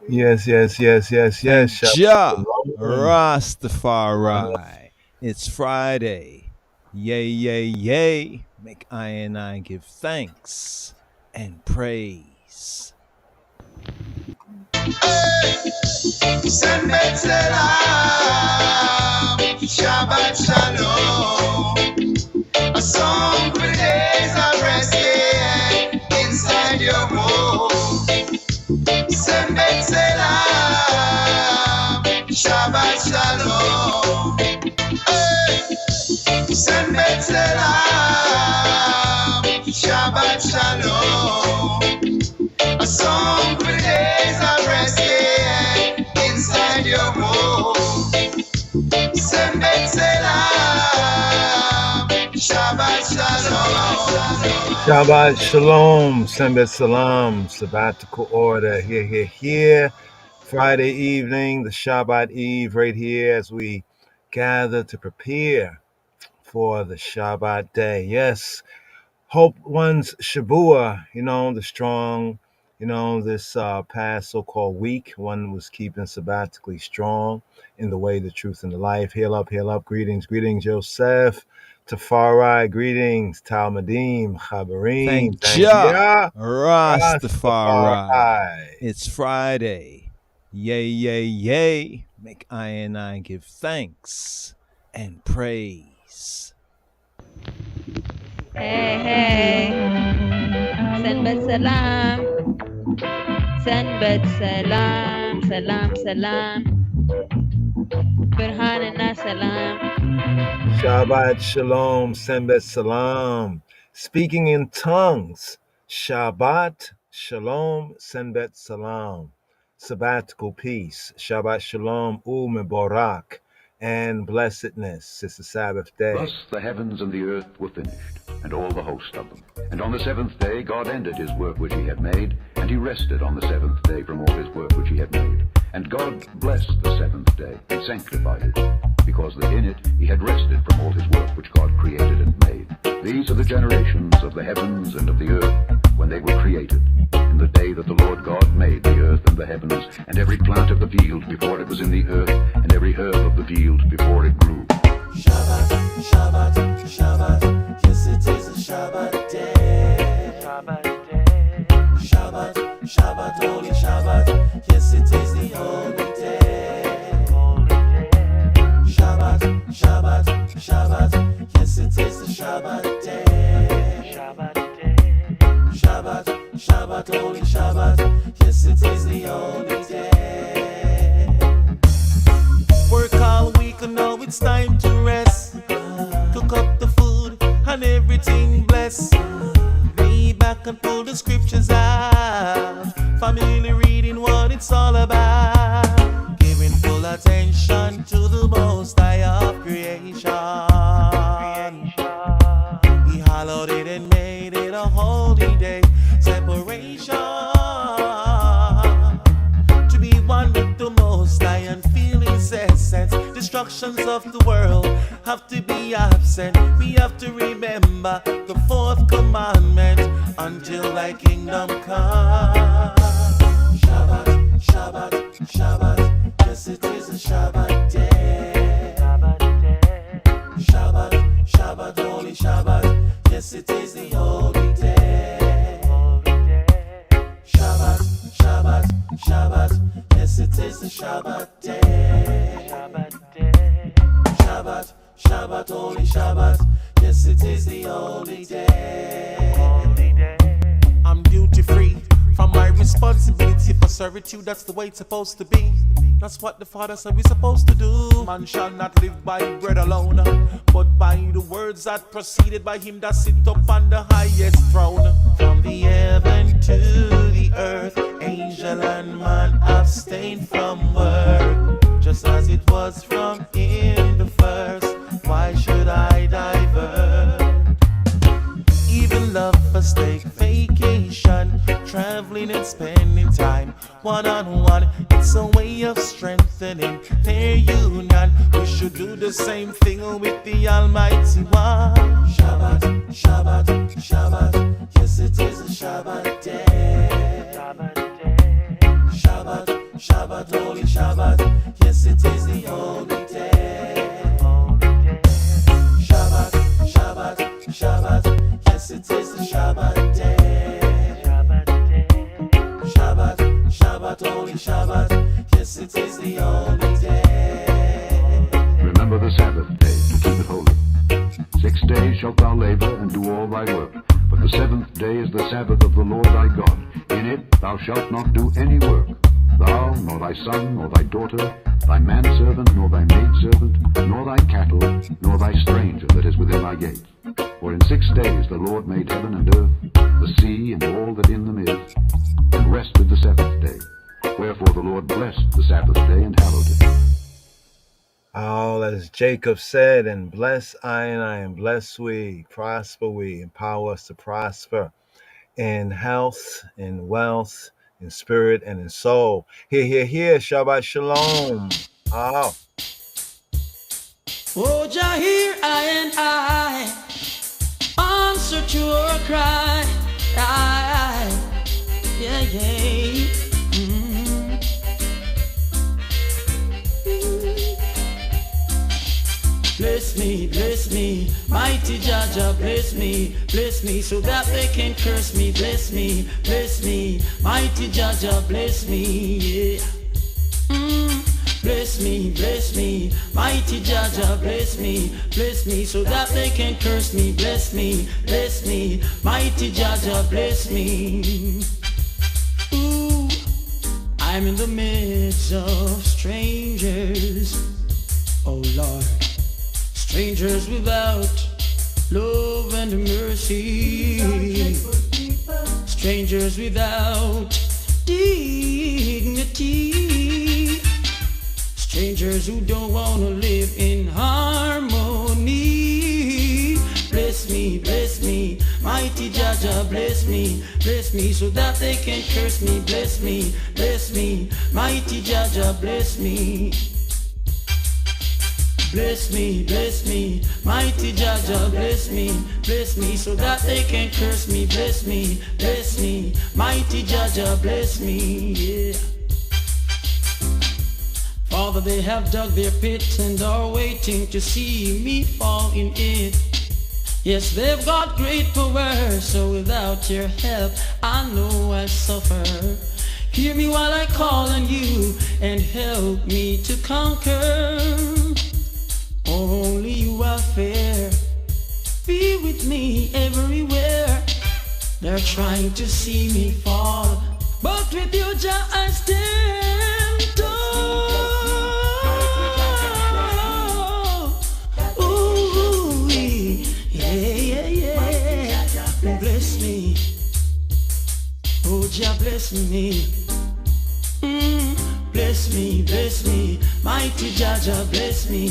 Yes, yes, yes, yes, yes. Thank Shabbat Jah shalom. Rastafari. It's Friday. Yay, yay, yay. Make I and I give thanks and praise. Shabbat Salam, Shabbat Shalom. A song for the days of resting inside your home. Shabbat Salam, Shabbat Shalom. Hey. Shabbat Salam, Shabbat Shalom. A song for the days of resting inside your home. Shabbat Salam, Shabbat Shalom. Shabbat shalom. Sembet salam. Sabbatical order. Here, here, here. Friday evening, the Shabbat Eve, right here as we gather to prepare for the Shabbat day. Yes, hope one's Shabua, the strong, this past so-called week, one was keeping sabbatically strong in the way, the truth, and the life. Hail up, greetings, greetings, Joseph, Tafari, greetings, Talmudim, Chabarim, Thank thank Jah you, Rastafari. Rastafari. It's Friday. Yay, yay, yay. Make I and I give thanks and praise. Hey, hey. Sanbat salam. Sanbat salam. Salam, salam. Berhanana salam. Shabbat shalom, Sembet salam. Speaking in tongues, Shabbat shalom, Sembet salam. Sabbatical peace, Shabbat shalom, Mebarak, and blessedness. It's the Sabbath day. Thus the heavens and the earth were finished, and all the host of them. And on the seventh day God ended his work which he had made, and he rested on the seventh day from all his work which he had made. And God blessed the seventh day, and sanctified it, because that in it he had rested from all his work which God created and made. These are the generations of the heavens and of the earth, when they were created, in the day that the Lord God made the earth and the heavens, and every plant of the field before it was in the earth, and every herb of the field before it grew. Shabbat, Shabbat, Shabbat, yes it is a Shabbat day. Shabbat day. Shabbat, Shabbat, holy Shabbat, yes it is the holy day. Holy day. Shabbat, Shabbat, Shabbat, yes it is the Shabbat day. Shabbat day. Shabbat, Shabbat, holy Shabbat, yes it is the holy day. Work all week and now it's time to rest. Cook up the food and everything blessed. Lay back and pull the scriptures out. Family reading what it's all about. Giving full attention to the Most I of creation. He hallowed it and made it a holy day. Separation. To be one with the Most High and feel His essence. Destructions of the world have to be absent. We have to remember the fourth commandment until Thy kingdom come. Shabbat, Shabbat, Shabbat, yes it is a Shabbat day. Shabbat day. Shabbat, Shabbat, holy Shabbat, yes it is the holy day. Holy day. Shabbat, Shabbat, Shabbat, yes it is the Shabbat day. Shabbat day. Shabbat, Shabbat, holy Shabbat, yes it is the holy day. Holy day. I'm duty free from my responsibility for servitude. That's the way it's supposed to be. That's what the Father said we're supposed to do. Man shall not live by bread alone, but by the words that proceeded by him that sit up on the highest throne. From the heaven to the earth, angel and man abstain from work, just as it was from in the first. Why should I divert? Even lovers take vacation, traveling and spending time one-on-one. It's a way of strengthening their union. We should do the same thing with the Almighty One. Shabbat, Shabbat, Shabbat, yes it is a Shabbat day. Shabbat day. Shabbat, Shabbat, holy Shabbat. Yes, it is the only day. Shabbat, Shabbat, Shabbat. Yes, it is the Shabbat day. Shabbat, Shabbat, holy Shabbat. Yes, it is the only day. Remember the Sabbath day to keep it holy. 6 days shalt thou labor and do all thy work. But the seventh day is the Sabbath of the Lord thy God. In it thou shalt not do any work, thou, nor thy son, nor thy daughter, thy manservant, nor thy maidservant, nor thy cattle, nor thy stranger that is within thy gates. For in 6 days the Lord made heaven and earth, the sea, and all that in them is, and rested the seventh day. Wherefore the Lord blessed the Sabbath day and hallowed it. All as Jacob said, and bless I and bless we, prosper we, empower us to prosper in health, in wealth, in spirit, and in soul. Here, Shabbat Shalom. Oh. Oh, Jah, hear I and I answer to your cry. Yeah, yeah. Bless me, mighty Jah Jah, bless me, so that they can curse me. Bless me, mighty Jah Jah, bless me, yeah. Bless me, mighty Jah Jah, bless me, so that they can curse me. Bless me, mighty Jah Jah, bless me. Ooh, I'm in the midst of strangers, oh Lord. Strangers without love and mercy. Strangers without dignity. Strangers who don't want to live in harmony. Bless me, mighty Jah Jah, bless me, so that they can curse me. Bless me, mighty Jah Jah, bless me. Bless me, mighty Jah Jah, bless me, so that they can curse me. Bless me, mighty Jah Jah, bless me, yeah. Father, they have dug their pit and are waiting to see me fall in it. Yes, they've got great power, so without your help, I know I suffer. Hear me while I call on you and help me to conquer. Only you are fair. Be with me everywhere. They're trying to see me fall, but with you, Jah, I stand tall. Ooh, yeah. Bless me. Oh, Jah, bless me. Bless me, mighty Jah Jah, bless me,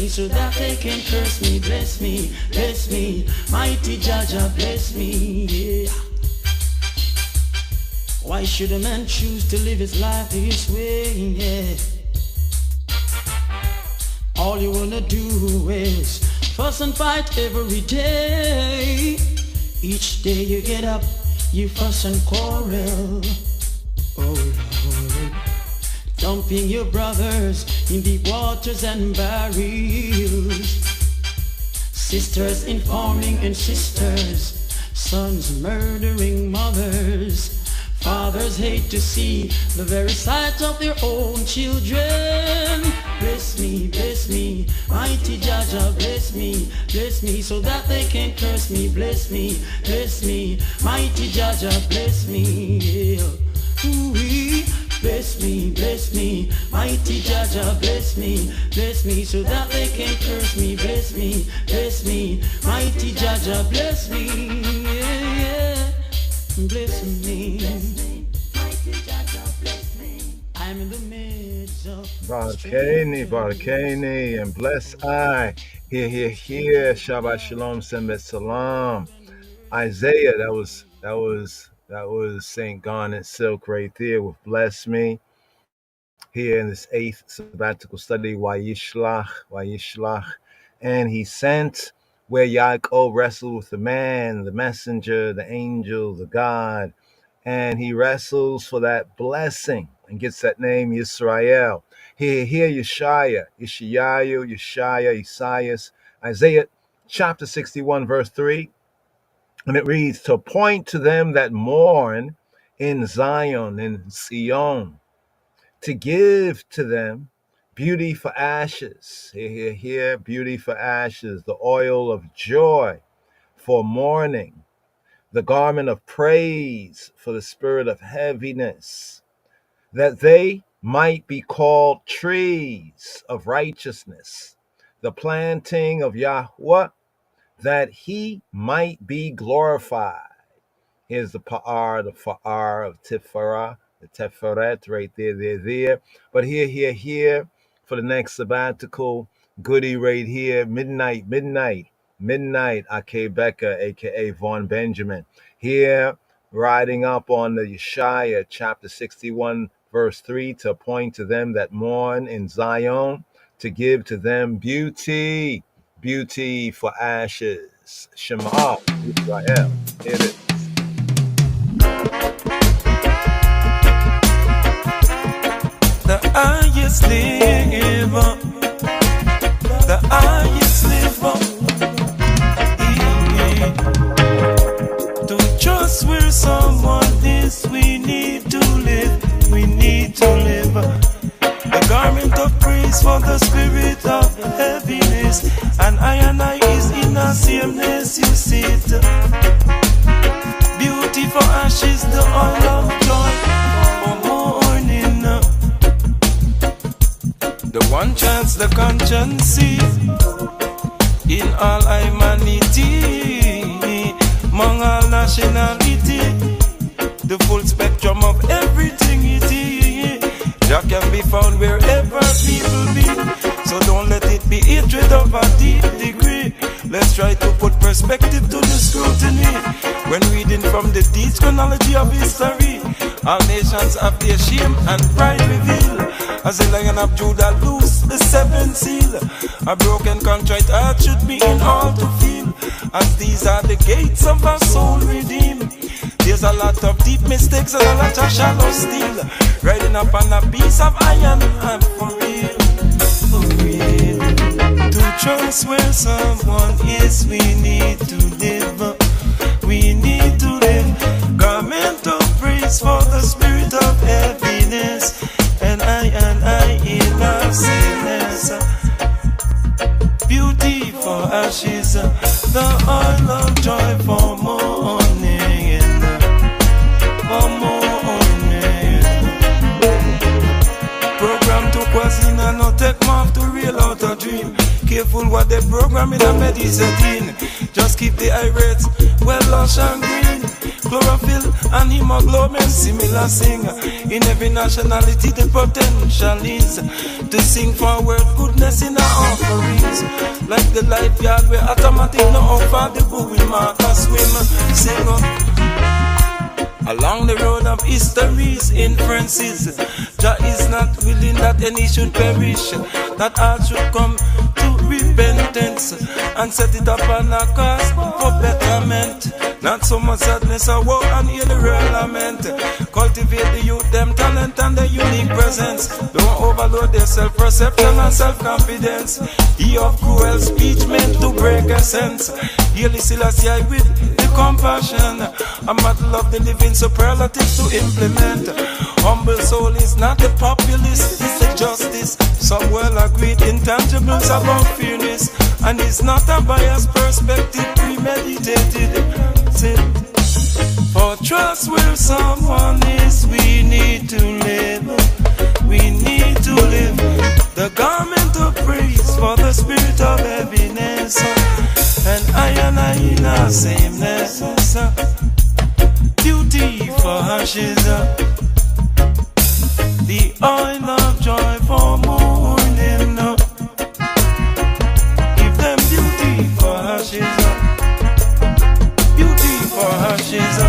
so that they can curse me. Bless me, mighty Jah Jah, bless me, yeah. Why should a man choose to live his life this way, yeah? All you wanna do is fuss and fight every day. Each day you get up, you fuss and quarrel. Oh Lord, dumping your brothers in deep waters and barrels. Sisters informing and sisters, sons murdering mothers. Fathers hate to see the very sight of their own children. Bless me, mighty Jah Jah, bless me, so that they can curse me. Bless me, mighty Jah Jah, bless me, yeah. Ooh-wee. Bless me, mighty Jah Jah, bless me, so that they can curse me. Bless me, mighty Jah Jah, bless me, yeah. Bless me, mighty Jah Jah, bless me. I'm in the midst of Barakeni, and bless I. Here, Shabbat Shalom, Sembet Salam. Isaiah, that was Saint Garnet Silk right there with Bless Me. Here in this 8th sabbatical study, Wayishlach, and he sent, where Yaakov wrestled with the man, the messenger, the angel, the God, and he wrestles for that blessing. and gets that name Yisrael. Here Yeshaya, Yeshayahu, Yeshaya, Isaiah, Isaiah chapter 61, verse 3. And it reads, to appoint to them that mourn in Zion, in Sion, to give to them beauty for ashes. Here, beauty for ashes, the oil of joy for mourning, the garment of praise for the spirit of heaviness, that they might be called trees of righteousness, the planting of Yahweh, that he might be glorified. Here's the fa'ar of Tiferet, the Teferet right there. But here, for the next sabbatical goodie right here, midnight, Ake Becca, aka Vaughn Benjamin. Here, riding up on the Yeshaya, chapter 61, verse 3, to appoint to them that mourn in Zion, to give to them beauty for ashes. Shema Israel. Here it is. The highest liver, the highest liver. To trust where someone is, we need to live. The garment of praise for the spirit of heaviness, and I is in a sameness, you see it. Beauty for ashes, the oil of joy for mourning. The one chance the conscience see in all humanity, among all nationality, the full spectrum of everything it is. Jah can be found wherever people be, so don't let it be hatred of a deep degree. Let's try to put perspective to the scrutiny when reading from the deep chronology of history. All nations have their shame and pride reveal, as the Lion of Judah loose the seventh seal. A broken contrite heart should be in all to feel, as these are the gates of our soul redeemed. There's a lot of deep mistakes and a lot of shallow steel, riding up on a piece of iron, and for real. To trust where someone is, we need to live. Garment of praise for the spirit of heaviness, and I in our sinners. Beauty for ashes, the oil of joy for mourning, Program to Kwazina, no take off to real out a dream. Careful what they program in a medicine. Just keep the eye rates well lush and green. Chlorophyll and hemoglobin similar sing. In every nationality the potential is to sing forward goodness in our offerings. Like the life yard where automatic no offer the buoy mark a swim. Sing up along the road of history's inferences. Jah is not willing that any should perish, that all should come to repentance and set it up on a cause for betterment. Not so much sadness or woe and hear the real lament. Cultivate the youth, them talent and their unique presence. Don't overload their self-perception and self-confidence. He of cruel speech meant to break essence. Yearly Selassie with the compassion. A model of the living superlatives to implement. Humble soul is not the populist, it's the justice. Some well agreed intangibles about fairness, and it's not a biased perspective premeditated. For trust where someone is, we need to live. The garment of praise for the spirit of heaviness, and I in our sameness. Beauty for ashes, the oil of joy for mourning. Give them beauty for ashes, beauty for ashes.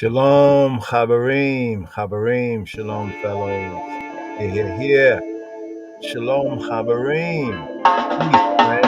Shalom, Chabarim, Chabarim, Shalom, fellows. Here. Shalom, Chabarim. Peace, friend.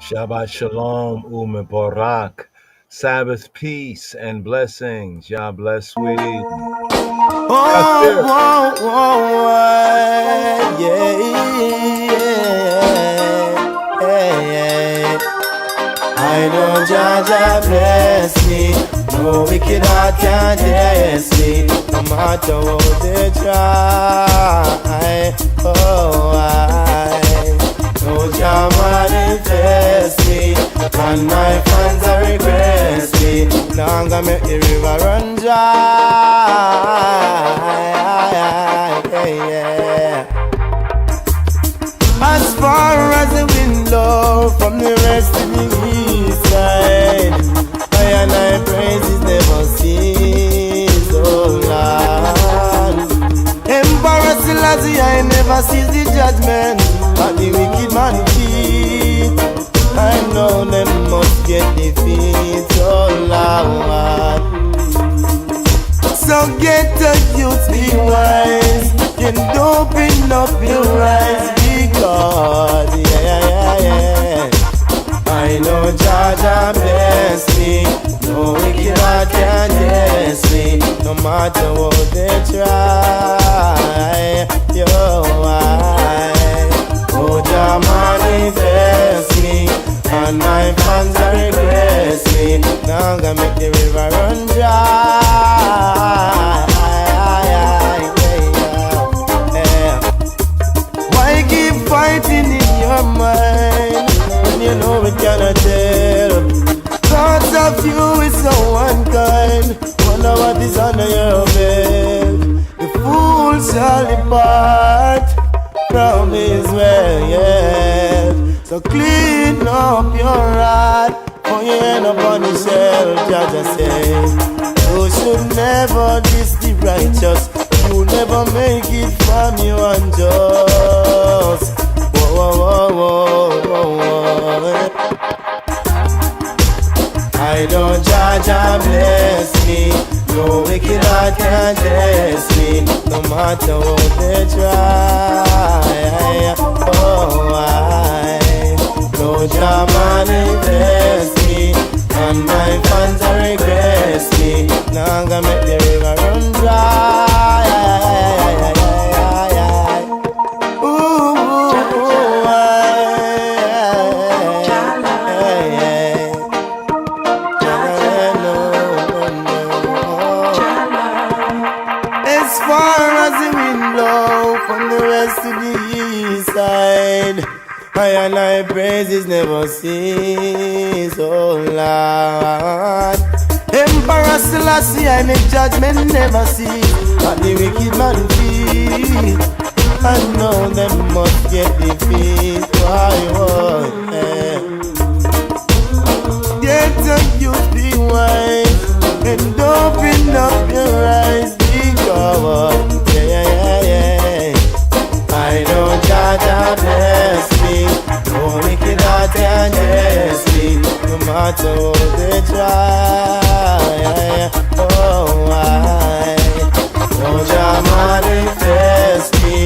Shabbat Shalom, Umebarak. Sabbath peace and blessings. Yah bless sweetie. Yeah. I know Jah Jah bless me. No wicked heart can test me. No matter what they try. Oh, I know Jah manifest me. And my fans are request me. Now I'm gonna make the river run dry. Yeah. As far as the wind blows from the west to the east side, I and I praises never cease, oh Lord. Emperor Selassie, I never sees the judgment of the wicked man feet. I know them must get defeat, oh Lord. So get the youth, be wise, and open up your eyes, because, yeah. I know Jah Jah bless me. wicked heart can't test me, no matter what they try. Yo, oh, Jah manifest me, and my fans are regress me. Now I'm gonna make the river run dry. Why keep fighting in your mind when you know it cannot help? Thoughts of you is so unkind. Wonder what is under your bed. The fool shall depart from his way, yeah. So clean up your heart, for you end up on the shelf. Jah say, you should never diss the righteous. You never make it from you unjust. Whoa, whoa, whoa, whoa, whoa. I know Jah bless me. No wicked heart can test me, no matter what they try. Oh, I know Jah manifest me, and my fans are regress me. Now I'm gonna make the river run dry. As far as the wind blow from the west to the east side, I and I praises never cease, oh Lord. Emperor Selassie and the judgment never cease, and the wicked man feed. I know them must get defeat. Why, get the youth be wise and open up your eyes. Yeah. I know Jah bless me, no wicked heart can test me, no matter what they try. Oh, I know Jah manifest me,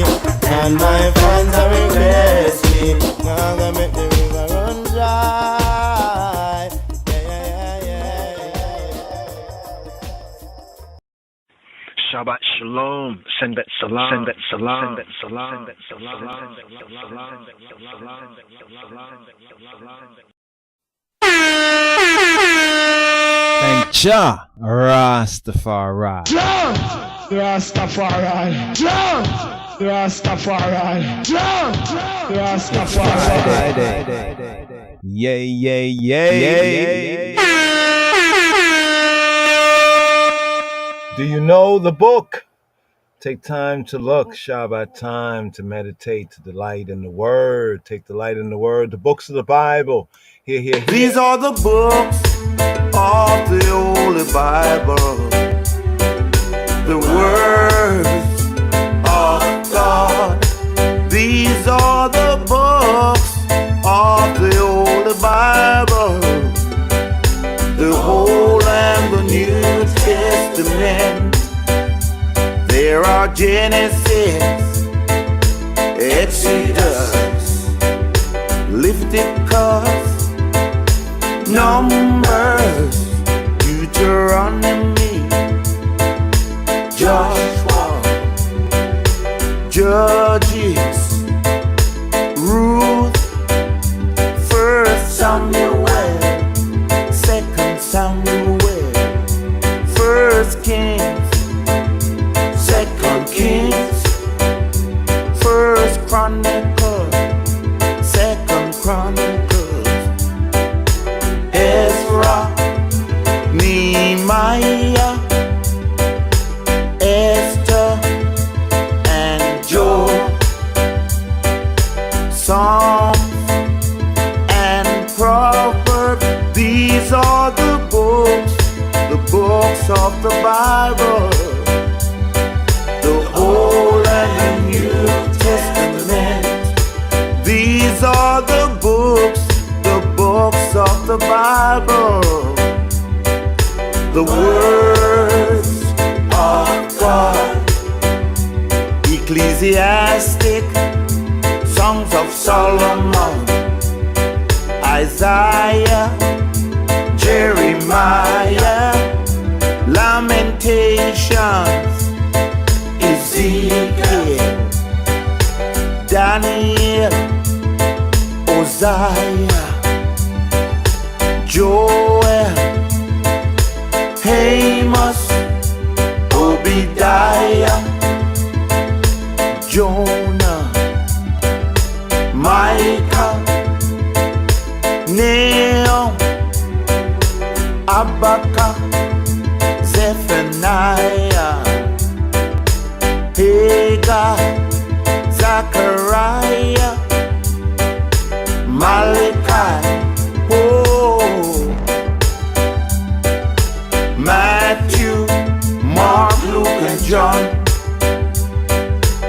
and my fans are regress me. Now I'm gonna make the river run dry. Shabbat Shalom, Senbet Salam, Senbet Salam, Senbet Salam, Senbet Salam. Thank Jah Rastafari. Jah Rastafari. Jah Rastafari. Jah Rastafari. Friday. Yay, yay, yay. Do you know the book? Take time to look. Shabbat time to meditate, to delight in the Word. Take delight in the Word. The books of the Bible. Here. These are the books of the Holy Bible, the words of God. These are the books of the Holy Bible, the Old and the New Testament. There are Genesis, Exodus, Leviticus, Numbers, Deuteronomy, Joshua, Judges, Ruth, First Samuel, Second Samuel, First Kings, Second Kings, First Chronicles, Second Chronicles, Ezra, Nehemiah, Esther, and Job, Psalms and Proverbs. These are the books of the Bible, the Old and the New Testament. These are the books of the Bible, the words of God. Ecclesiastic, Songs of Solomon, Isaiah, Jeremiah, Lamentations, Ezekiel, Daniel, Uzziah, Joel, Amos, Obadiah, Jonah, Micah, Nahum, Habakkuk, Zephaniah, Hagar, Zechariah, Malachi, oh, Matthew, Mark, Luke, and John,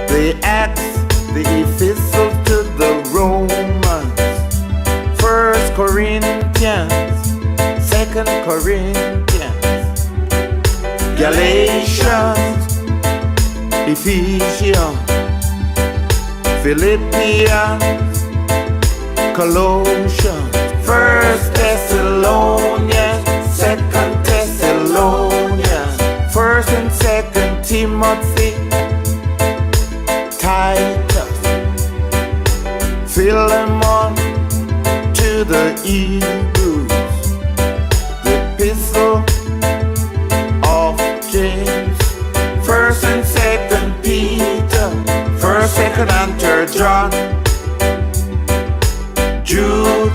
the Acts, the Epistles to the Romans, First Corinthians, Second Corinthians, Galatians, Ephesians, Philippians, Colossians, First Thessalonians, Second Thessalonians, First and Second Timothy, Titus, Philemon, to the Hebrews, the Epistle of James, First and Second Peter, First, Second, and Third John, Jude,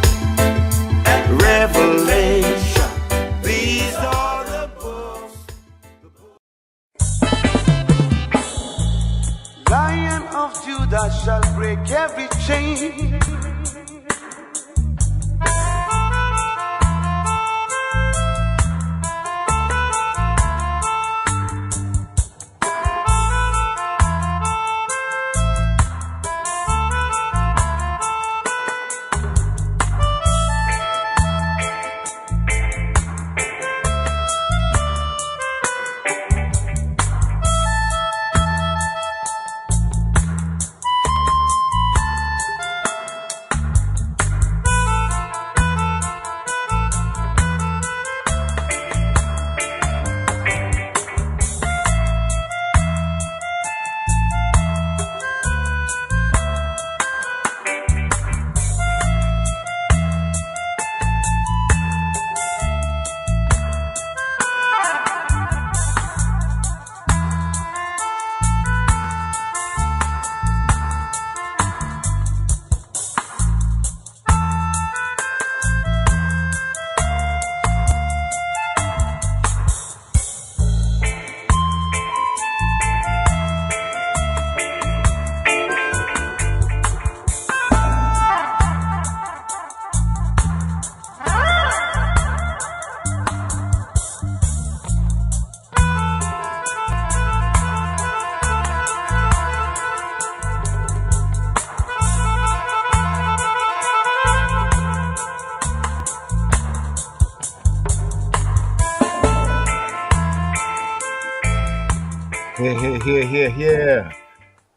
and Revelation. These are the books. Lion of Judah shall break every chain.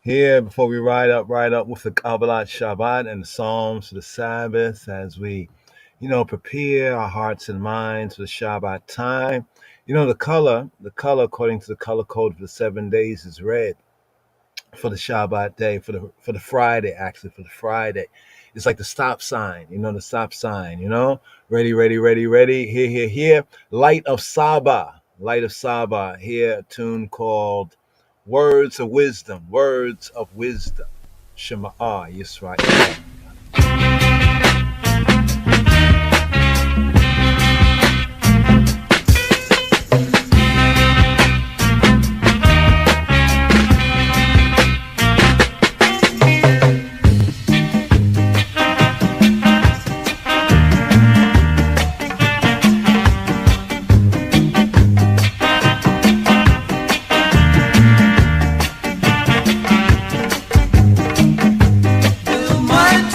Here, before we ride up with the Kabbalah Shabbat and the Psalms for the Sabbath, as we, prepare our hearts and minds for the Shabbat time. The color, according to the color code for the 7 days is red for the Shabbat day, for the Friday, actually, for the Friday. It's like the stop sign, the stop sign, ready, here. Light of Sabbath, here, a tune called Words of Wisdom, Shema Yisrael. My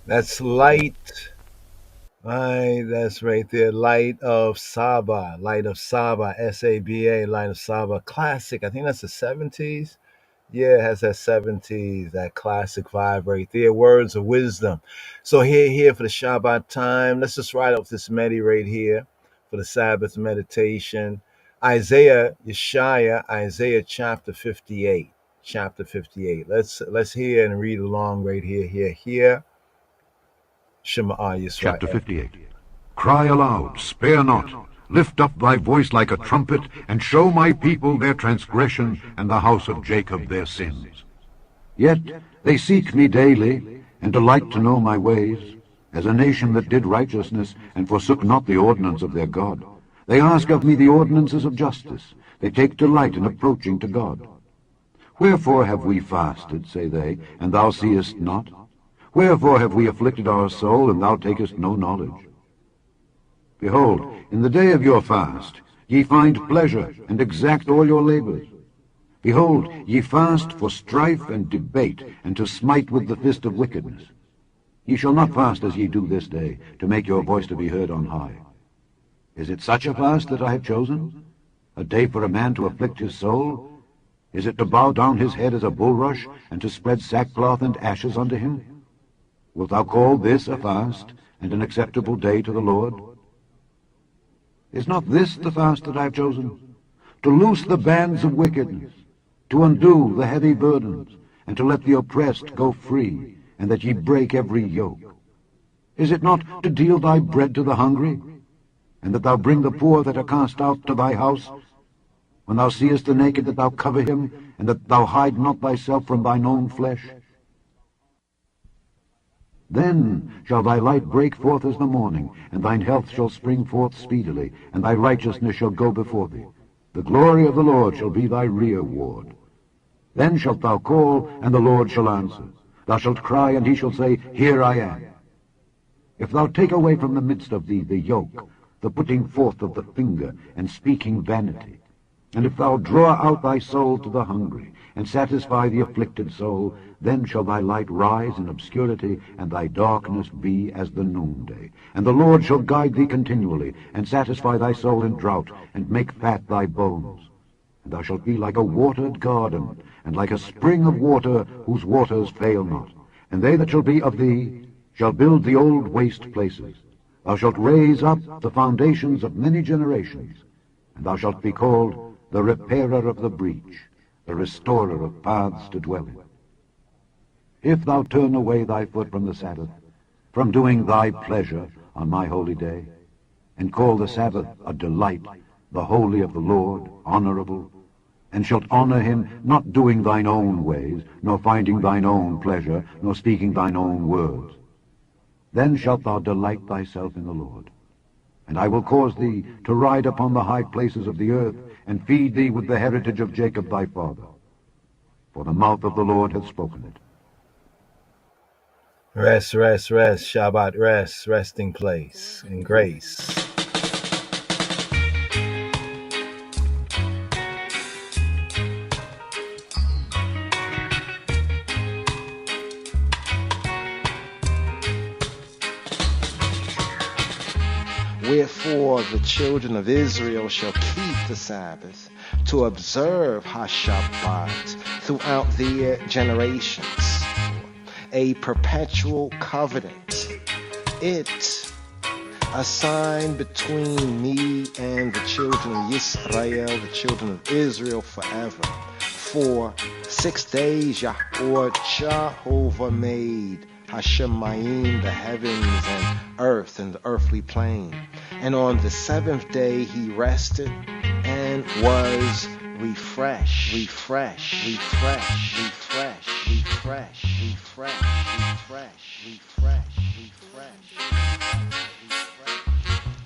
That's light. Right, that's right there. Light of Saba. Light of Saba. Saba. Light of Saba. Classic. I think that's the 70s. Yeah, it has that 70s, that classic vibe right there. Words of wisdom. So here for the Shabbat time. Let's just ride off this Medi right here for the Sabbath meditation. Isaiah chapter 58. Chapter 58. Let's hear and read along right here. Shema Chapter Yisrael. 58. Cry aloud, spare not. Lift up thy voice like a trumpet, and show my people their transgression, and the house of Jacob their sins. Yet they seek me daily, and delight to know my ways, as a nation that did righteousness, and forsook not the ordinance of their God. They ask of me the ordinances of justice. They take delight in approaching to God. Wherefore have we fasted, say they, and thou seest not? Wherefore have we afflicted our soul, and thou takest no knowledge? Behold, in the day of your fast ye find pleasure, and exact all your labors. Behold, ye fast for strife and debate, and to smite with the fist of wickedness. Ye shall not fast as ye do this day, to make your voice to be heard on high. Is it such a fast that I have chosen? A day for a man to afflict his soul? Is it to bow down his head as a bulrush, and to spread sackcloth and ashes unto him? Wilt thou call this a fast, and an acceptable day to the Lord? Is not this the fast that I have chosen? To loose the bands of wickedness, to undo the heavy burdens, and to let the oppressed go free, and that ye break every yoke. Is it not to deal thy bread to the hungry, and that thou bring the poor that are cast out to thy house? When thou seest the naked, that thou cover him, and that thou hide not thyself from thine own flesh? Then shall thy light break forth as the morning, and thine health shall spring forth speedily, and thy righteousness shall go before thee. The glory of the Lord shall be thy reward. Then shalt thou call, and the Lord shall answer. Thou shalt cry, and he shall say, Here I am. If thou take away from the midst of thee the yoke, the putting forth of the finger, and speaking vanity, and if thou draw out thy soul to the hungry, and satisfy the afflicted soul, then shall thy light rise in obscurity, and thy darkness be as the noonday. And the Lord shall guide thee continually, and satisfy thy soul in drought, and make fat thy bones. And thou shalt be like a watered garden, and like a spring of water, whose waters fail not. And they that shall be of thee shall build the old waste places. Thou shalt raise up the foundations of many generations, and thou shalt be called the repairer of the breach, the restorer of paths to dwell in. If thou turn away thy foot from the Sabbath, from doing thy pleasure on my holy day, and call the Sabbath a delight, the holy of the Lord, honorable, and shalt honor him, not doing thine own ways, nor finding thine own pleasure, nor speaking thine own words, then shalt thou delight thyself in the Lord. And I will cause thee to ride upon the high places of the earth, and feed thee with the heritage of Jacob thy father. For the mouth of the Lord hath spoken it. Rest, Shabbat rest, resting place in grace. Wherefore the children of Israel shall keep the Sabbath, to observe Shabbat throughout their generations, a perpetual covenant. It a sign between me and the children of Israel, the children of Israel forever. For 6 days Jehovah made Hashemayim, the heavens and the earthly plane. And on the 7th day he rested and was refreshed.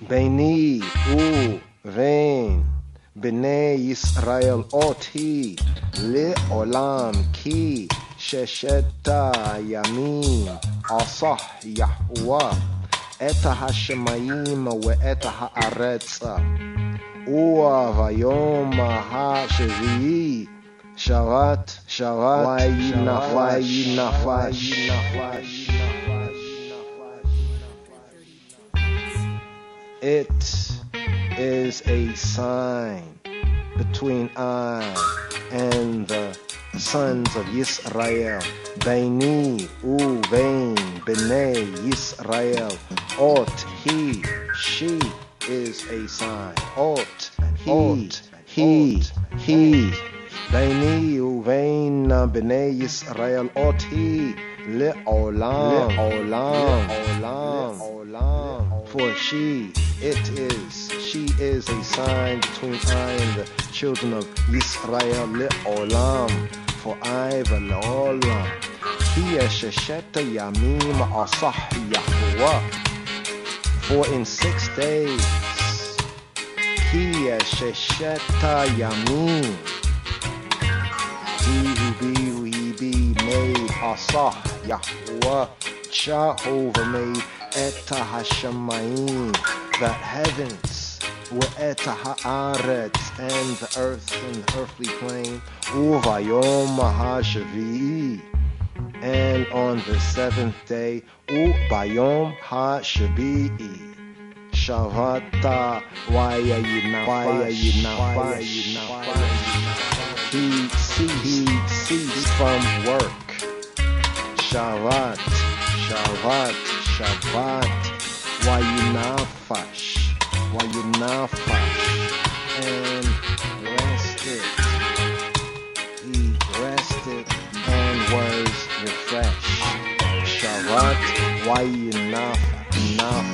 Beni uven Bnei Yisrael oti le'olam ki shesheta yamin asah Yahuwah eta hashemayim ve'eta ha'aretza uva vayom ha'shevi'i Shabbat vayinafash. It is a sign between I and the sons of Israel. Baini uvein b'nei Yisrael. Ot he, she is a sign. Ot he. Baini uvein b'nei Yisrael. Ot he le'olam. For she is a sign between I and the children of Israel le'olam. For I v'le'olam. Hiya shesheta yamim asah Yahuwah. For in 6 days, Hiya shesheta yamim. He be made asah Yahuwah. Jehovah made Eta Hashemayim, the heavens, Eta Haaretz, and the earth and the earthly plane, Uvayom HaShavi'i, and on the 7th day, Ubayom HaShavi'i, Shavata Wayayinafash, he ceased from work, Shabbat, Wayinafash, and rested. He rested and was refreshed. Shabbat, Wayinafash, enough.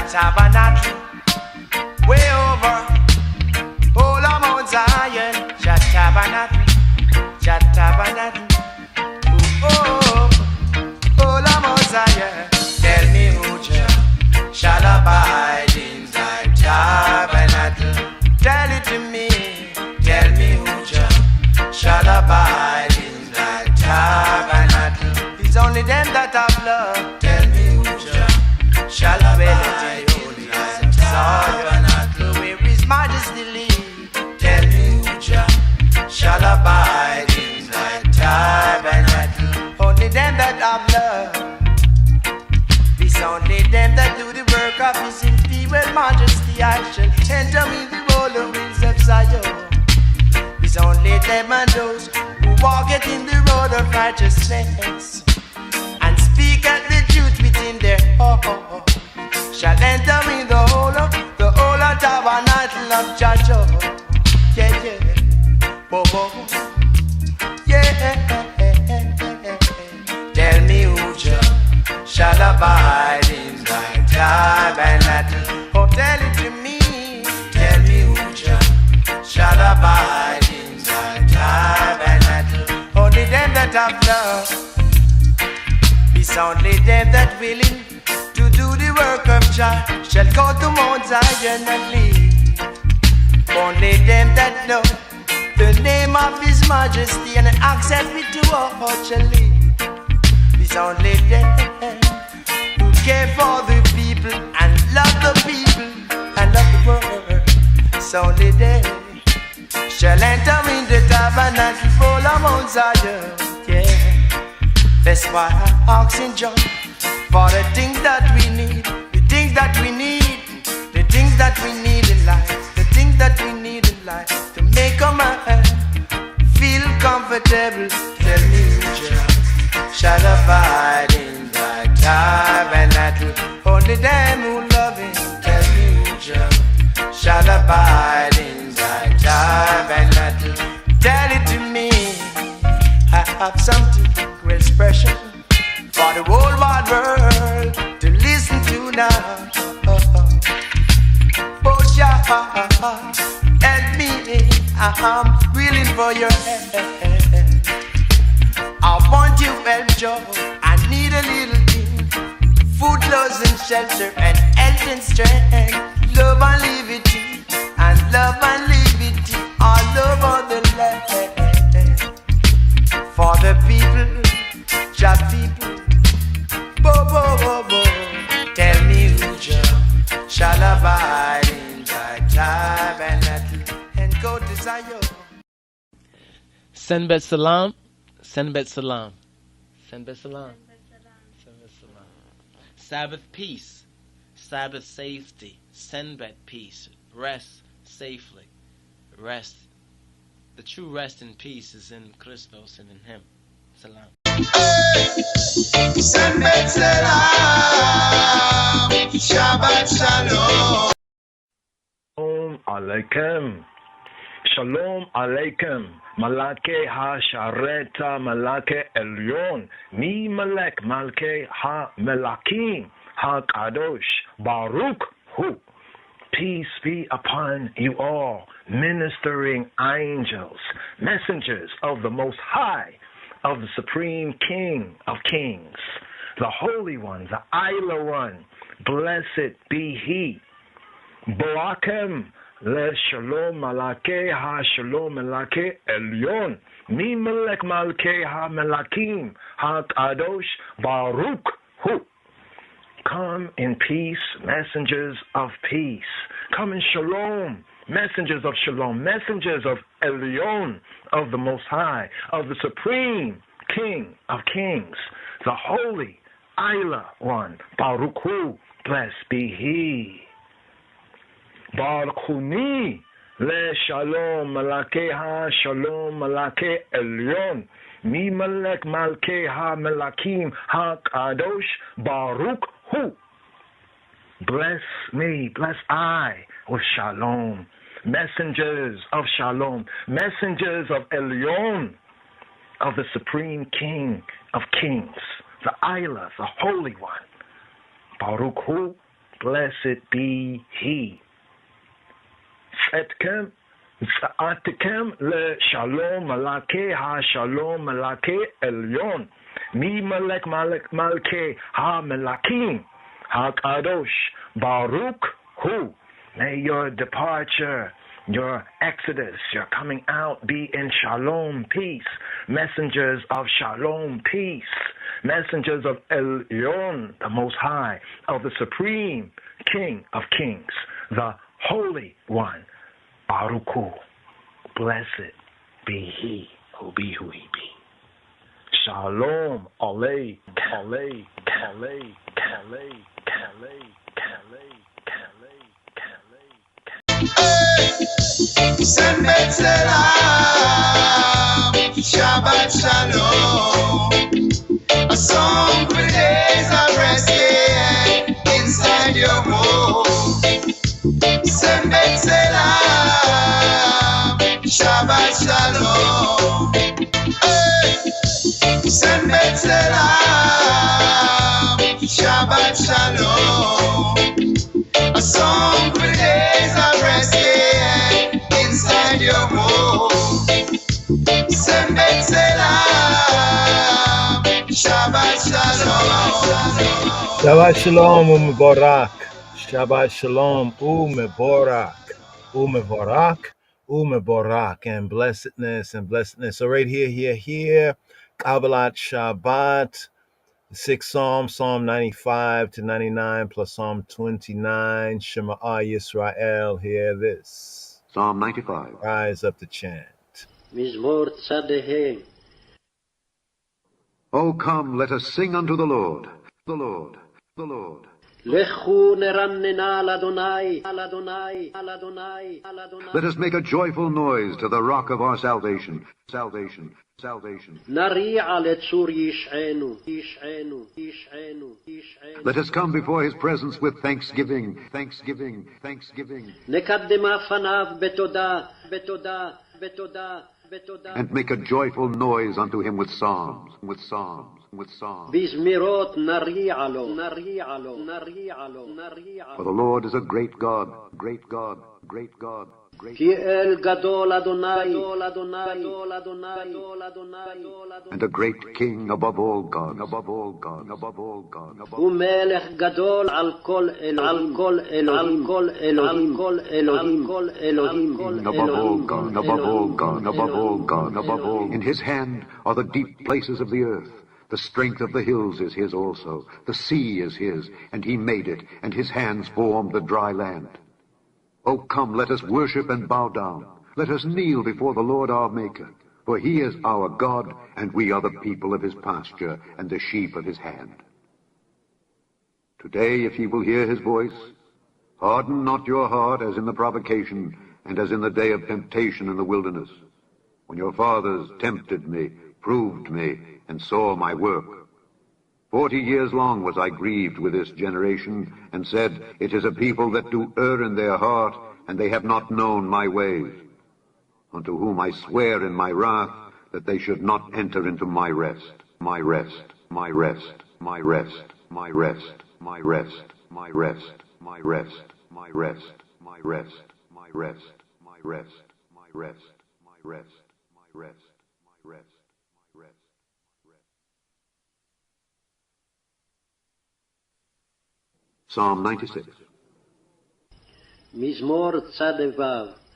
Tabernacle, way over, all of Mount Zion. Jah tabernacle, all of Mount Zion. Tell me who Jah shall abide in thy tabernacle. Tell it to me. Tell me who Jah shall abide in thy tabernacle. It's only them that have love. Tell me who Jah shall dwell in tabernacle, where His Majesty live. Tell me who Jah shall abide in thy tabernacle. Only them that have love. It's only them that do the work of His imperial Majesty. I shall enter in the rolling winds of Zion. It's only them and those who walk it in the road of righteousness and speak at the truth within their heart shall enter in the whole tabernacle of Jah. Yeah. Bobo. Yeah. Tell me who Jah shall abide in thy tabernacle. Oh, tell it to me. Tell me who Jah shall abide in thy tabernacle. Only them that have love. It's only them that willing to do the work of Jah shall go to Mount Zion and live. Only them that know the name of His Majesty and accept it to what shall live. It's only them who care for the people and love the people and love the world. It's only them shall enter in the tabernacle full of Mount Zion. Yeah, that's why I ask in John for the things that we need, the things that we need, the things that we need in life, the things that we need in life to make a man feel comfortable. Tell me who Jah shall abide in thy tabernacle. Only them who love Him. Tell me who Jah shall abide in thy tabernacle. Tell it to me. I have something to expression for the whole wide world to listen to now. Oh Jah, help me, I'm willing for your help. I want your help, Jah. I need a little thing, food, clothes and shelter and health and strength, love and liberty, and love and liberty all over the land. shall abide in thy tabernacle and go to Zion. Send bet salam, send bet salam, send bet salam, send bet salam. Sabbath peace, Sabbath safety, send bet peace, rest safely, rest. The true rest and peace is in Christos and in Him. Salam. Send bet salam, Shabbat shalom. Shalom Aleichem. Shalom Aleichem. Malake ha-shareta malake elyon. Mi malek malke ha-melakim. Ha-kadosh. Baruch hu. Peace be upon you all, ministering angels, messengers of the Most High, of the Supreme King of Kings, the Holy One, the Isla One. Blessed be He. Boakem le shalom malake ha shalom malake elyon. Mi melek malke ha melakim ha kadosh baruch hu. Come in peace, messengers of peace. Come in shalom, messengers of shalom, messengers of Elyon, of the Most High, of the Supreme King of Kings, the Holy Isla One. Baruch Hu, blessed be He. Baruch Huni, le shalom malake ha shalom malake Elyon. Mi melek malke ha melakim ha kadosh baruch hu. Bless me, bless I with shalom. Messengers of shalom, messengers of Elyon, of the Supreme King of Kings, the Isla, the Holy One. Baruch hu, blessed be He. Zetkem, Za'atikem le shalom malake ha shalom malake elyon. Mi malek malke ha melakim ha kadosh baruch hu. May your departure, your exodus, your coming out be in shalom, peace. Messengers of shalom, peace. Messengers of Elyon, the Most High, of the Supreme King of Kings, the Holy One. Baruch hu. Blessed be He who be who He be. Shalom alei, kalei, kalei, kalei, kalei, kalei, kalei, kalei. Send bet salam, Shabbat shalom. A song for days of resting inside your home. Send bet salam, Shabbat shalom. Send bet salam, Shabbat shalom. A song for days of resting inside your home. Send bet salam, Shabbat shalom. Shabbat shalom u'mevorak. Shabbat shalom u'mevorak. U'mevorak. U'mevorak. And blessedness and blessedness. So right here. Kabbalat Shabbat. The sixth Psalm, Psalm 95 to 99 plus Psalm 29. Shema Yisrael, hear this. Psalm 95. Rise up to chant. Mizmor Tzadehem. O come, let us sing unto the Lord, the Lord, the Lord. Lechu nerannena l'Adonai, l'Adonai, l'Adonai, l'Adonai. Let us make a joyful noise to the rock of our salvation, salvation, salvation. Nari'a letzur yish'enu, yish'enu, yish'enu, yish'enu. Let us come before His presence with thanksgiving, thanksgiving, thanksgiving. Nekaddema fanav betoda, betoda, betoda, betoda. And make a joyful noise unto Him with psalms, with psalms, with psalms. Bizmirot nari'a lo, nari'a lo, nari'a lo, nari'a lo. For the Lord is a great God, great God, great God. Ki el gadol Adonai, gadol Adonai, gadol Adonai, gadol Adonai, gadol Adonai. And a great King above all gods, above all gods, above all gods. Umelech gadol al kol Elohim, al kol Elohim, kol Elohim, kol Elohim, kol Elohim, above all gods, above all gods, above all gods, above all. In His hand are the deep places of the earth. The strength of the hills is his also. The sea is his, and he made it, and his hands formed the dry land. O come, let us worship and bow down. Let us kneel before the Lord our Maker. For he is our God, and we are the people of his pasture, and the sheep of his hand. Today, if ye will hear his voice, harden not your heart as in the provocation, and as in the day of temptation in the wilderness, when your fathers tempted me, proved me, and saw my work. 40 years long was I grieved with this generation, and said, It is a people that do err in their heart, and they have not known my ways. Unto whom I swear in my wrath, that they should not enter into my rest, my rest, my rest, my rest, my rest, my rest, my rest, my rest, my rest, my rest, my rest, my rest, my rest, my rest, my rest, my rest, my rest. Psalm 96. מזמור צ"ו.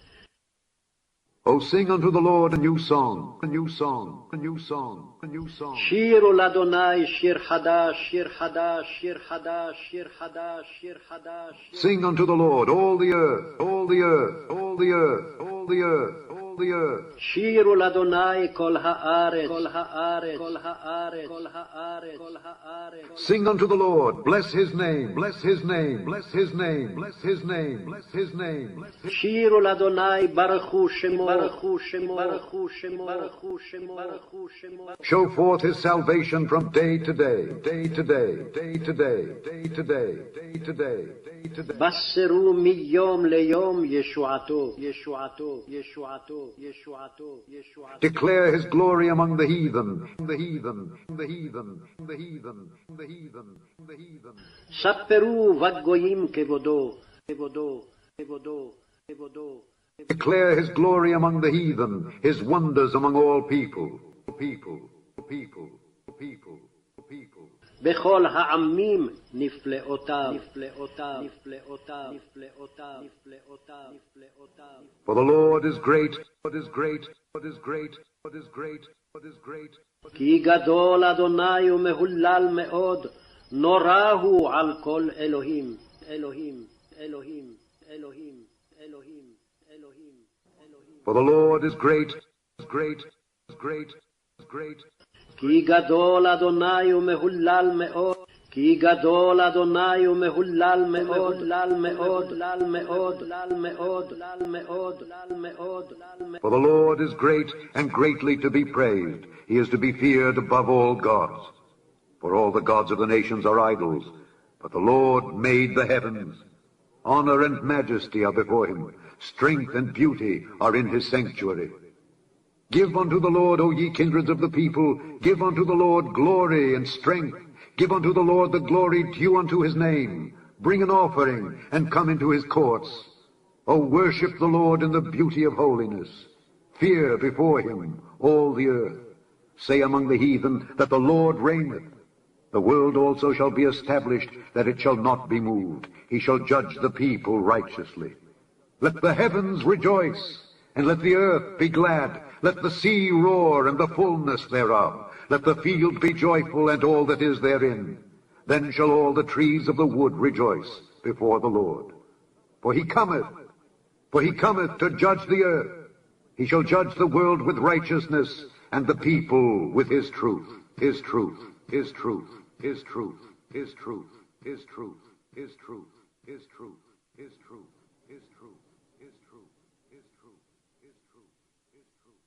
O sing unto the Lord a new song, a new song, a new song, a new song. שירו לאדוני שיר חדש, שיר חדש, שיר חדש, שיר חדש, שיר חדש. Sing unto the Lord, all the earth, all the earth, all the earth, all the earth, all the earth. שירו לאדוני כל הארץ, כל הארץ, כל הארץ, כל הארץ, כל הארץ. Sing unto the Lord, bless his name, bless his name, bless his name, bless his name, bless his name. שירו לאדוני ברכו שמו, ברכו שמו, ברכו שמו, ברכו שמו, ברכו שמו. Show forth his salvation from day to day, day to day, day to day, day to day, day to day, day to day. בשרו מיום ליום ישועתו, ישועתו, ישועתו, ישועתו, ישועתו. Declare his glory among the heathen, the heathen, the heathen, the heathen, the heathen, the heathen. ספרו בגויים כבודו, כבודו, כבודו, כבודו. Declare his glory among the heathen, his wonders among all people, people, people, people, people. בכל העמים נפלאותיו, נפלאותיו, נפלאותיו, נפלאותיו, נפלאותיו, נפלאותיו. For the Lord is great, what is great, what is great, what is great, what is great. כי גדול אדוני ומהולל מאוד, נורא הוא על כל אלוהים, אלוהים, אלוהים, אלוהים, אלוהים, אלוהים, אלוהים. For the Lord is great, is great, is great, is great. כי גדול אדוני ומהולל מאוד, כי גדול אדוני ומהולל מאוד, מהולל מאוד, מהולל מאוד, מהולל מאוד, מאוד, מאוד. For the Lord is great and greatly to be praised. He is to be feared above all gods. For all the gods of the nations are idols, but the Lord made the heavens. Honor and majesty are before him. Strength and beauty are in his sanctuary. Give unto the Lord, O ye kindreds of the people, give unto the Lord glory and strength. Give unto the Lord the glory due unto his name. Bring an offering and come into his courts. O worship the Lord in the beauty of holiness. Fear before him all the earth. Say among the heathen that the Lord reigneth. The world also shall be established, that it shall not be moved. He shall judge the people righteously. Let the heavens rejoice, and let the earth be glad. Let the sea roar, and the fullness thereof. Let the field be joyful, and all that is therein. Then shall all the trees of the wood rejoice before the Lord. For he cometh to judge the earth. He shall judge the world with righteousness, and the people with his truth, his truth, his truth, his truth, his truth, his truth, his truth, his truth, his truth, his truth, his truth, his truth, his truth, his truth.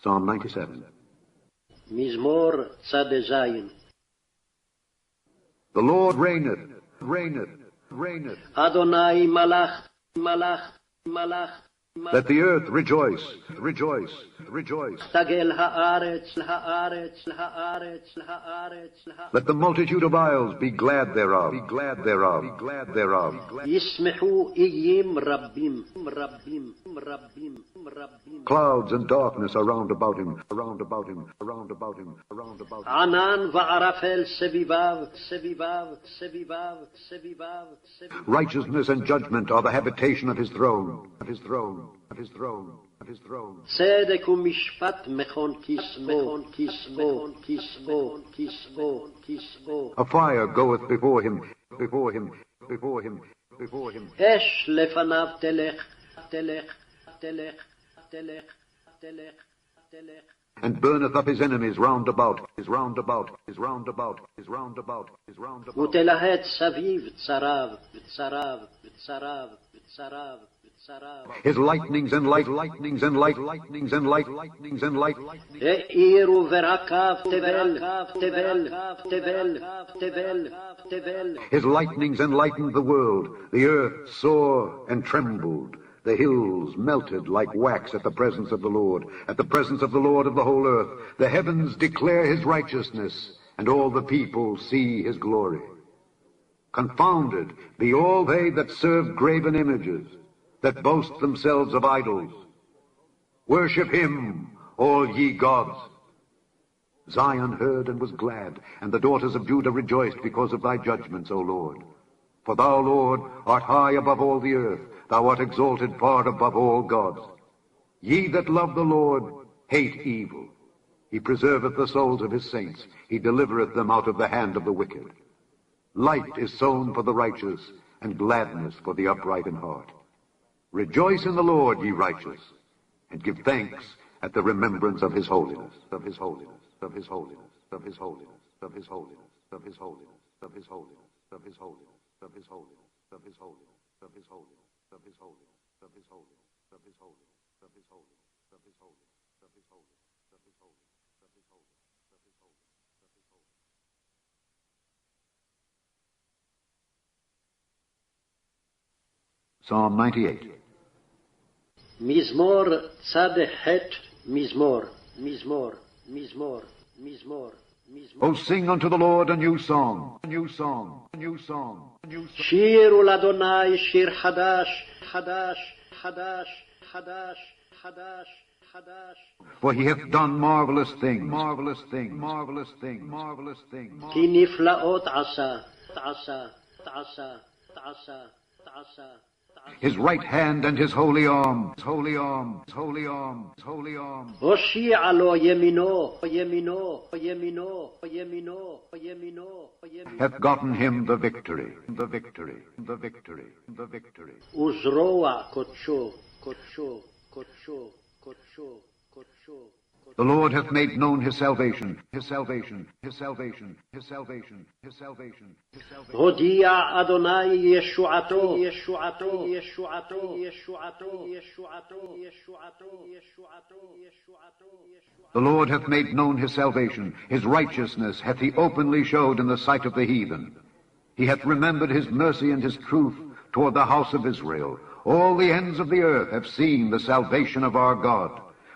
Psalm 97. מזמור צ"ז. The Lord reigneth, reigneth, reigneth. אדוני מלך, מלך, מלך. Let the earth rejoice, rejoice, rejoice. תגל הארץ, הארץ, הארץ, הארץ. Let the multitude of isles be glad thereof, be glad thereof, be glad thereof. ישמחו איים רבים, רבים, רבים, Clouds and darkness are round about him, around about him, around about him, around about him. ענן וערפל סביביו, סביביו, סביביו, סביביו, סביביו. Righteousness and judgment are the habitation of his throne, of his throne, of his throne, of his throne. צדק ומשפט מכון כסאו, כסאו, כסאו, כסאו, כסאו. A fire goeth before him, before him, before him, before him. אש לפניו תלך, תלך, תלך, תלך, תלך, תלך. And burneth up his enemies round about, is round about, is round about, is round about, is round about. ותלהט סביב צריו, וצריו, וצריו, וצריו, וצריו. His lightnings and light, lightnings and light, lightnings and light, lightnings and light, lightnings. העירו ורקב תבל, תבל, תבל, תבל, תבל. His lightnings enlightened the world. The earth saw and trembled. The hills melted like wax at the presence of the Lord, at the presence of the Lord of the whole earth. The heavens declare his righteousness, and all the people see his glory. Confounded be all they that serve graven images, that boast themselves of idols. Worship him, all ye gods. Zion heard and was glad, and the daughters of Judah rejoiced because of thy judgments, O Lord. For thou, Lord, art high above all the earth. Thou art exalted far above all gods. Ye that love the Lord hate evil. He preserveth the souls of his saints. He delivereth them out of the hand of the wicked. Light is sown for the righteous, and gladness for the upright in heart. Rejoice in the Lord, ye righteous, and give thanks at the remembrance of his holiness, of his holiness, of his holiness, of his holiness, of his holiness, of his holiness, of his holiness, of his holiness, of his holiness, of his holiness, of his holiness. Of his holiness, of his holiness, of his holiness, of his holiness, of his holiness, of his holiness, of his holiness, of his holiness, of his holiness, of his holiness. Psalm 98. מזמור צד ח' מזמור, מזמור, מזמור, מזמור. O sing unto the Lord a new song, a new song, a new song, a new song. שירו לאדוני שיר חדש, חדש, חדש, חדש, חדש, חדש. For he hath done marvelous things, marvelous things, marvelous things, marvelous things. כי נפלאות עשה, עשה, עשה, עשה, עשה. His right hand and his holy arm, his holy arm, his holy arm, his holy arm. הושיע לו ימינו, ימינו, ימינו, ימינו, ימינו, ימינו. Hath gotten him the victory, the victory, the victory, the victory. וזרוע קודשו, קודשו, קודשו, קודשו, קודשו. The Lord hath made known his salvation, his salvation, his salvation, his salvation, his salvation, his salvation. הודיע אדוני ישועתו, ישועתו, ישועתו, ישועתו, ישועתו, ישועתו, ישועתו, ישועתו. The Lord hath made known his salvation, his righteousness hath he openly showed in the sight of the heathen. He hath remembered his mercy and his truth toward the house of Israel. All the ends of the earth have seen the salvation of our God.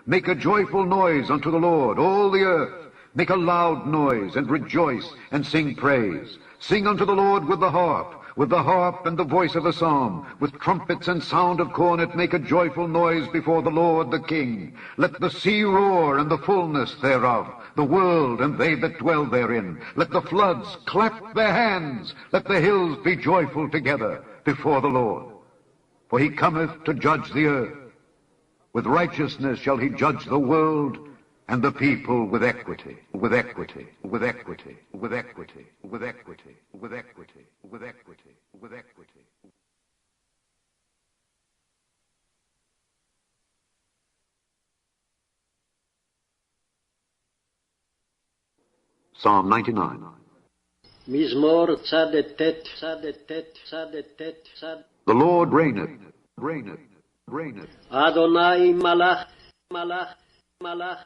Make a joyful noise unto the Lord, all the earth. Make a loud noise, and rejoice, and sing praise. Sing unto the Lord with the harp and the voice of a psalm. With trumpets and sound of cornet make a joyful noise before the Lord the King. Let the sea roar and the fullness thereof, the world and they that dwell therein. Let the floods clap their hands. Let the hills be joyful together before the Lord. For he cometh to judge the earth. With righteousness shall he judge the world and the people with equity, with equity, with equity, with equity, with equity, with equity, with equity, with equity. Psalm 99. מזמור צד ט', צד ט', צד ט', צד. The Lord reigneth, reigneth, reigneth. אדוני מלך, מלך, מלך,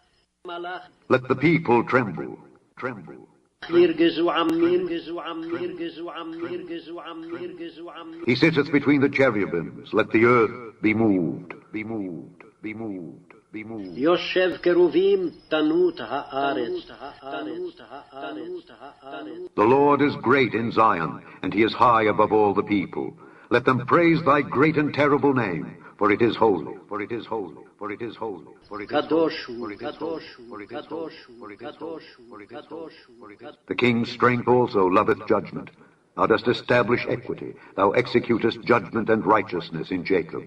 מלך. Let the people tremble, tremble. ירגזו עמי, ירגזו עמי, ירגזו עמי, ירגזו עמי, ירגזו עמי. He sitteth between the cherubims. Let the earth be moved, be moved, be moved, be moved. יושב קרובים תנות הארץ, תנות הארץ, הארץ. The Lord is great in Zion, and he is high above all the people. Let them praise thy great and terrible name, for it is holy, for it is holy. for it is holy. For it is Kadosh holy. hu, For it is Kadosh holy. hu, For it is Kadosh holy. hu, For it is Kadosh holy. hu, For it is Kadosh hu, holy. Kadosh hu. The king's strength also loveth judgment. Thou dost establish equity. Thou executest judgment and righteousness in Jacob.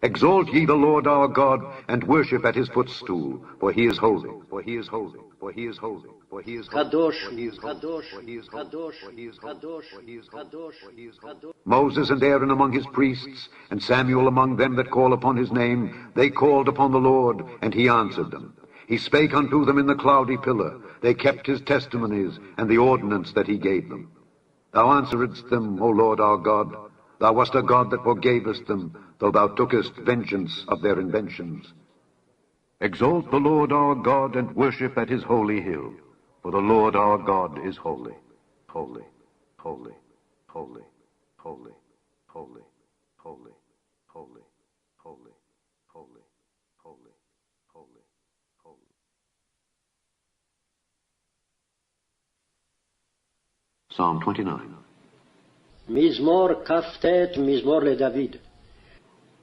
Exalt ye the Lord our God, and worship at his footstool, for he is holy. For he is holy. For he is holy. For he is holy. Kadosh For hu, he is holy. Kadosh For hu, he is holy. Kadosh For hu, he is holy. Kadosh For hu, he is holy. Kadosh For hu, he is holy. Kadosh. Moses and Aaron among his priests, and Samuel among them that call upon his name, they called upon the Lord, and he answered them. He spake unto them in the cloudy pillar. They kept his testimonies, and the ordinance that he gave them. Thou answeredst them, O Lord our God. Thou wast a God that forgavest them, though thou tookest vengeance of their inventions. Exalt the Lord our God, and worship at his holy hill. For the Lord our God is holy. Holy, holy, holy, holy, holy, holy, holy, holy, holy, holy, holy, holy. Psalm 29. מזמור כ"ט, מזמור לדוד.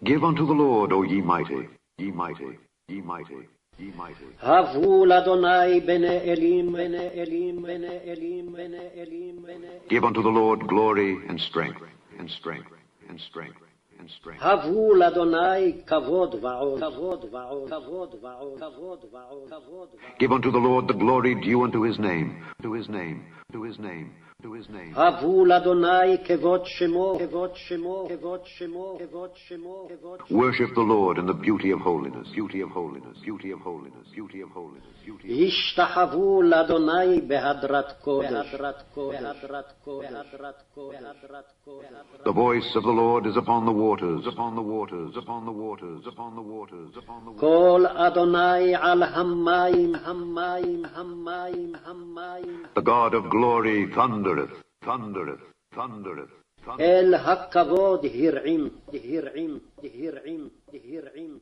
Give unto the Lord, O ye mighty, ye mighty, ye mighty, ye mighty. הבו לאדוני בני אלים, בני אלים, בני אלים, בני אלים, בני אלים. Give unto the Lord glory and strength, and strength, and strength, and strength. הבו לאדוני כבוד ועוד, כבוד ועוד, כבוד ועוד, כבוד ועוד, כבוד ועוד. Give unto the Lord the glory due unto his name, to his name, to his name, to his name. הבו לאדוני כבוד שמו, כבוד שמו, כבוד שמו, כבוד שמו, כבוד שמו. Worship the Lord in the beauty of holiness, beauty of holiness, beauty of holiness, beauty of holiness, beauty of holiness. השתחוו לאדוני בהדרת קודש, בהדרת קודש, בהדרת קודש, בהדרת קודש, בהדרת קודש. The voice of the Lord is upon the waters, upon the waters, upon the waters, upon the waters, upon the waters. קול אדוני על המים, המים, המים, המים. The God of glory thundereth, thundereth, thundereth, thundereth. אל הכבוד הרעים, הרעים, הרעים, הרעים.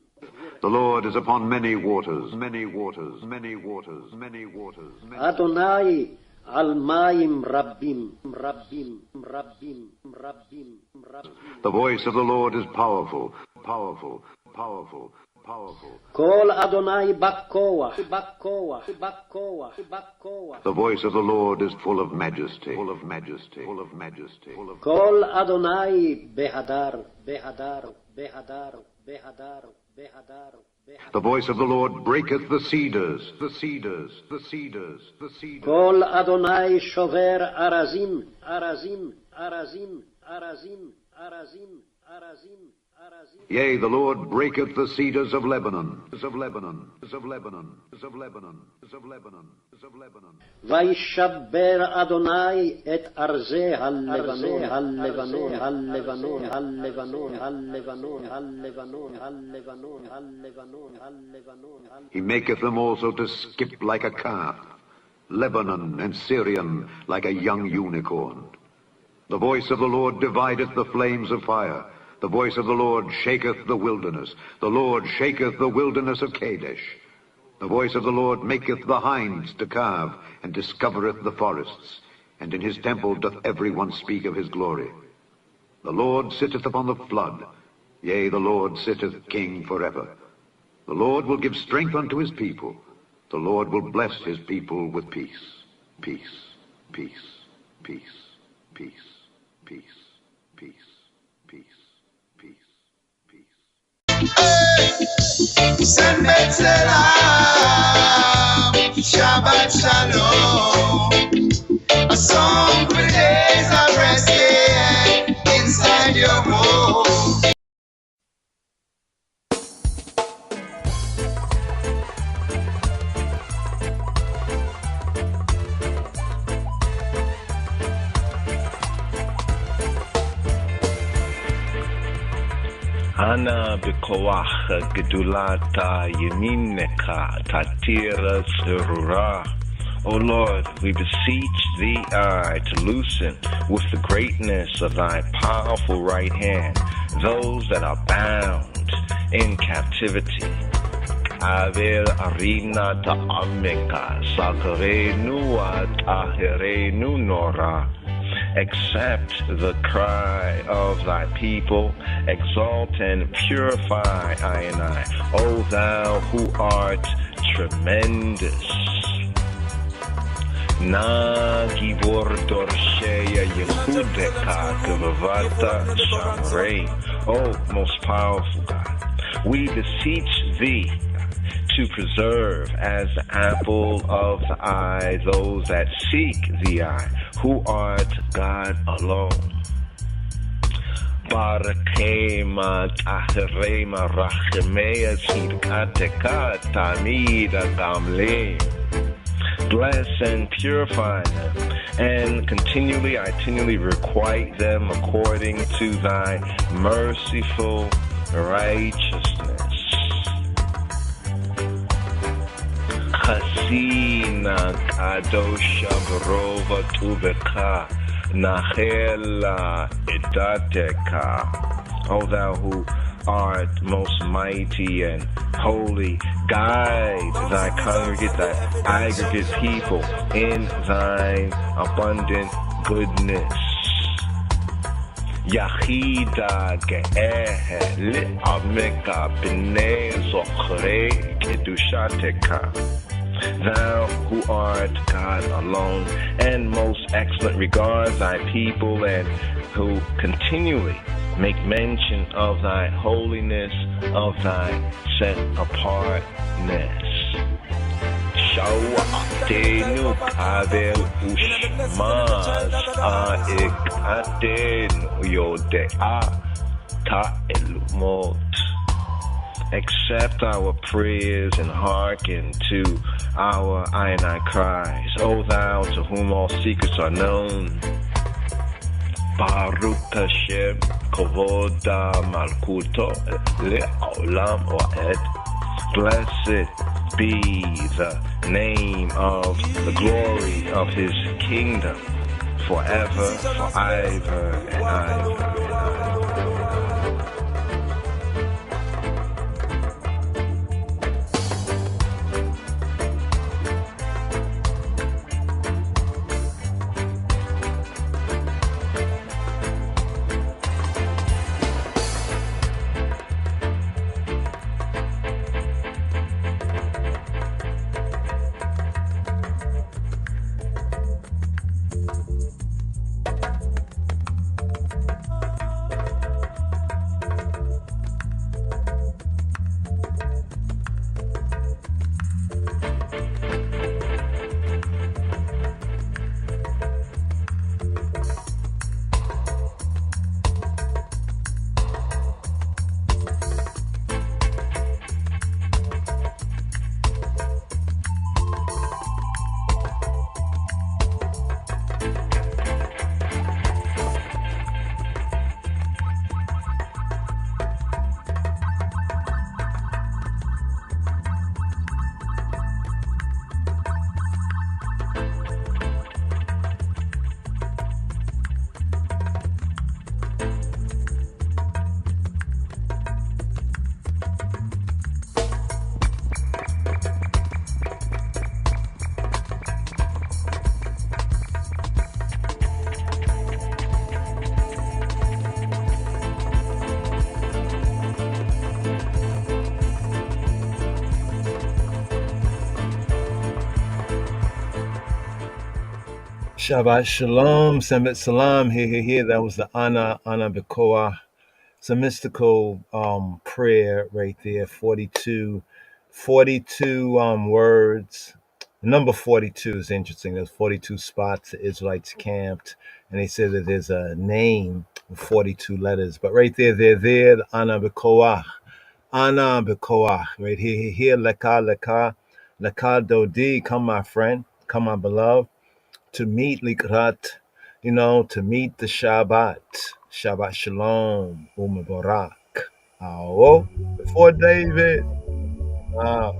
The Lord is upon many waters, many waters, many waters, many waters. אדוני על מים רבים, רבים, רבים, רבים, רבים. The voice of the Lord is powerful, powerful, powerful, powerful. קול אדוני בכוח, בכוח, בכוח, בכוח. The voice of the Lord is full of majesty, full of majesty, full of majesty, full of. קול אדוני בהדר, בהדר, בהדר, בהדר, בהדר. The voice of the Lord breaketh the cedars, the cedars, the cedars, the cedars. קול אדוני שובר ארזים, ארזים, ארזים, ארזים, ארזים, ארזים. Yea, the Lord breaketh the cedars of Lebanon, of Lebanon, of Lebanon, of Lebanon, of Lebanon, of Lebanon. וישבר אדוני את ארזי הלבנון, הלבנון, הלבנון, הלבנון, הלבנון, הלבנון, הלבנון, הלבנון, הלבנון. He maketh them also to skip like a calf, Lebanon and Syrian like a young unicorn. The voice of the Lord divideth the flames of fire. The voice of the Lord shaketh the wilderness. The Lord shaketh the wilderness of Kadesh. The voice of the Lord maketh the hinds to calve, and discovereth the forests. And in his temple doth every one speak of his glory. The Lord sitteth upon the flood. Yea, the Lord sitteth king forever. The Lord will give strength unto his people. The Lord will bless his people with peace. Peace, peace, peace, peace, peace, peace, peace. Shabbat Salam, Shabbat Shalom. A song for days of resting inside your home. Ana b'koach gedulata yeminecha tatira tzurura. O Lord, we beseech thee to loosen with the greatness of thy powerful right hand those that are bound in captivity. Aver arina ta'ameka sakarenu at aherenu nora. Accept the cry of thy people. Exalt and purify I and I. O thou who art tremendous. Na gibor dorsheya Yehudeka Gavavata Shamrei. O most powerful God, we beseech thee to preserve as the apple of the eye those that seek thee, I, who art God alone. Barakema tahrema rachemea tzidkateka tamida gamle. Bless and purify them, and continually requite them according to thy merciful righteousness. Chasina kadosha brova tuveka nachela edateka. O thou who art most mighty and holy, guide thy congregate, thy aggregate people in thine abundant goodness. Yachida ge'ehe li'ameka b'nei zochre kedushateka. Thou who art God alone and most excellent, regard thy people and who continually make mention of thy holiness, of thy set apartness. Shawatenu kabel ushmaz aikatenu yodea ta elumot. Accept our prayers and hearken to our I and I cries. O thou to whom all secrets are known. Baruch Hashem, Kovoda Malkuto, Le'olam Oed. Blessed be the name of the glory of his kingdom, forever, forever, and ever, and ever. Shabbat Shalom, Shabbat Salam, here. That was the Ana Bekoah. It's a mystical prayer right there, 42 words. The number 42 is interesting. There's 42 spots the Israelites camped, and they said that there's a name with 42 letters. But right there, they're there, the Ana Bekoah. Ana Bekoah, right here, Leka Dodi, come my friend, come my beloved. To meet Likrat, to meet the Shabbat. Shabbat Shalom, Umabarak. Oh, before David. Oh.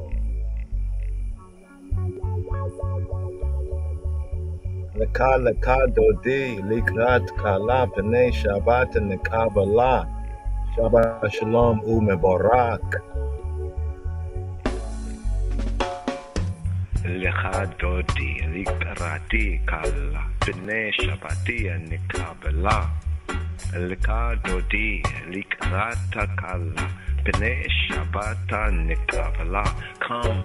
Leka Dodi, Likrat Kala, B'nai Shabbat and the Kabbalah. Shabbat Shalom, Umabarak. Lechadodi, Likrati Kala, Bene Shabbati and Nikabela. Lechadodi, Likrata Kala, Bene Shabbata Nikabela. Come,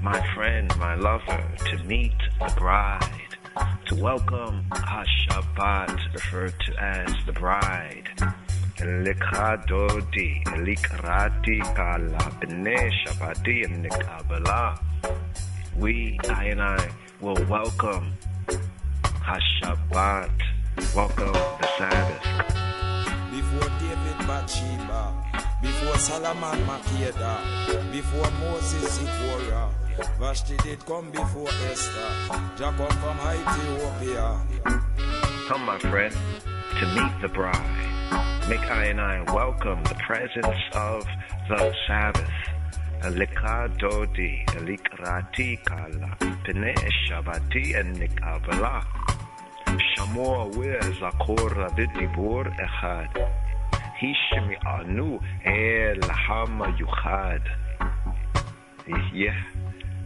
my friend, my lover, to meet the bride, to welcome Shabbat, referred to as the bride. Likhadodi, Likrati Kala, Bene Shabbati and Nikabela. We, I and I, will welcome Shabbat, welcome the Sabbath. Before David Bathsheba, before Solomon Makeda, before Moses Zipporah, Vashti did come before Esther, Jacob from Ethiopia. Come, my friend, to meet the bride. Make I and I welcome the presence of the Sabbath. Likadodi, Likrati Kala, Pene Shabbati and Nikabala. Shamor where Zakora Bidibur Echad. Hishmi Anu Lahama Yuchad. Yeah.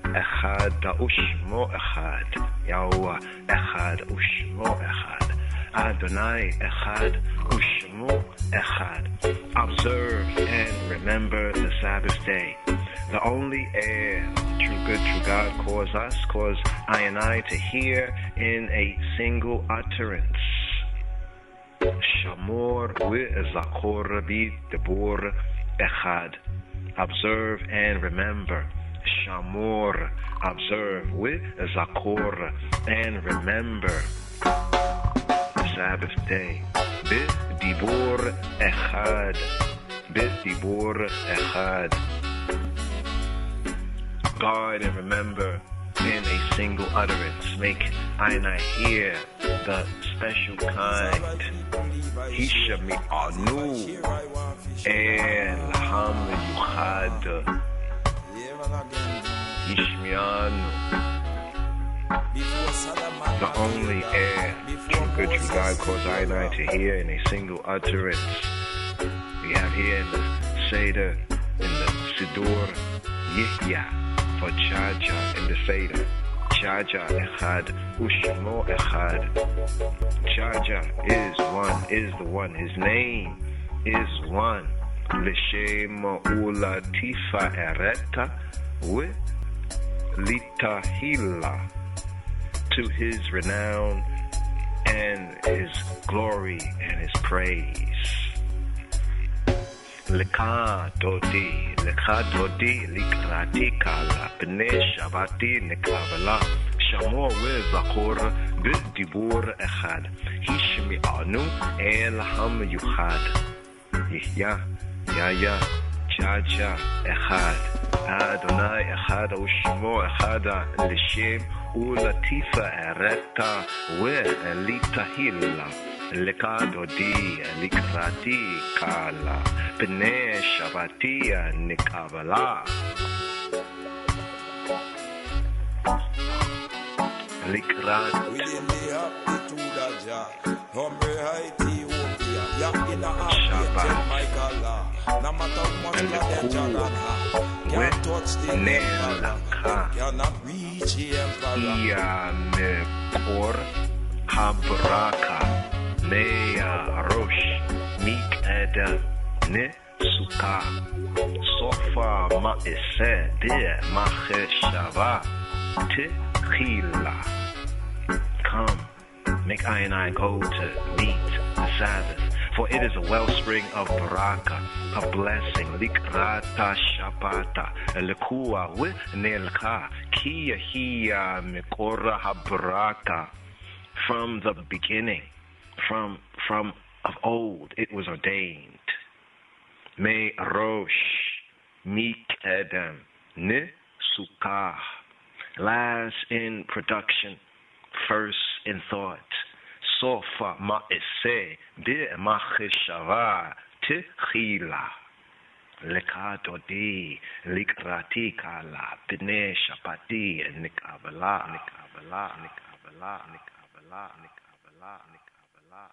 Echad Ushmo Echad. Yahweh Echad Ushmo Echad. Adonai Echad Ushmo Echad. Observe and remember the Sabbath day. The only air true good, true God cause us, cause I and I to hear in a single utterance. Shamor Zakor Bi Debor Echad. Observe and remember. Shamor, observe with Zakor and remember the Sabbath day. Bit Dibor Echad. Bit Dibor Echad. Guard and remember in a single utterance. Make I and I hear the special kind. Hishami Anu El Ham Yuchad. Ishmianu. The only air true good true God calls I and I to hear in a single utterance. We have here in the Seder, in the Siddur, Yihya. For Jaja in the Seder. Jaja Echad, Ushmo Echad. Jaja is one, is the one. His name is one. L'Shem Ula Tifa Ereta with Litahila. To his renown and his glory and his praise. Likadodi, Likrati Kala, Bene Shabbati Nikabala, Shamor Zakor, Bidibur Echad, Hishmi Anu, El Ham Yuchad, Ya, Jaja Echad, Adonai Echad, Ushmo Echada, Lishem, Ulatifa Ereta, We Litahila. Likadodi, Likrati Kala, Bene Shabbati Nikabala. Likrati Habraka. Meya Rosh Mik Eda Ne Suka Sofa Ma'ise De Macheshava Techila. Come, make I and I go to meet the Sabbath, for it is a wellspring of baraka, of blessing. Likrata Shabata Lekua with Nelka Kia Hia Mikora Habraka. From the beginning, from of old, it was ordained. Me Rosh Mik Edem Ne Sukkah. Last in production, first in thought. Sofa Ma'ise De Macheshava Techila. Lekadodi Likrati Kala Bene Shabbati Nikabala Nikabala Nikabala Nikabala Nikabala Nikabala Nikabala.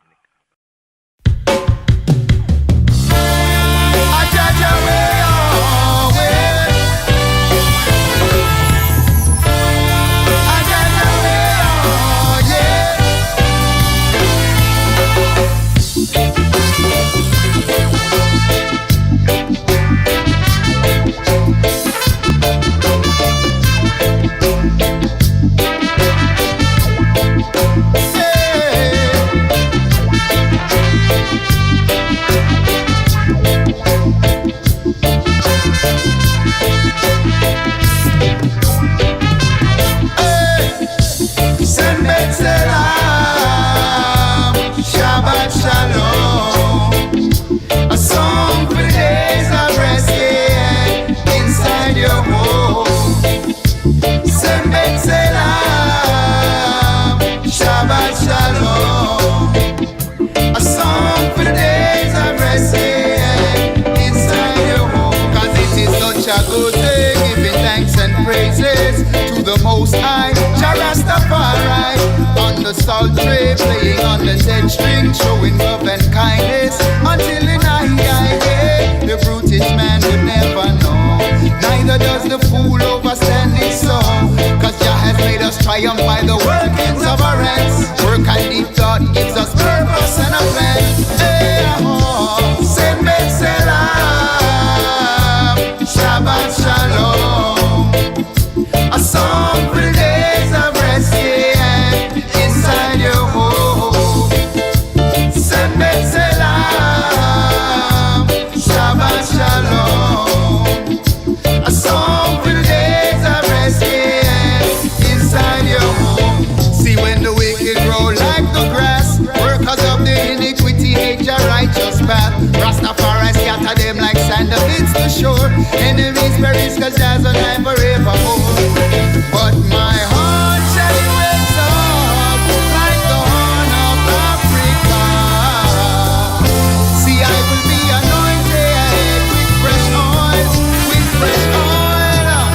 praises to the Most I JAH RASTAFARI. On the psaltery, playing on the 10 string, showing love and kindness until in I the brutish man would never know. Neither does the fool overstand his soul, cause Jah has made us triumph by the workings of our hands. Work and deep thought gives us purpose and a plan. Shabbat Salam, Shabbat Shalom, a song for the days of rest, yeah, inside your home. Shabbat Salam, Shabbat Shalom, a song for the days of rest, yeah, inside your home. See when the wicked grow like the grass, workers of the iniquity hate your righteous path. Rastafari scatter them like sand amidst the shore. Enemies perish cause there's a time forevermore. But my heart shall raise up like the horn of Africa. See, I will be anointed with fresh oil, with fresh oil.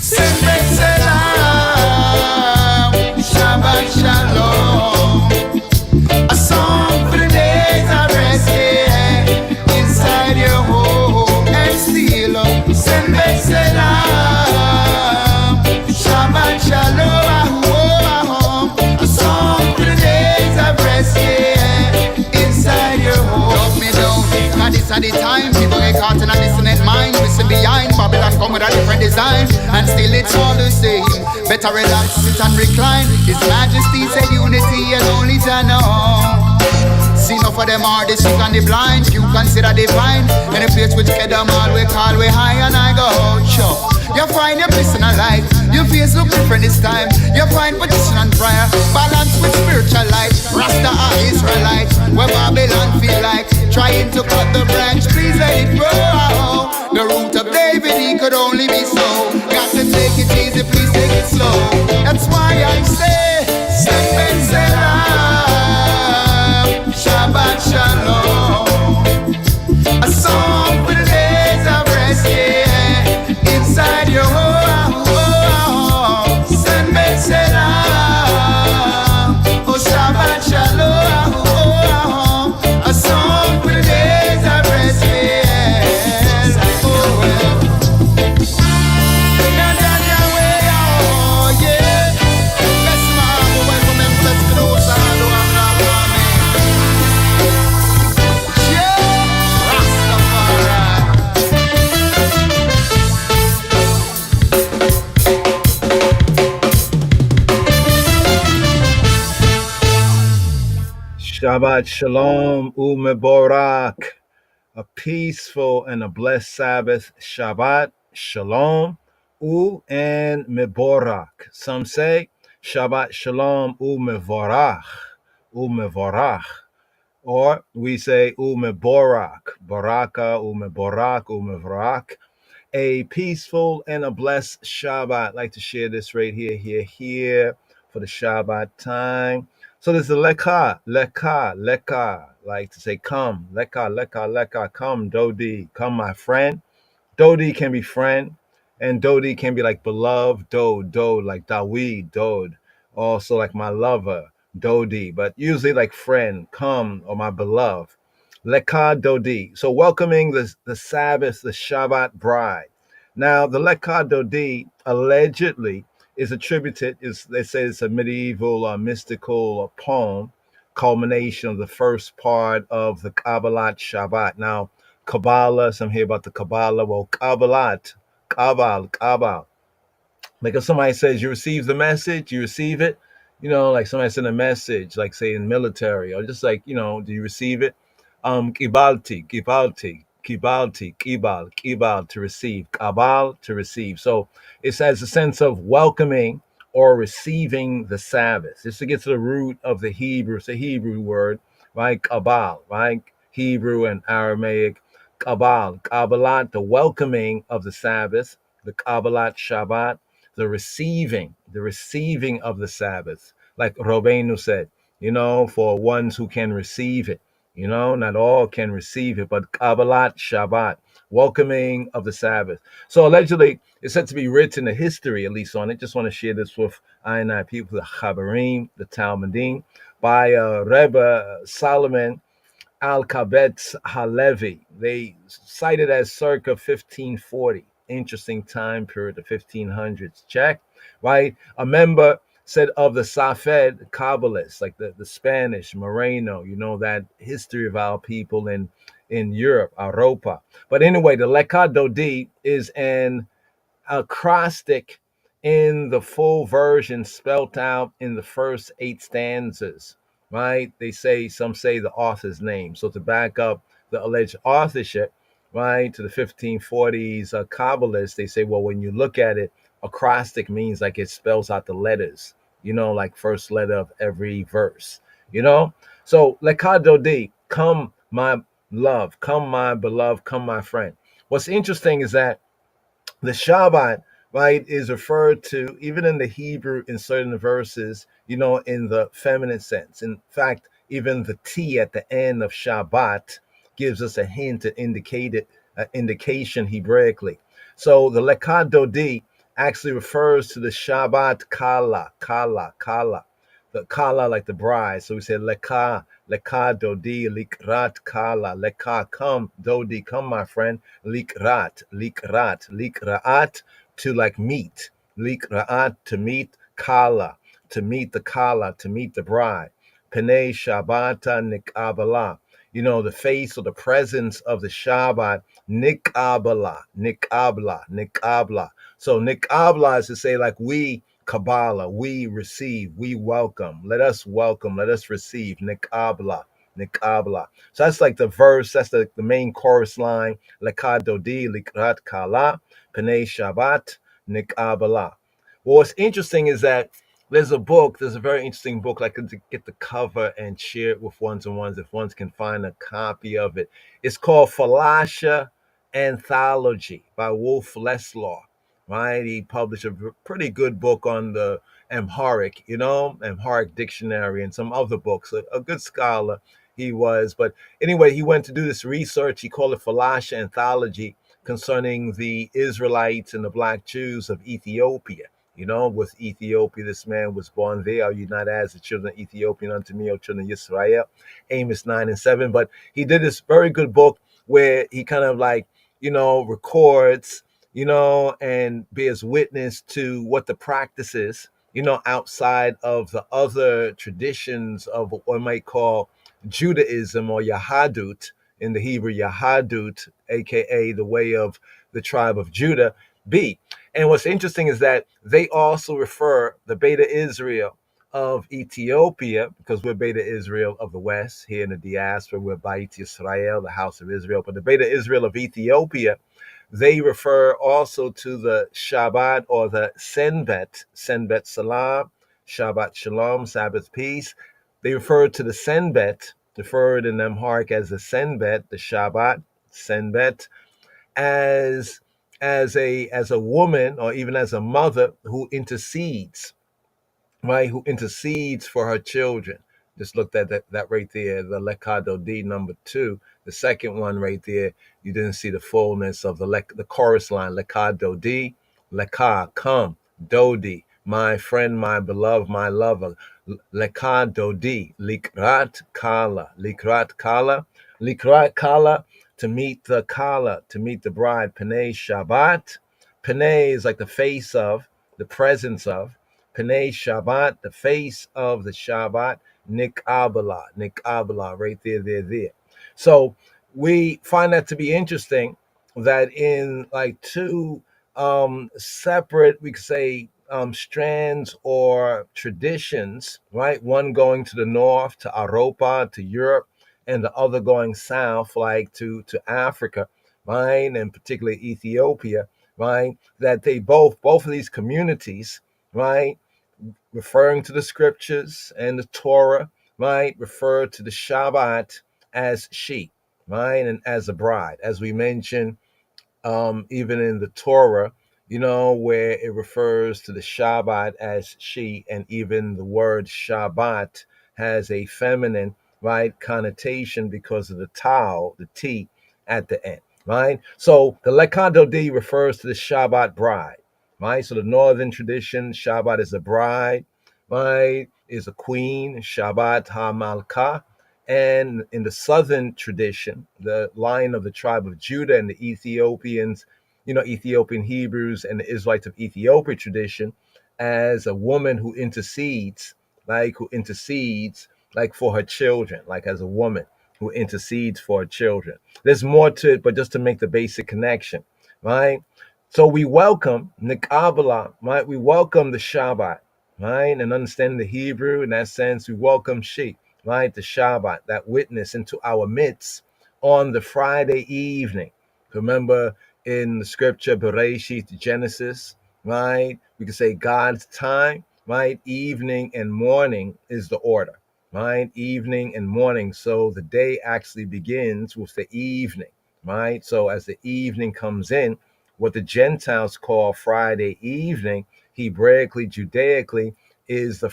Shabbat Salam, Shabbat Shalom, a song for the days of rest, yeah, inside your home and still. Shabbat Salam, Shabbat Shalom, a song for the days of rest, yeah, inside your home. Love me down, cause this at the time people get caught in a dissonant mind. Listen behind, Babylon come with a different design, and still it's all the same. Better relax, sit and recline. His Majesty said unity and only Jah know. See enough of them are the sick and the blind. You consider divine. And the place which get them all we call we high and I go sure. You find your place in a life. Your face look different this time. You find petition and prayer, balance with spiritual life. Rasta are Israelite, where Babylon feel like trying to cut the branch. Please let it grow. The root of David, he could only be so. Got to take it easy, please take it slow. That's why I say Shabbat Salam, Shabbat Shalom, a song for the days of rest, yeah, inside your home. Shabbat Salam, oh Shabbat Shalom, a song for the days of rest, yeah. Shabbat Shalom Umeborak. A peaceful and a blessed Sabbath. Shabbat Shalom U and Meborak. Some say Shabbat Shalom Umevorach. Umevorach. Or we say Umeborak. Baraka, Umeborak, Umevorak. A peaceful and a blessed Shabbat. I'd like to share this right here for the Shabbat time. So there's the Lekah, like to say, come, Lekah, come, Dodi, come, my friend. Dodi can be friend, and Dodi can be like beloved, Dod, like Dawid, Dod. Also like my lover, Dodi, but usually like friend, come, or my beloved. Lekah Dodi. So welcoming the Sabbath, the Shabbat bride. Now, the Lekah Dodi allegedly is attributed, they say it's a medieval mystical poem, culmination of the first part of the Kabbalat Shabbat. Now, Kabbalah, some hear about the Kabbalah. Well, Kabbalat, Kabbal. Like if somebody says you receive the message, you receive it. You know, like somebody sent a message, like say in military, or just like, do you receive it? Kibalti, kibal, to receive, kabal, to receive. So it has a sense of welcoming or receiving the Sabbath. Just to get to the root of the Hebrew, it's a Hebrew word, right? Kabal, right? Hebrew and Aramaic, kabal, kabbalat, the welcoming of the Sabbath, the kabbalat Shabbat, the receiving of the Sabbath. Like Robenu said, for ones who can receive it. You know, not all can receive it, but Kabbalat Shabbat, welcoming of the Sabbath. So allegedly, it's said to be written a history, at least on it. Just want to share this with I and I people, the Chabarim, the Talmudim, by Rebbe Solomon Al-Kabetz Halevi. They cite it as circa 1540. Interesting time period, the 1500s. Check, right? A member said of the Safed Kabbalists, like the Spanish, Moreno, you know, that history of our people in Europe, Europa. But anyway, the Lekha Dodi is an acrostic in the full version spelt out in the first 8 stanzas, right? Some say the author's name. So to back up the alleged authorship, right, to the 1540s Kabbalists, they say, well, when you look at it, acrostic means like it spells out the letters, you know, like first letter of every verse, you know? So, Lekadodi, come my love, come my beloved, come my friend. What's interesting is that the Shabbat, right, is referred to even in the Hebrew in certain verses, you know, in the feminine sense. In fact, even the T at the end of Shabbat gives us a hint to indicate it, indication Hebraically. So the Lekad Dodi actually refers to the Shabbat Kala. The Kala like the bride. So we say Lekad Dodi, Likrat Kala, Lekah, come, Dodi, come, my friend. Likraat, to like meet. Likraat, to meet Kala, to meet the Kala, to meet the bride. Pene Shabbata Nikabala. You know, the face or the presence of the Shabbat, Nikabla. So Nikabla is to say, like, we, Kabbalah, we receive, we welcome. Let us welcome, let us receive. Nikabla. So that's like the verse, that's the main chorus line. Lekadodi, Likrat Kala, Pene Shabbat, Nikabala. Well, what's interesting is that there's a very interesting book. I could get the cover and share it with ones and ones if ones can find a copy of it. It's called Falasha Anthology by Wolf Leslaw. Right? He published a pretty good book on the Amharic, you know, Amharic dictionary and some other books. A good scholar he was. But anyway, he went to do this research. He called it Falasha Anthology concerning the Israelites and the Black Jews of Ethiopia. You know, with Ethiopia, this man was born there. Are you not as the children of Ethiopian unto me, O children of Israel? Amos 9 and 7. But he did this very good book where he kind of like, you know, records, you know, and bears witness to what the practice is, you know, outside of the other traditions of what one might call Judaism or Yahadut, in the Hebrew Yahadut, aka the way of the tribe of Judah, be. And what's interesting is that they also refer the Beta Israel of Ethiopia, because we're Beta Israel of the West, here in the diaspora, we're Beit Israel, the house of Israel, but the Beta Israel of Ethiopia, they refer also to the Shabbat or the Senbet Salam, Shabbat Shalom, Sabbath peace. They refer to the Senbet, referred in Amharic as the Senbet, the Shabbat, Senbet, as a woman or even as a mother who intercedes, right? Who intercedes for her children. Just looked at that right there, the Lekado D number 2. The second one right there, you didn't see the fullness of the chorus line. Lekado D, Leka, come, Dodi, my friend, my beloved, my lover. Lekado D, Likrat Kala, Likrat Kala, to meet the Kala, to meet the bride. Pene Shabbat. Pene is like the face of, the presence of. Pnei Shabbat, the face of the Shabbat, Nikabala, right there. So we find that to be interesting that in like two separate, we could say, strands or traditions, right? One going to the north, to Europa, to Europe, and the other going south, like to Africa, right? And particularly Ethiopia, right? That they both of these communities, right, referring to the scriptures and the Torah, right, refer to the Shabbat as she, right, and as a bride, as we mentioned, even in the Torah, you know, where it refers to the Shabbat as she, and even the word Shabbat has a feminine, right, connotation because of the tau, the T at the end, right? So the Lekadodi refers to the Shabbat bride, right? So the northern tradition, Shabbat is a bride, right? Is a queen, Shabbat HaMalkah. And in the southern tradition, the lion of the tribe of Judah and the Ethiopians, Ethiopian Hebrews and the Israelites of Ethiopia tradition, as a woman who intercedes, like for her children, like as a woman who intercedes for her children. There's more to it, but just to make the basic connection, right? So we welcome Nikabala, right? We welcome the Shabbat, right? And understanding the Hebrew in that sense, we welcome She, right? The Shabbat, that witness into our midst on the Friday evening. Remember in the scripture, Bereshit, Genesis, right? We can say God's time, right? Evening and morning is the order, right? Evening and morning. So the day actually begins with the evening, right? So as the evening comes in, what the Gentiles call Friday evening, Hebraically, Judaically, is the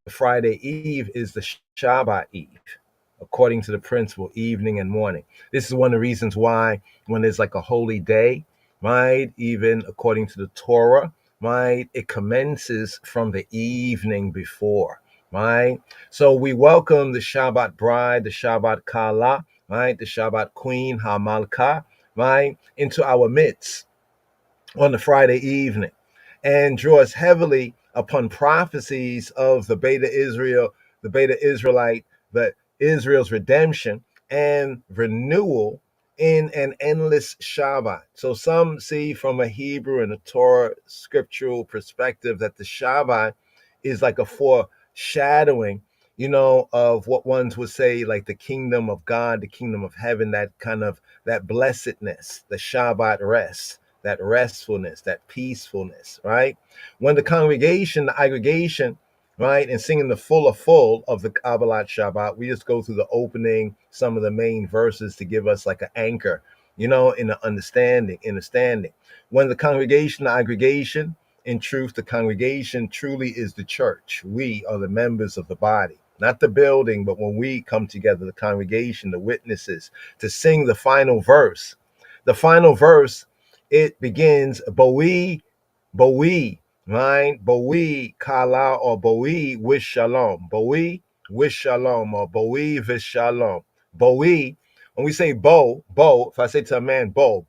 Friday Eve is the Shabbat Eve, according to the principle evening and morning. This is one of the reasons why when there's like a holy day, right, even according to the Torah, right, it commences from the evening before, right? So we welcome the Shabbat bride, the Shabbat Kala, right, the Shabbat queen, Hamalka, right, into our midst on the Friday evening and draws heavily upon prophecies of the Beta Israel, the Beta Israelite, the Israel's redemption and renewal in an endless Shabbat. So some see from a Hebrew and a Torah scriptural perspective that the Shabbat is like a foreshadowing, of what ones would say like the kingdom of God, the kingdom of heaven, that kind of that blessedness, the Shabbat rest, that restfulness, that peacefulness, right? When the congregation, the aggregation, right, and singing the full of the Kabbalat Shabbat, we just go through the opening, some of the main verses to give us like an anchor, in the understanding. When the congregation, the aggregation, in truth, the congregation truly is the church. We are the members of the body, not the building, but when we come together, the congregation, the witnesses, to sing the final verse. The final verse, it begins Boi, right? Boi kala or Boi with shalom. Boi with shalom or Boi with shalom. Boi, when we say bo, if I say to a man, bo,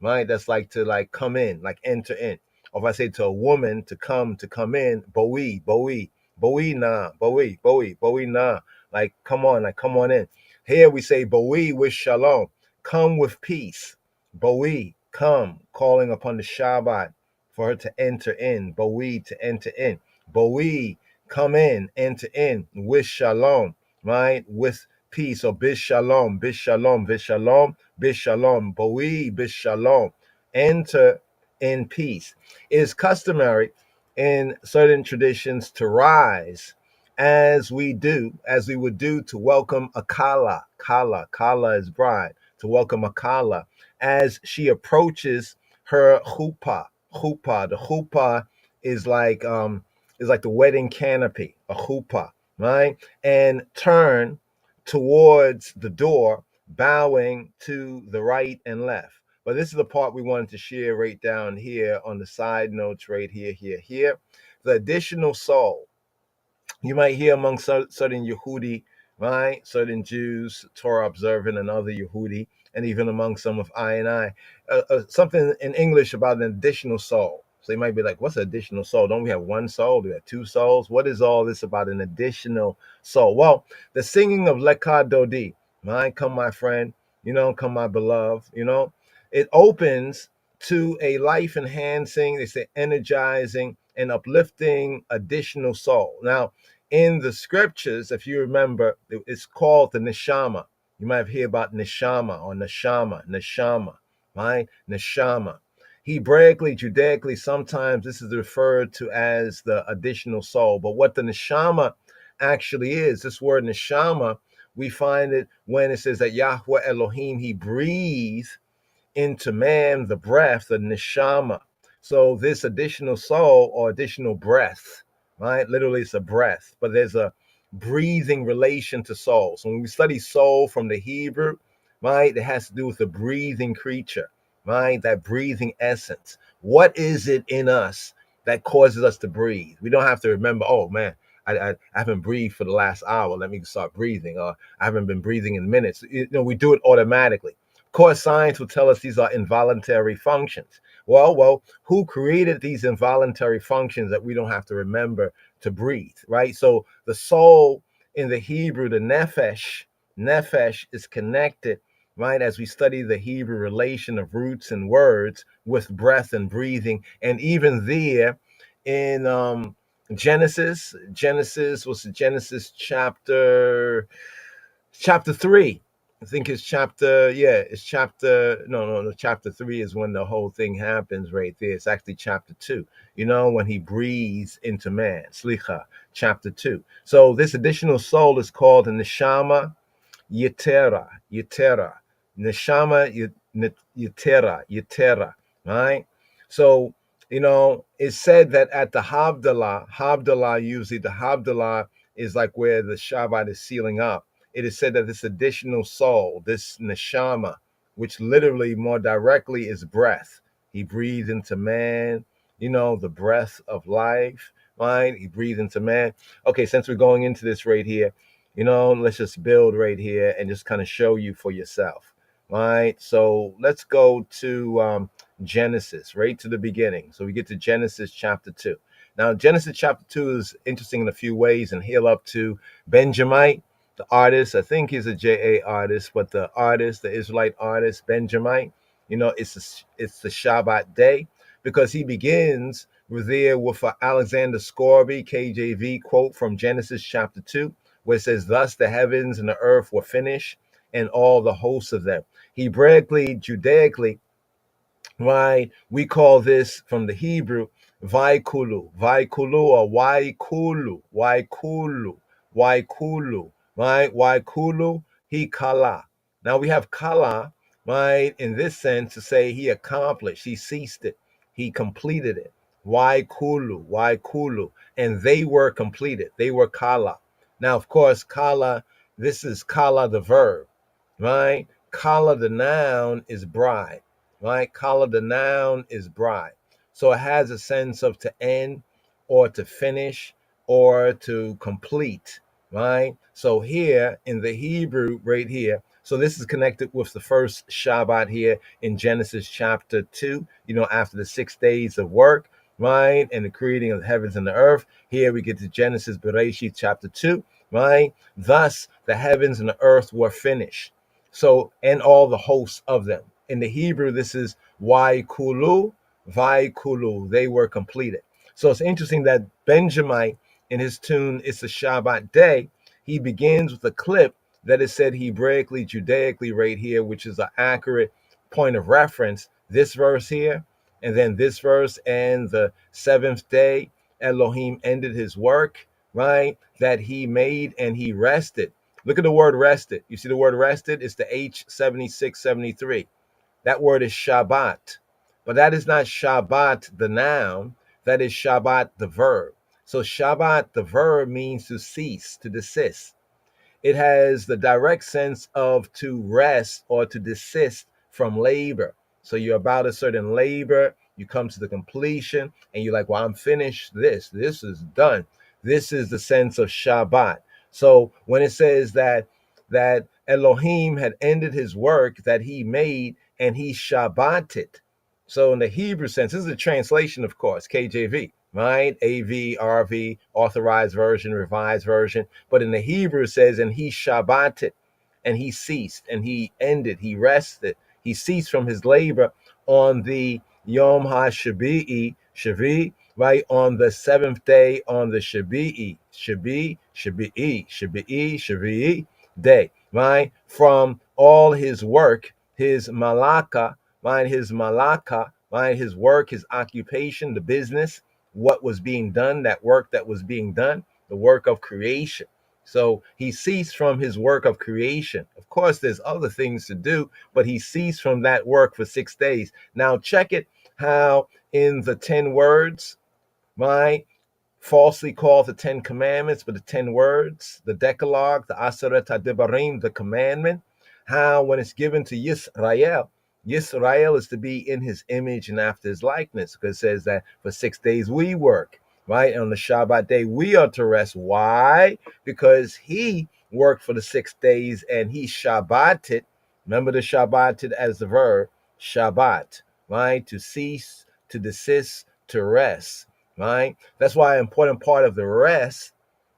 right? That's like to like come in, like enter in. Or if I say to a woman to come in, Boi nah, like come on in. Here we say Boi with shalom, come with peace. Boi, come, calling upon the Shabbat for her to enter in. Boi, to enter in. Boi, come in, enter in with shalom, right? With peace. Or bishalom, bishalom, bishalom, bishalom. Boi, bishalom. Enter in peace. It is customary in certain traditions to rise as we would do to welcome a kala. Kala is bride. To welcome a kala as she approaches her chuppah. The chuppah is like the wedding canopy, a chuppah, right? And turn towards the door, bowing to the right and left. But this is the part we wanted to share right down here on the side notes, right here. The additional soul. You might hear among certain Yehudi, right? Certain Jews, Torah observant, and other Yehudi, and even among some of I and I, something in English about an additional soul. So you might be like, what's an additional soul? Don't we have one soul? Do we have two souls? What is all this about an additional soul? Well, the singing of Lekad Dodi, right? Come, my friend, come, my beloved, it opens to a life enhancing, they say energizing and uplifting additional soul. Now, in the scriptures, if you remember, it's called the neshama. You might have heard about neshama or neshama, right? Neshama. Hebraically, Judaically, sometimes this is referred to as the additional soul. But what the neshama actually is, this word neshama, we find it when it says that Yahweh Elohim, he breathed into man the breath, the neshama. So this additional soul or additional breath, right? Literally, it's a breath, but there's a breathing relation to soul. So when we study soul from the Hebrew, right, it has to do with the breathing creature, right? That breathing essence. What is it in us that causes us to breathe? We don't have to remember, oh man, I haven't breathed for the last hour. Let me start breathing. Or I haven't been breathing in minutes. We do it automatically. Of course, science will tell us these are involuntary functions. Well, who created these involuntary functions that we don't have to remember to breathe, right? So the soul in the Hebrew, the nefesh is connected, right? As we study the Hebrew relation of roots and words with breath and breathing, and even there in Genesis was Genesis chapter 3. I think it's chapter no, chapter 3 is when the whole thing happens right there. It's actually chapter 2, when he breathes into man. Slicha, chapter 2. So this additional soul is called the neshama Yetera, Neshama Yetera, right? So, it's said that at the Havdalah, usually the Havdalah is like where the Shabbat is sealing up. It is said that this additional soul, this Neshama, which literally more directly is breath, he breathed into man, the breath of life, right? He breathed into man. Okay, since we're going into this right here, let's just build right here and just kind of show you for yourself. Right. So let's go to Genesis, right to the beginning. So we get to Genesis chapter 2. Now, Genesis chapter 2 is interesting in a few ways, and he'll up to Benjamite, the artist. I think he's a J.A. artist, but the artist, the Israelite artist, Benjamite, it's the Shabbat day, because he begins with Alexander Scorby, KJV quote from Genesis chapter 2, where it says, thus the heavens and the earth were finished, and all the hosts of them. Hebraically, Judaically, right, we call this from the Hebrew, Vaikulu, or Waikulu, right? Waikulu, he kala. Now we have kala, right, in this sense to say he accomplished, he ceased it, he completed it. Waikulu, and they were completed, they were kala. Now, of course, kala, this is kala the verb, right? Kala the noun is bride, right? Kala the noun is bride. So it has a sense of to end or to finish or to complete, right? So here in the Hebrew right here, so this is connected with the first Shabbat here in Genesis chapter 2, after the 6 days of work, right? And the creating of the heavens and the earth. Here we get to Genesis Bereshit chapter 2, right? Thus the heavens and the earth were finished. So, and all the hosts of them. In the Hebrew, this is Vaikulu, they were completed. So it's interesting that Benjamin, in his tune, It's a Shabbat Day, he begins with a clip that is said Hebraically, Judaically right here, which is an accurate point of reference. This verse here, and then this verse, and the seventh day, Elohim ended his work, right, that he made, and he rested. Look at the word rested. You see the word rested? It's the H7673. That word is Shabbat. But that is not Shabbat, the noun. That is Shabbat, the verb. So Shabbat, the verb, means to cease, to desist. It has the direct sense of to rest or to desist from labor. So you're about a certain labor, you come to the completion, and you're like, well, I'm finished this. This is done. This is the sense of Shabbat. So when it says that Elohim had ended his work that he made and he Shabbated. So in the Hebrew sense, this is a translation, of course, KJV, right? AV, RV, authorized version, revised version. But in the Hebrew it says, and he Shabbated, and he ceased, and he ended, he rested, he ceased from his labor on the Yom HaShabi'i, right? On the seventh day, on the Shabi'i day, right? From all his work, his malaka, right? His malaka, right? His work, his occupation, the business, what was being done, that work that was being done, the work of creation. So he ceased from his work of creation. Of course, there's other things to do, but he ceased from that work for 6 days. Now check it how in the 10 words, right? falsely called the 10 Commandments, but the 10 words, the Decalogue, the Aseret HaDebarim, the commandment, how when it's given to Yisrael, Yisrael is to be in his image and after his likeness, because it says that for 6 days we work, right? And on the Shabbat day, we are to rest. Why? Because he worked for the 6 days and he Shabbated. Remember the Shabbated as the verb, Shabbat, right? To cease, to desist, to rest, right? That's why an important part of the rest,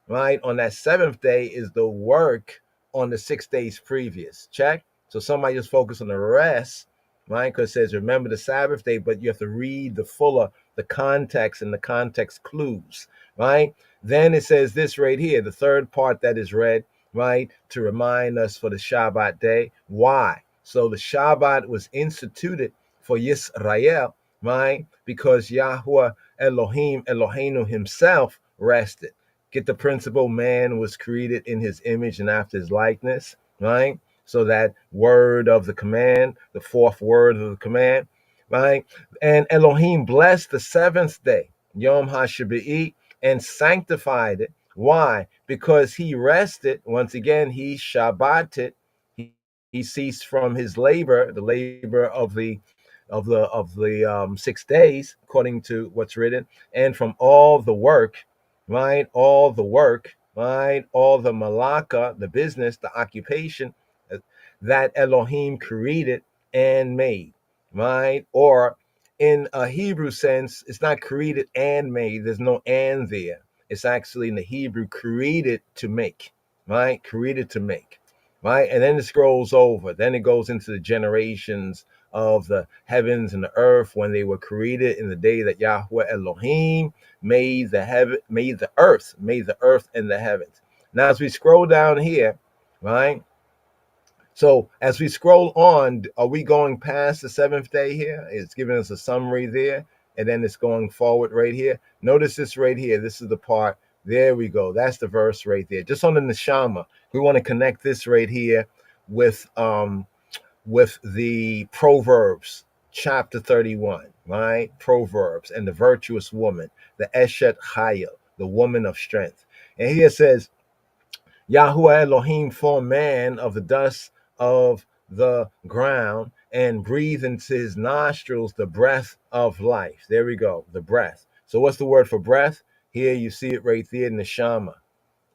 right, on that seventh day is the work on the 6 days previous. Check. So somebody just focus on the rest, right? Because it says remember the Sabbath day, but you have to read the context and the context clues, right? Then it says this right here, the third part that is read, right, to remind us for the Shabbat day. Why? So the Shabbat was instituted for Yisrael, right? Because Yahweh Elohim, Eloheinu himself rested. Get the principle, man was created in his image and after his likeness, right? So that word of the command, the fourth word of the command, right? And Elohim blessed the seventh day, Yom HaShabbat, and sanctified it. Why? Because he rested. Once again, he Shabbated. He ceased from his labor, the labor of the 6 days, according to what's written, and from all the work, right? All the work, right? All the malaka, the business, the occupation that Elohim created and made, right? Or in a Hebrew sense, it's not created and made. There's no and there. It's actually in the Hebrew created to make, right? Created to make, right? And then it scrolls over. Then it goes into the generations of the heavens and the earth when they were created in the day that Yahweh Elohim made the earth and the heavens. Now, as we scroll down here, right? So as we scroll on, are we going past the seventh day here? It's giving us a summary there, and then it's going forward right here. Notice this right here. This is the part. There we go. That's the verse right there. Just on the neshama, we want to connect this right here with the Proverbs chapter 31, right? Proverbs and the virtuous woman, the Eshet Chaya, the woman of strength. And here it says, Yahuwah Elohim formed man of the dust of the ground and breathed into his nostrils the breath of life. There we go, the breath. So what's the word for breath? Here you see it right there in the Shama.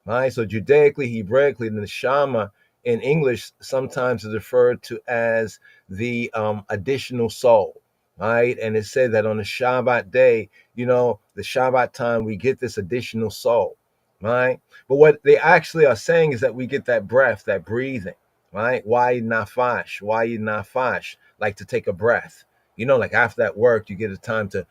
Right? So Judaically, Hebraically, the neshama in English sometimes is referred to as the additional soul, right? And it said that on the Shabbat day, the Shabbat time, we get this additional soul, right? But what they actually are saying is that we get that breath, that breathing, right? Why nafash? Why nafash? Like to take a breath. Like after that work, you get a time to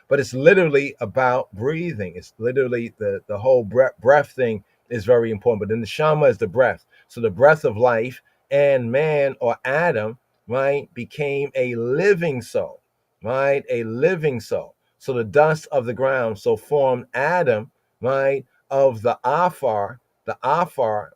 but it's literally about breathing. It's literally the whole breath thing is very important. But then the shama is the breath. So the breath of life, and man or Adam, right, became a living soul, right? A living soul. So the dust of the ground, so formed Adam, right, of the afar,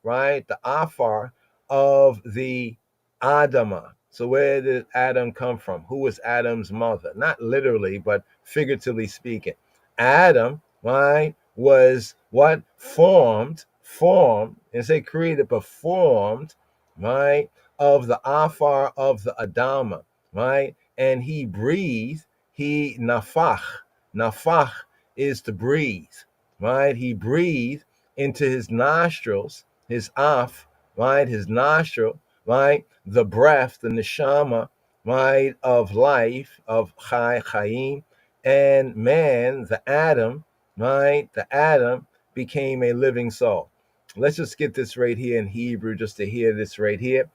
right? The afar of the Adamah. So where did Adam come from? Who was Adam's mother? Not literally, but figuratively speaking. Adam, right, was what? Formed, and say created, but formed, right, of the afar of the Adama, right? And he breathed, he nafach. Nafach is to breathe, right? He breathed into his nostrils, his af, right, his nostril, right, the breath, the neshama, right, of life, of chayim, and man, the Adam, right, the Adam became a living soul. Let's just get this right here in Hebrew, just to hear this right here.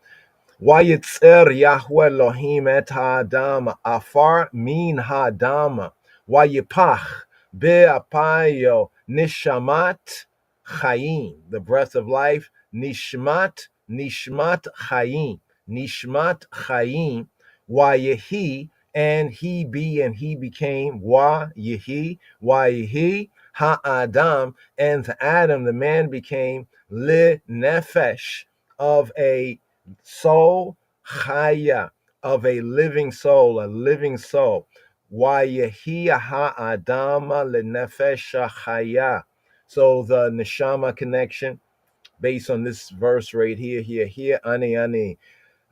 Wayitzer Yahweh Elohim et ha'adam afar min ha'adam wayipach be'apayo nishamat chayim, the breath of life, nishmat chayim, nishmat chayim, wayehi, and he became, wayehi ha'adam, and the Adam, the man, became li nefesh, of a soul, chaya, of a living soul, Wayehia ha'adama lenefesh chaya. So the neshama connection based on this verse right here, ani.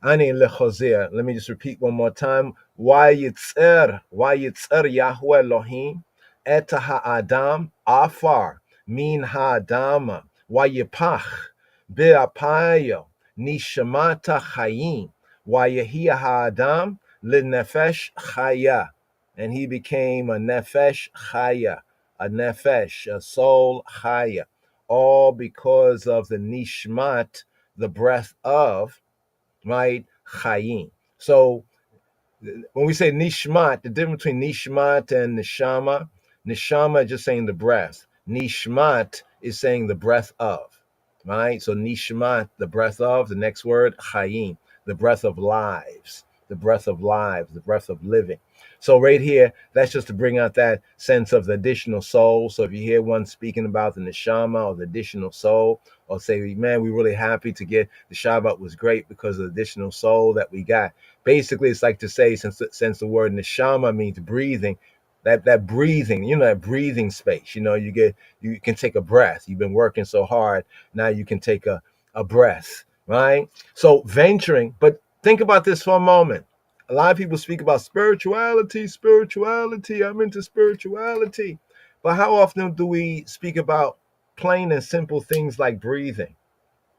Ani lechozir. Let me just repeat one more time. Why yitzer Yahweh Elohim et ha'adam afar min ha'adama. Wayipach be'apayo nishamata chayim. Wayehia ha'adam lenefesh chaya. And he became a nefesh chaya, a nefesh, a soul chaya. All because of the nishmat, the breath of, right? Chayim. So when we say nishmat, the difference between nishmat and nishama is just saying the breath. Nishmat is saying the breath of, right? So nishmat, the breath of, the next word, chayim, the breath of lives, the breath of lives, the breath of living. So right here, that's just to bring out that sense of the additional soul. So if you hear one speaking about the neshama or the additional soul, or say, man, we're really happy to get the Shabbat was great because of the additional soul that we got. Basically, it's like to say, since the word neshama means breathing, that breathing, that breathing space, you can take a breath. You've been working so hard, now you can take a breath, right? So venturing, but think about this for a moment. A lot of people speak about spirituality. I'm into spirituality. But how often do we speak about plain and simple things like breathing?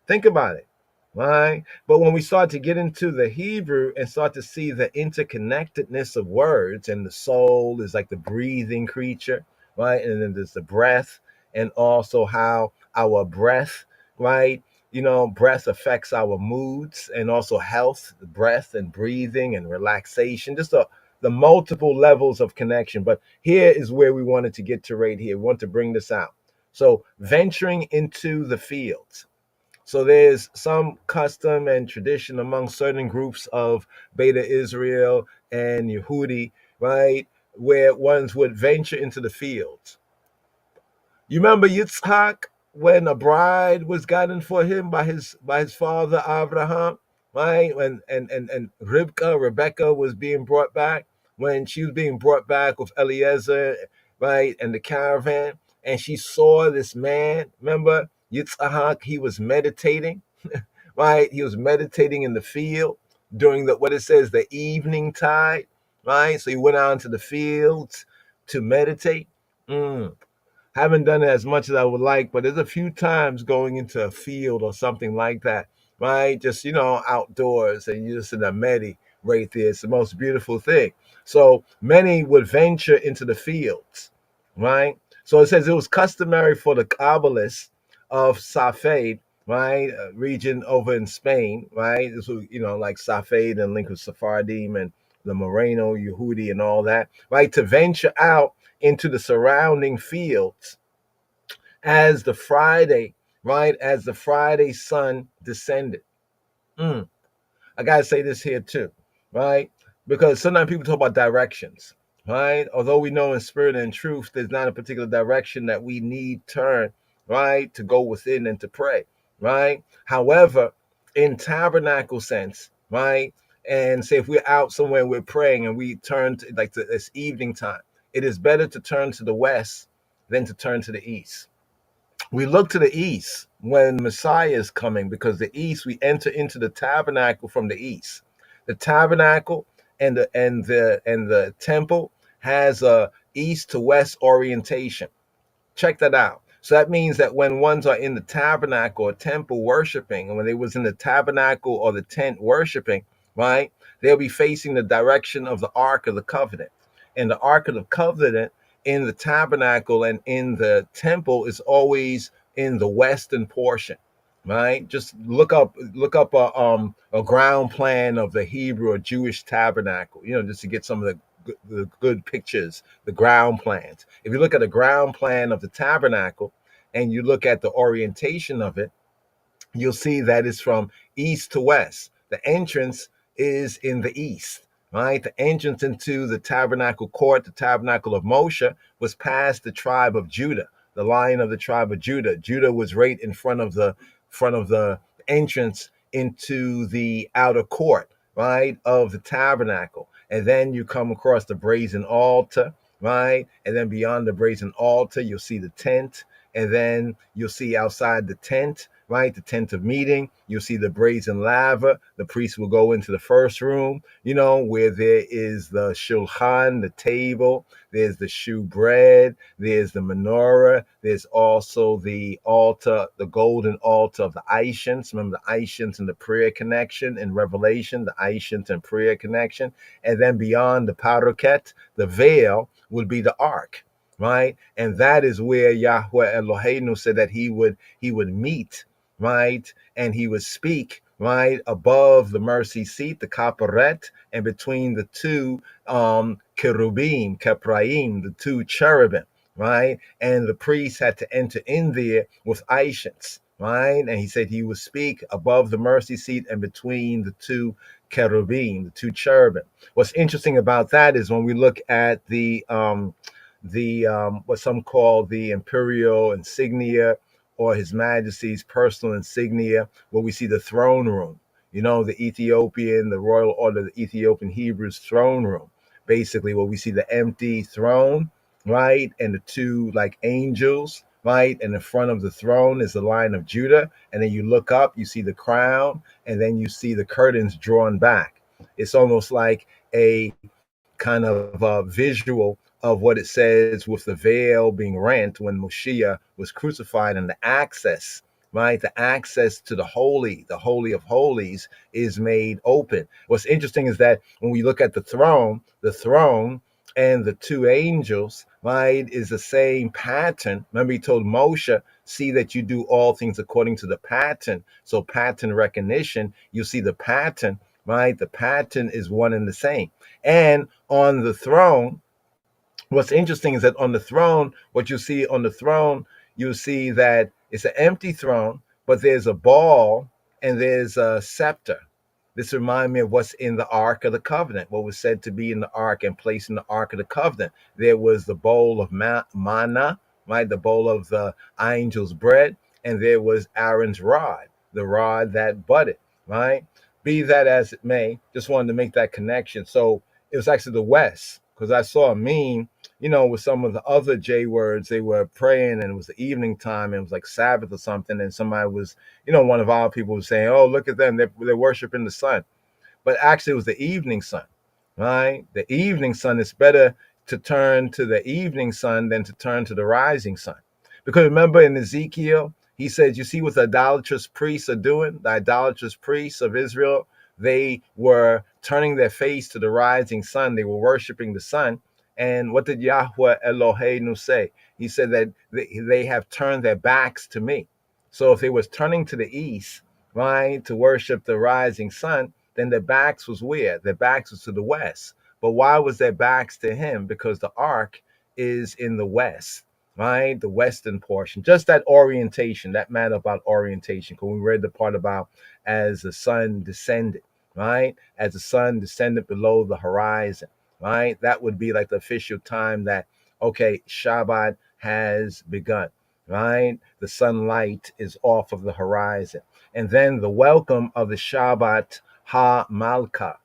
Think about it, right? But when we start to get into the Hebrew and start to see the interconnectedness of words, and the soul is like the breathing creature, right? And then there's the breath, and also how our breath, right? Breath affects our moods and also health, breath and breathing and relaxation, just the multiple levels of connection. But here is where we wanted to get to right here. We want to bring this out. So venturing into the fields. So there's some custom and tradition among certain groups of Beta Israel and Yehudi, right, where ones would venture into the fields. You remember Yitzhak when a bride was gotten for him by his father Abraham, right? And Rebecca was being brought back, when she was being brought back with Eliezer, right, and the caravan, and she saw this man. Remember Yitzhak? He was meditating, right? He was meditating in the field during what it says the evening tide, right? So he went out into the fields to meditate. Haven't done it as much as I would like, but there's a few times going into a field or something like that, right? Just, outdoors, and you're just in a medi right there. It's the most beautiful thing. So many would venture into the fields, right? So it says it was customary for the Kabbalists of Safed, right? A region over in Spain, right? This was, like Safed and linked with Sephardim and the Moreno, Yehudi, and all that, right? To venture out into the surrounding fields as the Friday, right? As the Friday sun descended. I gotta say this here too, right? Because sometimes people talk about directions, right? Although we know in spirit and truth, there's not a particular direction that we need turn, right? To go within and to pray, right? However, in tabernacle sense, right? And say if we're out somewhere and we're praying and we turn to like this evening time, it is better to turn to the west than to turn to the east. We look to the east when Messiah is coming, because the east, we enter into the tabernacle from the east. The tabernacle and the temple has a east to west orientation. Check that out. So that means that when ones are in the tabernacle or temple worshiping, and when they was in the tabernacle or the tent worshiping, right, they'll be facing the direction of the Ark of the Covenant. And the Ark of the Covenant in the tabernacle and in the temple is always in the western portion, right? Just look up a ground plan of the Hebrew or Jewish tabernacle, just to get some of the good pictures, the ground plans. If you look at the ground plan of the tabernacle and you look at the orientation of it, you'll see that it's from east to west. The entrance is in the east, right? The entrance into the tabernacle court, the tabernacle of Moshe, was past the tribe of Judah, the lion of the tribe of Judah. Judah was right in front of the entrance into the outer court, right, of the tabernacle. And then you come across the brazen altar, right? And then beyond the brazen altar, you'll see the tent. And then you'll see outside the tent, right? The tent of meeting. You'll see the brazen laver. The priest will go into the first room, where there is the shulchan, the table. There's the shoe bread. There's the menorah. There's also the altar, the golden altar of the Aishans. Remember the Aishans and the prayer connection in Revelation, the Aishans and prayer connection. And then beyond the paroquet, the veil would be the ark, right? And that is where Yahweh Eloheinu said that he would meet, right? And he would speak, right, above the mercy seat, the kapparet, and between the two cherubim, kepraim, the two cherubim, right? And the priest had to enter in there with aishans, right? And he said he would speak above the mercy seat and between the two cherubim, the two cherubim. What's interesting about that is when we look at the what some call the imperial insignia or His Majesty's personal insignia, where we see the throne room, the royal order, the Ethiopian Hebrews throne room, basically where we see the empty throne, right? And the two like angels, right? And in front of the throne is the Lion of Judah. And then you look up, you see the crown, and then you see the curtains drawn back. It's almost like a kind of visual of what it says with the veil being rent when Moshiach was crucified, and the access, right? The access to the Holy of Holies is made open. What's interesting is that when we look at the throne and the two angels, right, is the same pattern. Remember, he told Moshe, see that you do all things according to the pattern. So pattern recognition, you see the pattern, right? The pattern is one and the same. And on the throne, what's interesting is that on the throne, what you see on the throne, you see that it's an empty throne, but there's a ball and there's a scepter. This reminds me of what's in the Ark of the Covenant, what was said to be in the Ark and placed in the Ark of the Covenant. There was the bowl of manna, right? The bowl of the angel's bread, and there was Aaron's rod, the rod that budded, right? Be that as it may, just wanted to make that connection. So it was actually the West, because I saw a meme, with some of the other J words. They were praying and it was the evening time and it was like Sabbath or something. And somebody was, one of our people was saying, oh, look at them. They're worshiping the sun. But actually it was the evening sun, right? The evening sun. Is better to turn to the evening sun than to turn to the rising sun. Because remember in Ezekiel, he said, you see what the idolatrous priests are doing? The idolatrous priests of Israel, they were turning their face to the rising sun. They were worshiping the sun. And what did Yahweh Eloheinu say? He said that they have turned their backs to me. So if they was turning to the east, right, to worship the rising sun, then their backs was where? Their backs was to the west. But why was their backs to him? Because the ark is in the west, right? The western portion. Just that orientation, that matter about orientation. Because we read the part about as the sun descended, right? As the sun descended below the horizon, right? That would be like the official time that, okay, Shabbat has begun, right? The sunlight is off of the horizon. And then the welcome of the Shabbat Ha-Malka.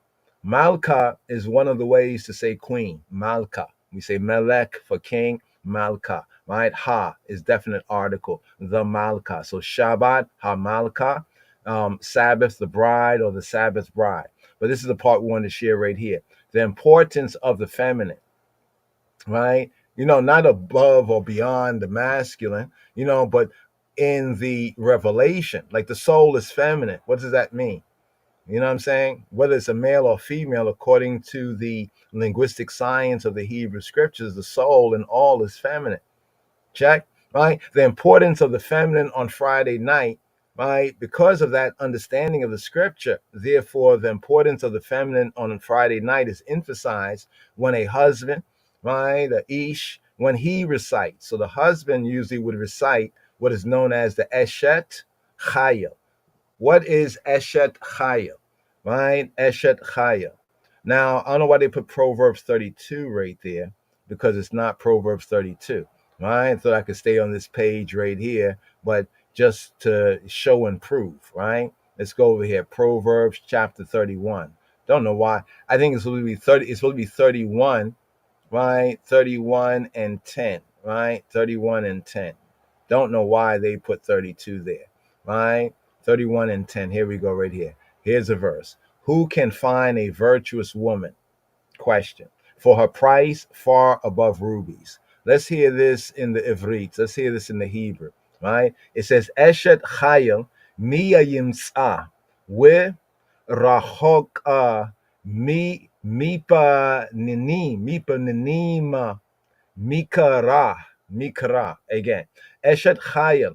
Malka is one of the ways to say queen, Malka. We say Melech for king, Malka, right? Ha is definite article, the Malka. So Shabbat, Ha-Malka, Sabbath, the bride, or the Sabbath bride. But this is the part we want to share right here. The importance of the feminine, right? Not above or beyond the masculine, but in the revelation, like the soul is feminine. What does that mean? You know what I'm saying? Whether it's a male or female, according to the linguistic science of the Hebrew scriptures, the soul in all is feminine. Check, right? The importance of the feminine on Friday night, right? Because of that understanding of the scripture, therefore, the importance of the feminine on Friday night is emphasized when a husband, right, a ish, when he recites. So the husband usually would recite what is known as the Eshet Chayil. What is Eshet Chayil, right? Eshet Chayil. Now, I don't know why they put Proverbs 32 right there, because it's not Proverbs 32. Right? I thought I could stay on this page right here, but just to show and prove, right? Let's go over here. Proverbs chapter 31. Don't know why. I think it's supposed to be 30. It's supposed to be 31, right? 31 and 10, right? 31 and 10. Don't know why they put 32 there, right? 31 and 10. Here we go, right here. Here's a verse. Who can find a virtuous woman? Question. For her price far above rubies. Let's hear this in the Ivrit. Let's hear this in the Hebrew, right? It says, Eshet Chayil Miya Yimsa with Rahok Mipa Ninim Mikara. Again. Eshet Chayil,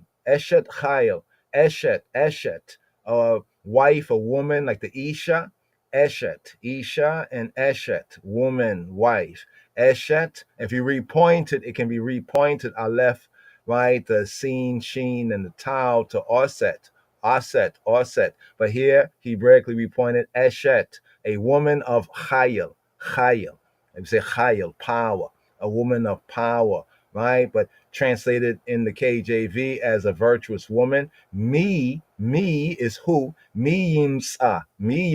Eshet, a wife, a woman, like the Isha, Isha, and Eshet, woman, wife. Eshet, if you repoint it, it can be repointed, Aleph, right? The Sin, Sheen, and the Tau to Offset. But here, Hebraically repointed Eshet, a woman of Chayil. If you say Chayil, power, a woman of power, right? But translated in the KJV as a virtuous woman. Me is who? Me yimsa, me,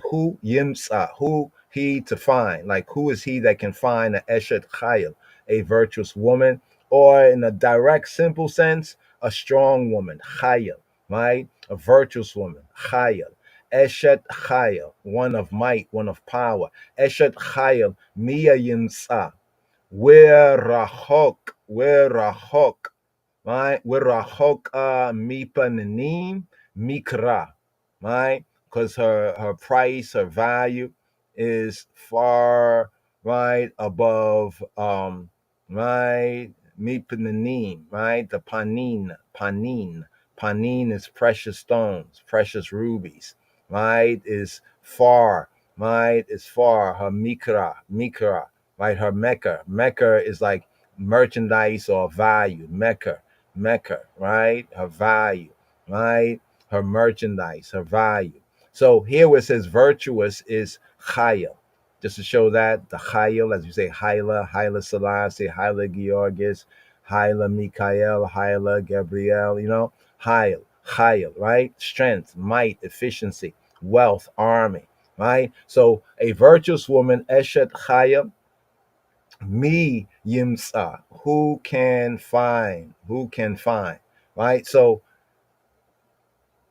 who yimsa, who he to find. Like, who is he that can find a eshet chayil, a virtuous woman, or in a direct, simple sense, a strong woman, chayil, right? A virtuous woman, chayil. Eshet Chayil, one of might, one of power. Eshet Chayil, Mia Yimsa. We're Rahok, right? We're Rahok Mipa Nanim Mikra, right? Because her price, her value is far, right, above, right? Mipa Nanim, right? The Panin is precious stones, precious rubies, right? Is far, right? Is far. Her Mikra, right? Her Mecca is like merchandise or value. Mecca, right? Her value, right? Her merchandise, her value. So here where it says virtuous is Chayil. Just to show that the Chayil, as you say, Hyla Selassie, Hyla Georgis, Hyla Mikael, Hyla Gabriel, Chayil, right? Strength, might, efficiency, wealth, army, right? So a virtuous woman, Eshet Chayil, me Yimsa, who can find, right? So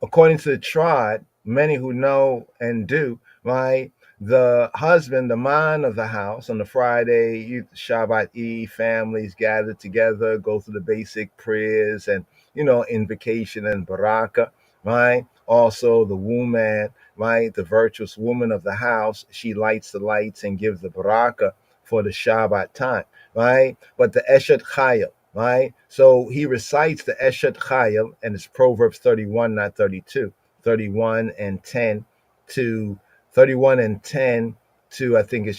according to the tribe, many who know and do, right? The husband, the man of the house, on the Friday, Shabbat Eve, families gather together, go through the basic prayers and, invocation and baraka, right? Also, the woman, right? The virtuous woman of the house, she lights the lights and gives the baraka for the Shabbat time, right? But the Eshet Chayil, right? So he recites the Eshet Chayil, and it's Proverbs 31, not 32, 31 and 10 to 31 and 10 to, I think it's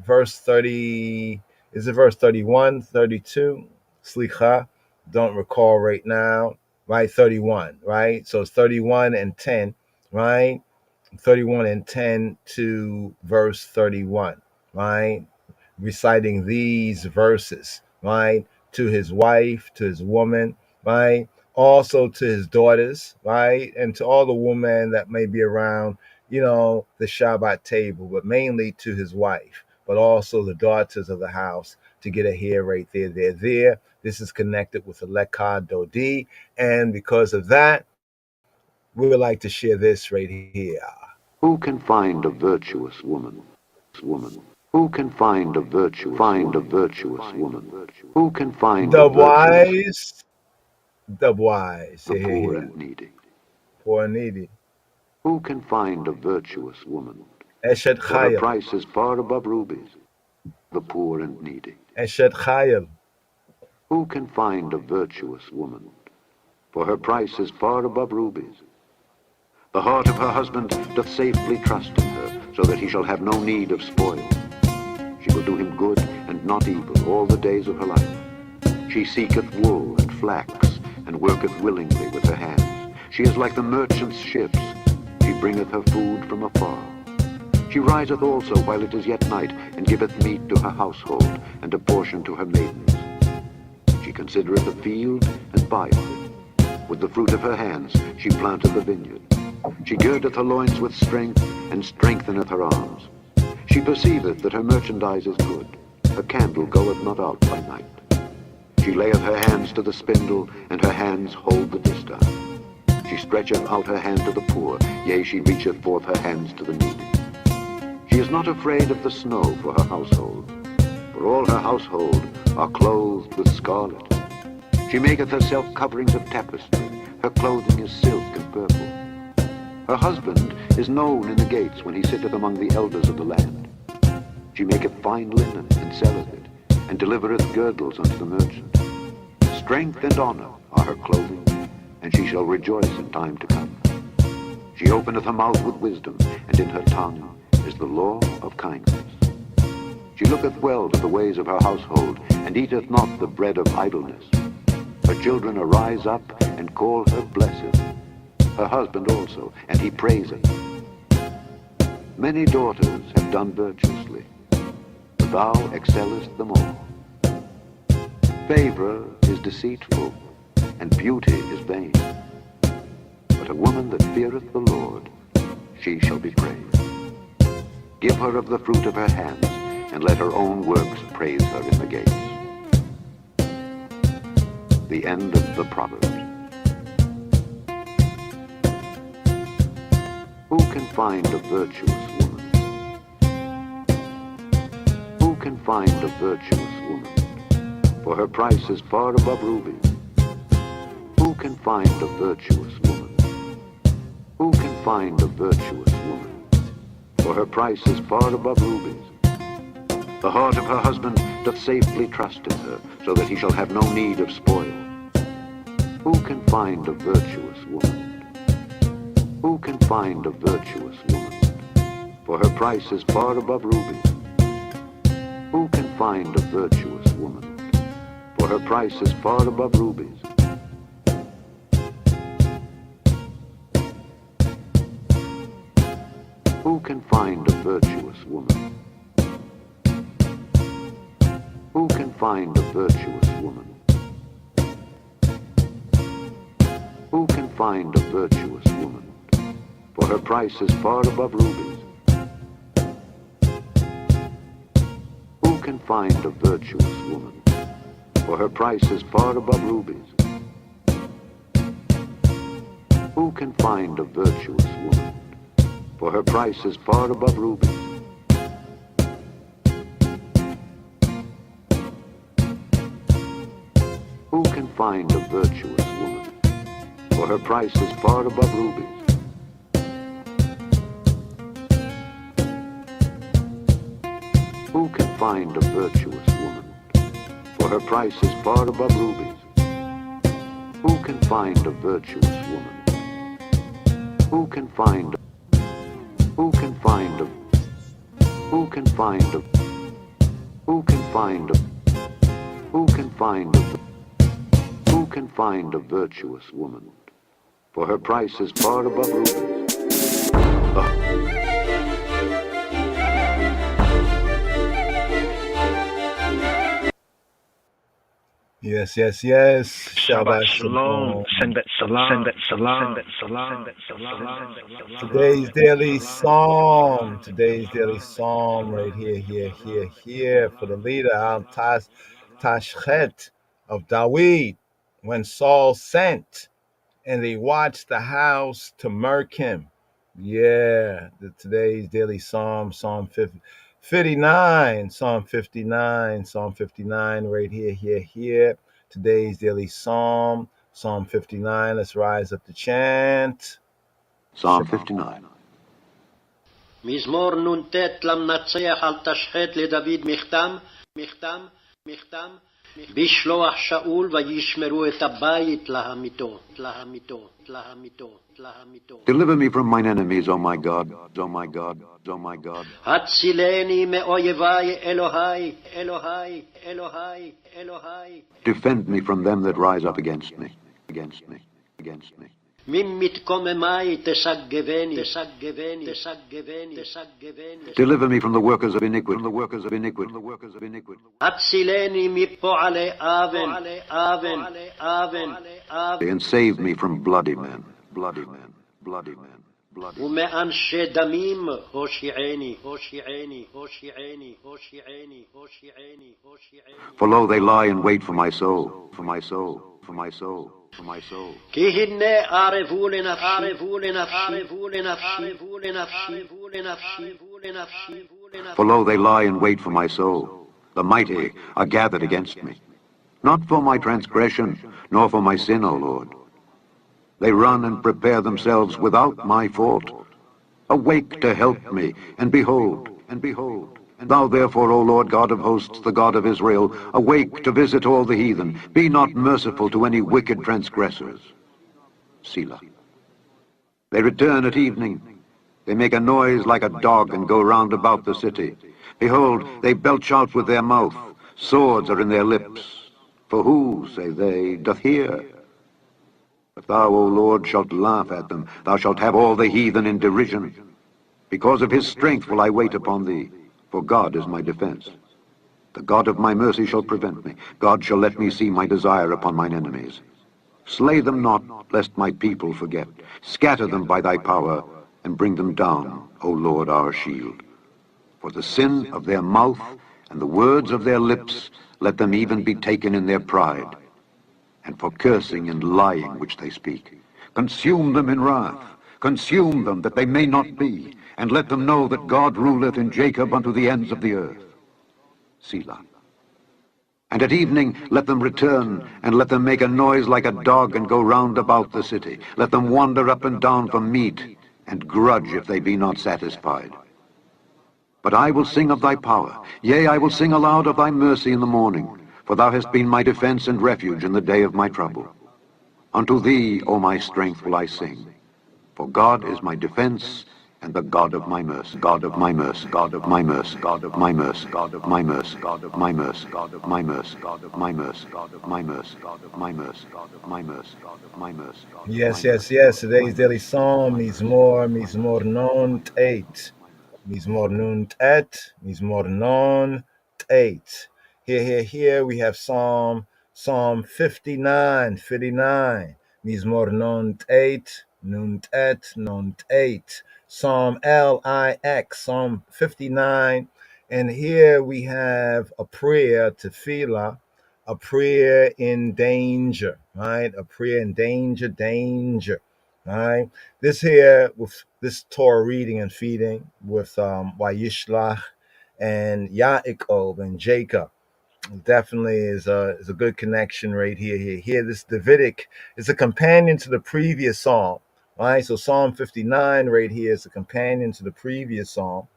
verse 30. Is it verse 31, 32? Slicha, don't recall right now, right? 31, right? So it's 31 and 10, right? 31 and 10 to verse 31, right? Reciting these verses, right? To his wife, to his woman, right? Also to his daughters, right? And to all the women that may be around, the Shabbat table, but mainly to his wife, but also the daughters of the house to get a hair right there. They're there. This is connected with the Lekad Dodi. And because of that, we would like to share this right here. Who can find a virtuous woman? Who can find a virtuous woman? Who can find a virtuous? The wise, the poor and needy. Poor and needy. Who can find a virtuous woman? Eshet For her Chayil. price is far above rubies. The poor and needy. Eshet Chayil. Who can find a virtuous woman? For her price is far above rubies. The heart of her husband doth safely trust in her, so that he shall have no need of spoil. She will do him good and not evil all the days of her life. She seeketh wool and flax, and worketh willingly with her hands. She is like the merchant's ships. She bringeth her food from afar. She riseth also while it is yet night, and giveth meat to her household, and a portion to her maidens. She considereth a field, and buyeth it. With the fruit of her hands she planteth the vineyard. She girdeth her loins with strength, and strengtheneth her arms. She perceiveth that her merchandise is good. Her candle goeth not out by night. She layeth her hands to the spindle, and her hands hold the distaff. She stretcheth out her hand to the poor, yea, she reacheth forth her hands to the needy. She is not afraid of the snow for her household, for all her household are clothed with scarlet. She maketh herself coverings of tapestry, her clothing is silk and purple. Her husband is known in the gates when he sitteth among the elders of the land. She maketh fine linen, and selleth it, and delivereth girdles unto the merchant. Strength and honor are her clothing, and she shall rejoice in time to come. She openeth her mouth with wisdom, and in her tongue is the law of kindness. She looketh well to the ways of her household, and eateth not the bread of idleness. Her children arise up, and call her blessed. Her husband also, and he praiseth. Many daughters have done virtuously, but thou excellest them all. Favor is deceitful, and beauty is vain. But a woman that feareth the Lord, she shall be praised. Give her of the fruit of her hands, and let her own works praise her in the gates. The end of the Proverbs. Who can find a virtuous woman? Who can find a virtuous woman? For her price is far above rubies. Who can find a virtuous woman? Who can find a virtuous woman? For her price is far above rubies. The heart of her husband doth safely trust in her, so that he shall have no need of spoil. Who can find a virtuous woman? Who can find a virtuous woman? For her price is far above rubies. Who can find a virtuous woman? For her price is far above rubies. Who can find a virtuous woman? Who can find a virtuous woman? Who can find a virtuous woman? For her price is far above rubies. Who can find a virtuous woman? For her price is far above rubies. Who can find a virtuous woman? For her price is far above rubies. Who can find a virtuous woman? For her price is far above rubies. Who can find a virtuous woman? For her price is far above rubies. Who can find a virtuous woman? Who can find a Who can find a Who can find a Who can find a Who can find a Who can find a virtuous woman? For her price is far above rubies. Yes, yes, yes. Shabbat shalom. Shabbat salam. Shabbat salam. Shabbat salam. Today's daily psalm. Today's daily psalm right here for the leader Al Tashchet of Dawid. When Saul sent and they watched the house to murk him. Yeah, today's daily psalm, Psalm 59, Psalm 59, Psalm 59 right here. Today's daily psalm, Psalm 59. Let's rise up to chant. Psalm 59. מזמור נ"ט למנצח על תשחט לדוד מכתם בשלוח שאול וישמרו את הבית להמיתו. Deliver me from mine enemies, O my God, O my God, O my God. הצילני מאויבי אלוהי. Defend me from them that rise up against me. ממתקוממי תשגבני, תשגבני, תשגבני, תשגבני. Deliver me from the workers of iniquity, from the workers of iniquity, from the workers of iniquity. הצילני מפועלי אוון, אוון, אוון, אוון. And save me from bloody men, bloody men, bloody men. ומאנשי דמים הושיעני, הושיעני, הושיעני, הושיעני, הושיעני, הושיעני. For lo, they lie in wait for my soul, for my soul, for my soul, for my soul. כי הנה ערבו לנפשי, ערבו לנפשי, ערבו לנפשי, ערבו לנפשי, ערבו לנפשי, ערבו לנפשי. For lo, they lie in wait for my soul. The mighty are gathered against me. Not for my transgression, nor for my sin, O Lord. They run and prepare themselves without my fault. Awake to help me, and behold, and behold. And thou therefore, O Lord God of hosts, the God of Israel, awake to visit all the heathen. Be not merciful to any wicked transgressors. Selah. They return at evening. They make a noise like a dog and go round about the city. Behold, they belch out with their mouth. Swords are in their lips. For who, say they, doth hear? But thou, O Lord, shalt laugh at them. Thou shalt have all the heathen in derision. Because of his strength will I wait upon thee, for God is my defense. The God of my mercy shall prevent me. God shall let me see my desire upon mine enemies. Slay them not, lest my people forget. Scatter them by thy power, and bring them down, O Lord our shield. For the sin of their mouth and the words of their lips, let them even be taken in their pride, and for cursing and lying which they speak. Consume them in wrath, consume them that they may not be, and let them know that God ruleth in Jacob unto the ends of the earth. Selah. And at evening let them return, and let them make a noise like a dog, and go round about the city. Let them wander up and down for meat, and grudge if they be not satisfied. But I will sing of thy power, yea, I will sing aloud of thy mercy in the morning, for thou hast been my defense and refuge in the day of my trouble. Unto thee, O my strength, will I sing, for God is my defense and the God of my mercy, God of my mercy, God of my mercy, God of my mercy, God of my mercy, God of my mercy, God of my mercy, God of my mercy, God of my mercy, God of my mercy, God of my mercy, God of my mercy. Yes, yes, yes. Today's daily psalm, Mizmor non tate. Mizmor nun tet, Mizmor non tate. Here we have Psalm 59, 59. Mizmor non tate, nun tate. Psalm Lix, Psalm 59. And here we have a prayer, tefillah, a prayer in danger, right? A prayer in danger, right? This here, with this Torah reading and feeding with Vayishlach and Yaakov and Jacob, definitely is a good connection right here. Here, this Davidic is a companion to the previous psalm, right? So Psalm 59 right here is a companion to the previous psalm,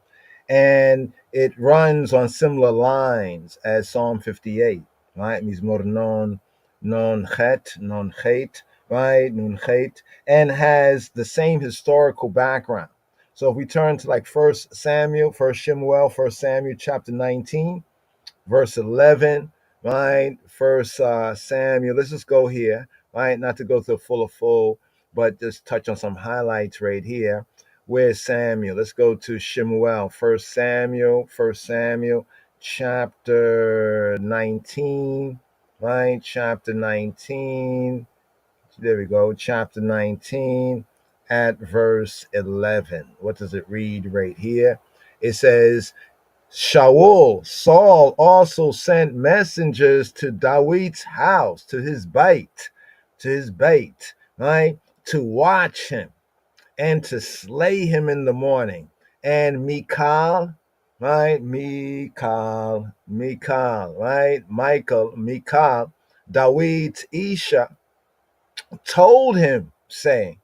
and it runs on similar lines as Psalm 58, right? Mizmor non chet, right? Nun chet, and has the same historical background. So if we turn to like First Samuel chapter 19, verse 11, right? First Samuel. Let's just go here, right? Not to go to full, but just touch on some highlights right here. Where's Samuel? Let's go to Shemuel. First Samuel, chapter 19, right? Chapter 19. There we go. Chapter 19 at verse 11. What does it read right here? It says, Saul also sent messengers to David's house, to his bait, right? To watch him and to slay him in the morning. And Michal, right? Michal, David's Isha, told him, saying,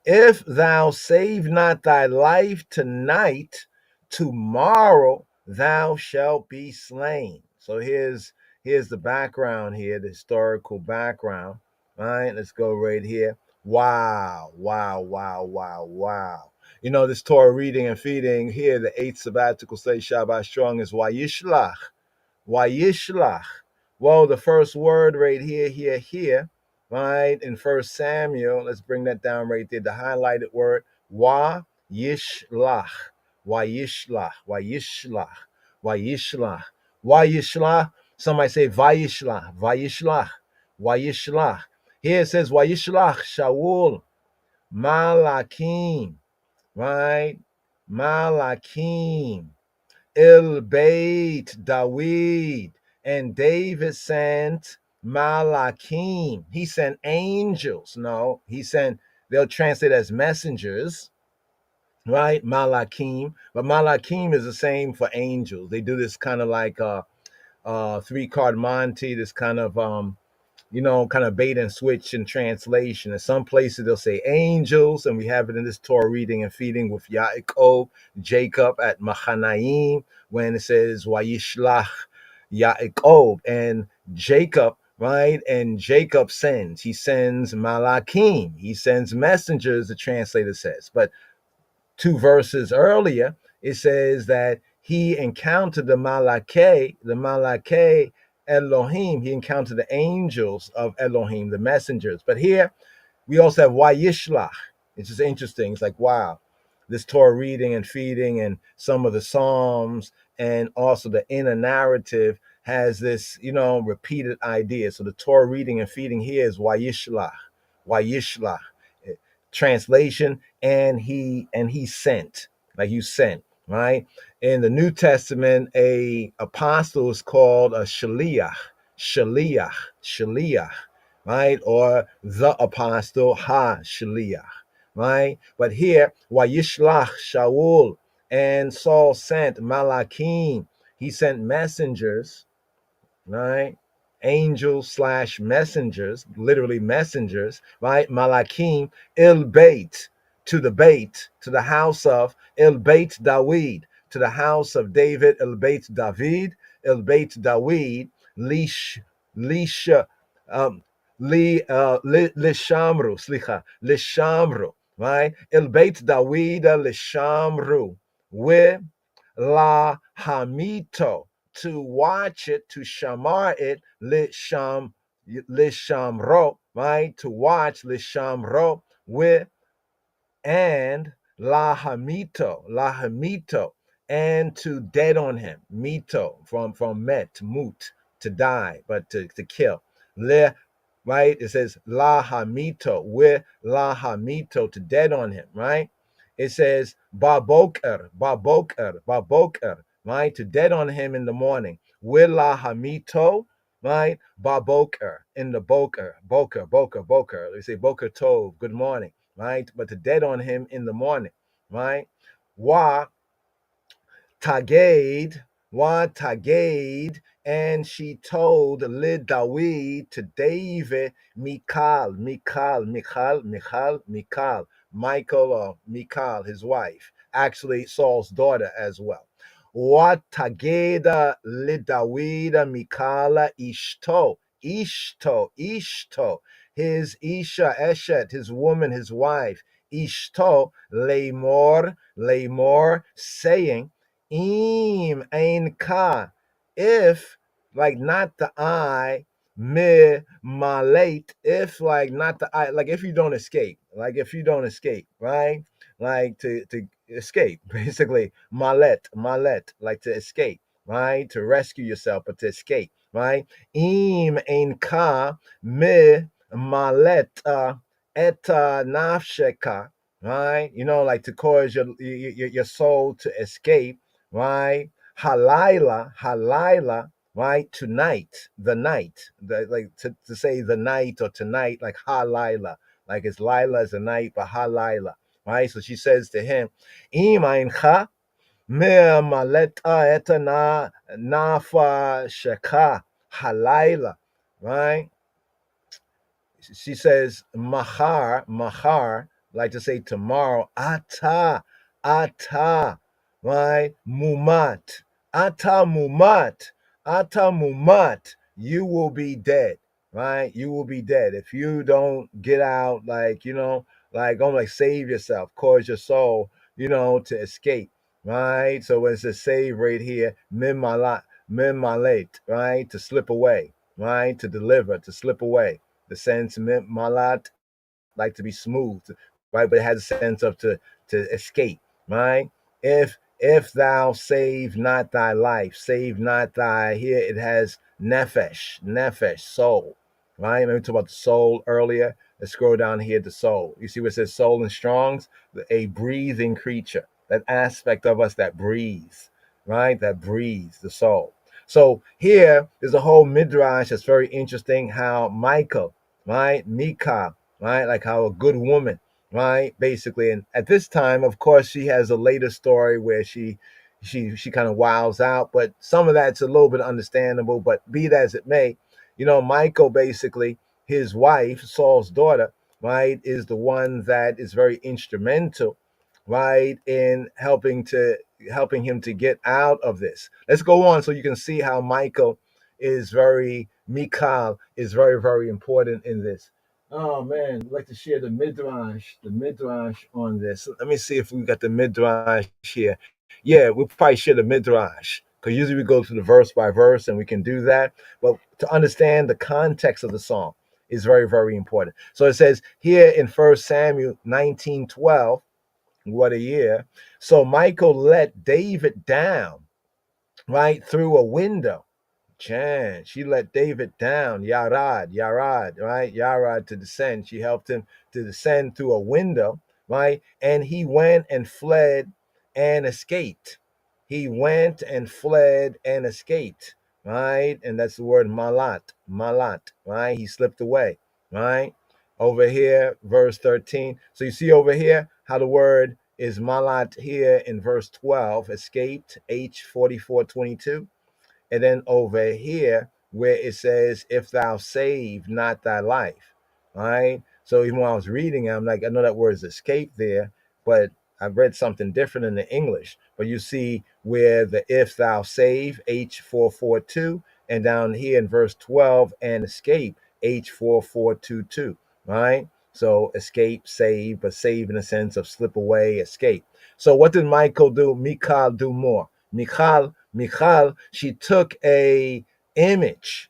if thou save not thy life tonight, tomorrow thou shalt be slain. So here's the background here, the historical background. All right, let's go right here. Wow. You know, this Torah reading and feeding here, the 8th sabbatical say Shabbat strong is Wayishlach. Well, the first word right here, right? In First Samuel, let's bring that down right there. The highlighted word, wa yishlach, wa yishlach, wa yishlach, wa yishlach, wa yishlach. Somebody say vayishlach, vayishlach, vayishlach. Here it says vayishlach Shaul Malakim, right? Malakim Il Beit Dawid, and David sent Malakim. He sent angels. No, he sent, they'll translate as messengers, right? Malakim. But Malakim is the same for angels. They do this kind of like three-card Monty, this kind of kind of bait and switch in translation. In some places they'll say angels, and we have it in this Torah reading and feeding with Yaakov, Jacob at Machanaim, when it says Wayishlach Yaakov, and Jacob, right? And Jacob sends. He sends Malakim. He sends messengers, the translator says. But two verses earlier, it says that he encountered the Malake Elohim. He encountered the angels of Elohim, the messengers. But here we also have Wayishlach. It's just interesting. It's like, wow, this Torah reading and feeding and some of the Psalms and also the inner narrative has this, repeated idea. So the Torah reading and feeding here is Wayishlach, Wayishlach. Translation, and he sent, like you sent, right? In the New Testament, a apostle is called a shaliach, shaliach, shaliach, right? Or the apostle, ha shaliach, right? But here, Wayishlach Shaul, and Saul sent Malakim. He sent messengers, right? Angels slash messengers, literally messengers, right? Malakim il bait, to the house of il bait David, to the house of David, il bait David, il bait David, lish, lisha, lishamru, slicha, lishamru, right? Il bait David, lishamru, with la hamito, to watch it, to shamar it, lishamro, right? To watch lishamro with, and lahamito, and to dead on him, mito, from met, mut, to die, but to kill. Le, right? It says lahamito, with lahamito, to dead on him, right? It says baboker, right? To dead on him in the morning. With lahamito, right? Baboker, in the boker. They say boker tov, good morning, right? But to dead on him in the morning, right? Wa Tagade, and she told Lid Dawid to David, Michael or Michal, his wife, actually Saul's daughter as well. What Tageda Lid Dawid Mikala Ishto, his Isha Eshet, his woman, his wife, Ishto, Lamor, saying, Im ein ka, if like not the I, me malate, if like not the I, like if you don't escape, right? Like to escape, basically malet, like to escape, right? To rescue yourself, but to escape, right? Im ein ka me malet eta nafsheka, right? Like to cause your soul to escape, right? Halila, right? Tonight, the night, like to say the night or tonight, like halila, like it's Lila is the night, but halila, right? So she says to him, Imaincha me maleta etana nafa sheka halila, right? She says mahar, like to say tomorrow, ata, right? Ata mumat, you will be dead, right? You will be dead if you don't get out, like, like, like save yourself, cause your soul, to escape, right? So when it says save right here, min malet, right? To slip away, right? To deliver, to slip away, The sense malat, like to be smooth, right? But it has a sense of to escape, right? If thou save not thy life, save not thy, here it has nefesh, soul, right? Remember we talked about the soul earlier. Let's scroll down here to soul. You see what it says soul in Strong's? A breathing creature, that aspect of us that breathes, right? That breathes, the soul. So here, there's a whole midrash that's very interesting. How Michael, right, Mika, right, like how a good woman, right, basically. And at this time, of course, she has a later story where she kind of wows out, but some of that's a little bit understandable. But be that as it may, Michael basically, his wife, Saul's daughter, right, is the one that is very instrumental, right, in helping him to get out of this. Let's go on so you can see how Mikal is very, very important in this. Oh man, I'd like to share the midrash on this. Let me see if we got the midrash here. Yeah, we'll probably share the midrash because usually we go through the verse by verse and we can do that. But to understand the context of the song is very, very important. So it says here in 1 Samuel 19:12, what a year. So Michael let David down, right, through a window. Chan, she let David down, Yarad, right? Yarad to descend. She helped him to descend through a window, right? And he went and fled and escaped. He went and fled and escaped, right? And that's the word malat, right? He slipped away, right? Over here, verse 13. So you see over here how the word is malat here in verse 12, escaped, H4422. And then over here, where it says, if thou save not thy life, all right? So even when I was reading, I'm like, I know that word is escape there, but I read something different in the English. But you see where the if thou save, H442, and down here in verse 12, and escape, H4422, right? So escape, save, but save in the sense of slip away, escape. So what did Michael do? Mikal do more. Michal, she took a image.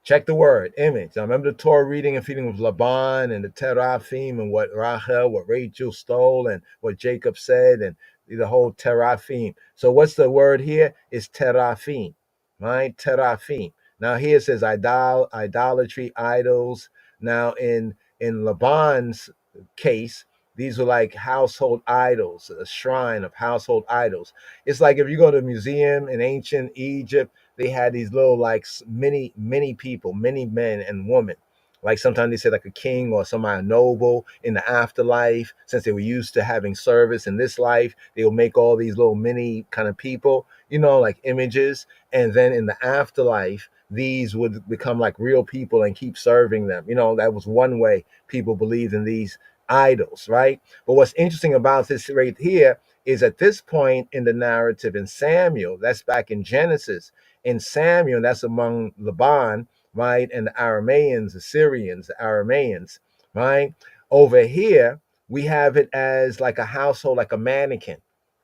Check the word, image. I remember the Torah reading and feeding with Laban and the teraphim and what Rachel stole and what Jacob said and the whole teraphim. So what's the word here? It's teraphim, right? Teraphim. Now here it says idolatry, idols. Now in Laban's case, these were like household idols, a shrine of household idols. It's like if you go to a museum in ancient Egypt, they had these little like many people, many men and women. Like sometimes they say like a king or somebody noble in the afterlife. Since they were used to having service in this life, they will make all these little mini kind of people, like images. And then in the afterlife, these would become like real people and keep serving them. That was one way people believed in these idols, right? But what's interesting about this right here is at this point in the narrative in Samuel, that's back in Genesis, in Samuel, that's among Laban, right? And the Arameans, the Syrians, the Arameans, right? Over here, we have it as like a household, like a mannequin.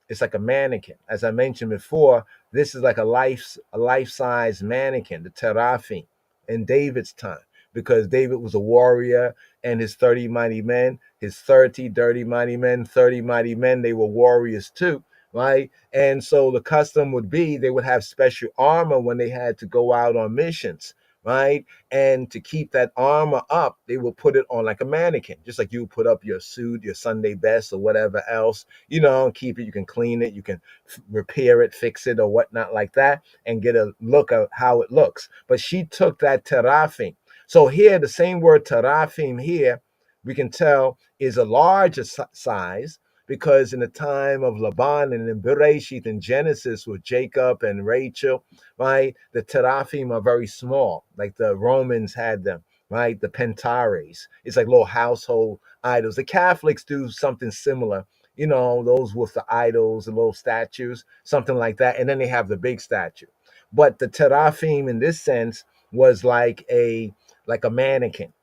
It's like a mannequin. As I mentioned before, this is like a life-size mannequin, the teraphim, in David's time, because David was a warrior and his 30 mighty men, his 30 dirty mighty men, 30 mighty men, they were warriors too, right? And so the custom would be they would have special armor when they had to go out on missions, right? And to keep that armor up, they will put it on like a mannequin, just like you would put up your suit, your Sunday best, or whatever else, keep it. You can clean it, you can repair it, fix it, or whatnot like that, and get a look at how it looks. But she took that teraphim. So here, the same word teraphim here, we can tell is a larger size, because in the time of Laban and in Bereshit in Genesis with Jacob and Rachel, right, the teraphim are very small, like the Romans had them, right? The pentares. It's like little household idols. The Catholics do something similar, those with the idols, the little statues, something like that. And then they have the big statue. But the teraphim in this sense was like a mannequin.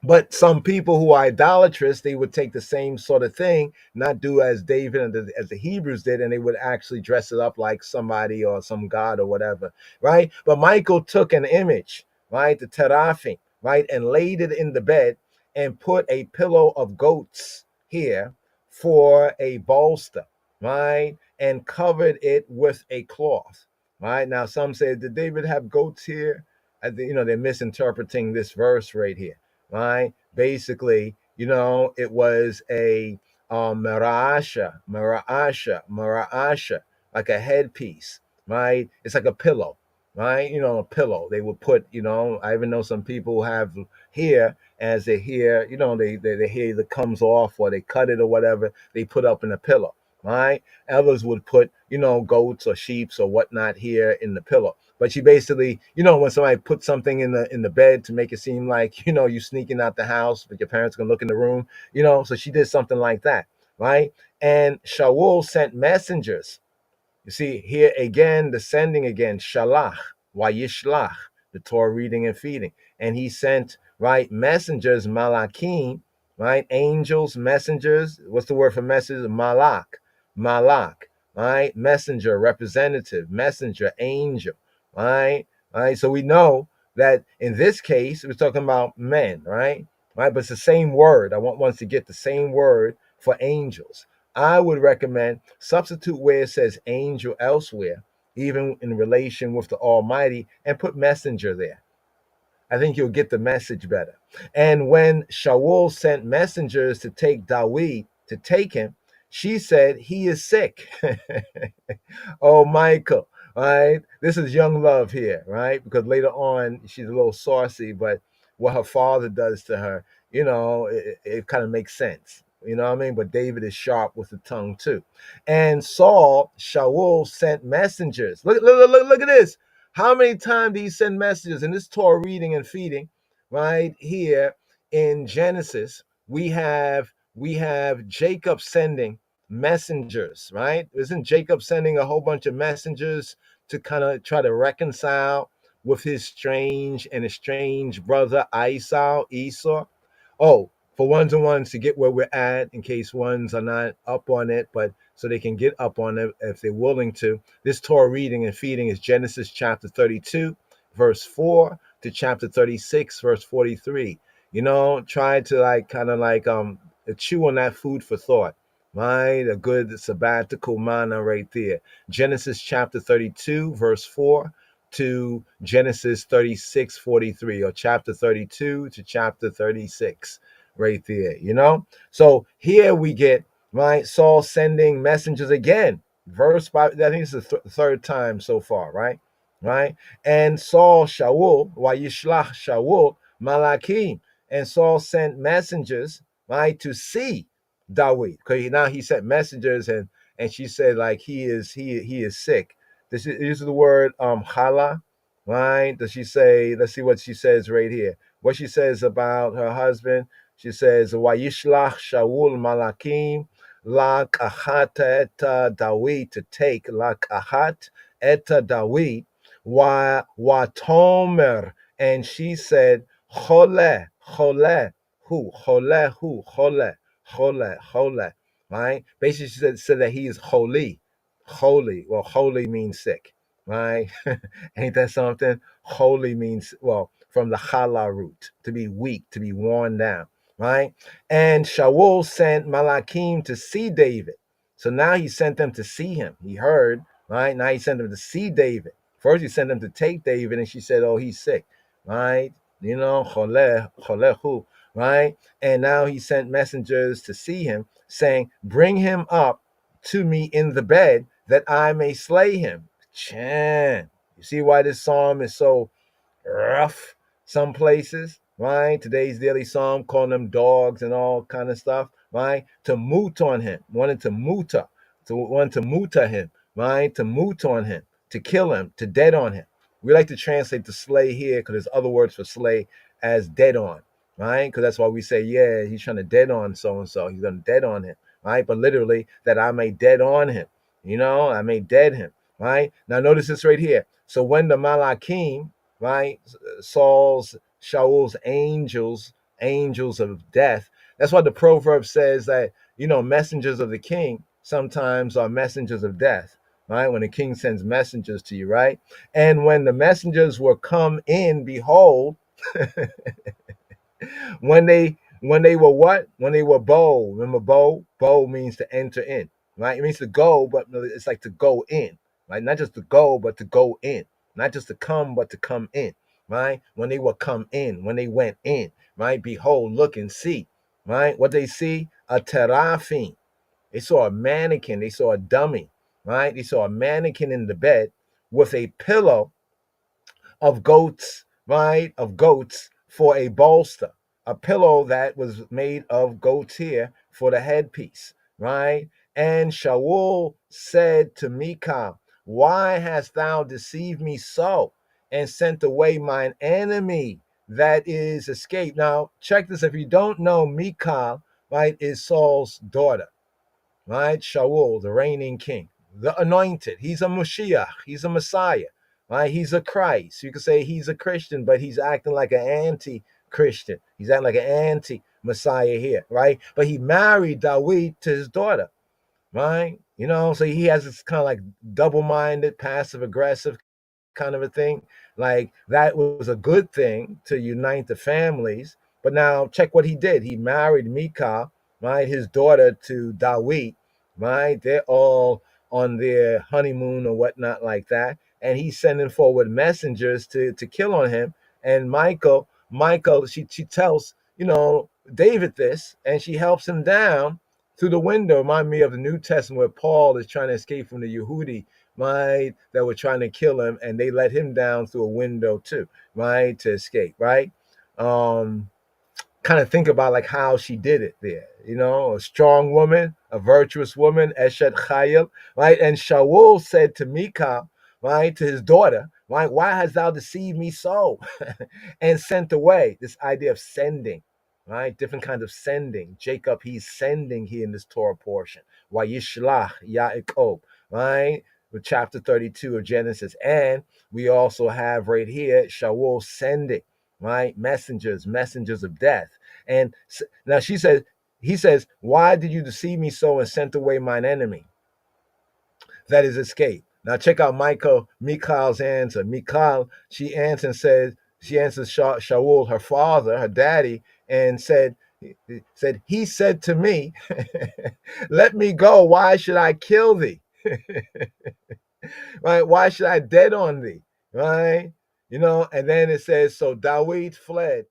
But some people who are idolatrous, they would take the same sort of thing, not do as David and as the Hebrews did, and they would actually dress it up like somebody or some god or whatever, right? But Michael took an image, right? The teraphim, right, and laid it in the bed and put a pillow of goats here for a bolster, right, and covered it with a cloth, right. Now, some say, did David have goats here? I think, they're misinterpreting this verse right here, right. Basically, it was a marasha, like a headpiece, right. It's like a pillow, right. A pillow they would put, I even know some people have hair, as they hair, the hair that comes off, or they cut it or whatever, they put up in a pillow, right. Others would put, goats or sheeps or whatnot here in the pillow. But she basically, when somebody puts something in the bed to make it seem like, you sneaking out the house, but your parents gonna look in the room, so she did something like that, right. And Shaul sent messengers. You see here again, descending again, shalach, wayishlach, the Torah reading and feeding. And he sent, right, messengers, malakim, right, angels, messengers. What's the word for messengers? Malak, right, messenger, representative, messenger, angel, right, right. So we know that in this case, we're talking about men, right, right. But it's the same word. I want ones to get the same word for angels. I would recommend substitute where it says angel elsewhere, even in relation with the Almighty, and put messenger there. I think you'll get the message better. And when Shaul sent messengers to take Dawid, to take him, she said, he is sick. Oh, Michael, right? This is young love here, right? Because later on, she's a little saucy, but what her father does to her, it kind of makes sense. You know what I mean? But David is sharp with the tongue too. And Shaul sent messengers. Look at this. How many times do he send messages in this Torah reading and feeding? Right here in Genesis, we have Jacob sending messengers, right? Isn't Jacob sending a whole bunch of messengers to kind of try to reconcile with his strange and estranged brother Esau? Oh, for ones and ones to get where we're at, in case ones are not up on it, but so they can get up on it if they're willing to. This Torah reading and feeding is Genesis chapter 32, verse 4 to chapter 36, verse 43. Try to chew on that food for thought, right? A good sabbatical manna right there. Genesis chapter 32, verse 4 to Genesis 36:43, or chapter 32 to chapter 36, right there. So here we get, right, Saul sending messengers again. Verse 5, I think it's the third time so far, right? Right? And Shaul, Wayishlach Shaul, Malakim. And Saul sent messengers, right, to see Dawid. Because now he sent messengers, and she said, like, he is sick. This is the word chala, right? Does she say, let's see what she says right here. What she says about her husband. She says, Wayishlach Shaul Malakim lak achat et Dawid, to take lak achat et Dawid wa tomer. And she said, chole, chole, right? Basically, she said that he is holy. Holy. Well, holy means sick, right? Ain't that something? Holy means, well, from the chala root, to be weak, to be worn down, right? And Shaul sent Malakim to see David. So now he sent them to see him. He heard, right? Now he sent them to see David. First, he sent them to take David, and she said, oh, he's sick, right? Cholehu, right? And now he sent messengers to see him, saying, bring him up to me in the bed that I may slay him. Chan. You see why this psalm is so rough some places, right? Today's daily psalm calling them dogs and all kind of stuff, right? To moot on him, wanted to muta him, right? To moot on him, to kill him, to dead on him. We like to translate the slay here because there's other words for slay as dead on, right? Because that's why we say, yeah, he's trying to dead on so and so. He's going to dead on him, right? But literally, that I may dead on him, I may dead him, right? Now notice this right here. So when the Malakim, right, Shaul's angels of death. That's why the proverb says that, messengers of the king sometimes are messengers of death, right? When the king sends messengers to you, right? And when the messengers were come in, behold, When they were what? When they were bold. Remember bold? Bold means to enter in, right? It means to go, but it's like to go in, right? Not just to go, but to go in. Not just to come, but to come in, right? When they were come in, when they went in, right? Behold, look and see, right? What they see? A teraphim. They saw a mannequin. They saw a dummy, right? They saw a mannequin in the bed with a pillow of goats, right? Of goats for a bolster, a pillow that was made of goat's hair for the headpiece, right? And Shaul said to Micah, why hast thou deceived me so and sent away mine enemy that is escaped? Now, check this. If you don't know, Micah, right, is Saul's daughter, right? Shaul, the reigning king, the anointed. He's a Mashiach. He's a Messiah, right? He's a Christ. You could say he's a Christian, but he's acting like an anti-Christian. He's acting like an anti-Messiah here, right? But he married Dawid to his daughter, right? You know, so he has this kind of like double-minded, passive-aggressive kind of a thing. Like that was a good thing to unite the families. But now check what he did. He married Micah, right, his daughter, to Dawid, right? They're all on their honeymoon or whatnot like that. And he's sending forward messengers to kill on him. And Michael, she tells, David this, and she helps him down through the window. Remind me of the New Testament where Paul is trying to escape from the Yehudi, right, that were trying to kill him, and they let him down through a window too, right, to escape, right? Kind of think about like how she did it there, a strong woman, a virtuous woman, Eshet Chayil, right? And Shaul said to Micah, right, to his daughter, right, why hast thou deceived me so and sent away? This idea of sending, right? Different kinds of sending. Jacob, he's sending here in this Torah portion. Yishlach Yaakov, right? With chapter 32 of Genesis. And we also have right here Shaul sending, right? Messengers of death. And now he says, why did you deceive me so and sent away mine enemy that is escaped? Now check out Michal's answer. Michal, she answers Shaul, her father, her daddy, and said, he said to me, let me go. Why should I kill thee? Right? Why should I dead on thee? Right? And then it says, so Dawid fled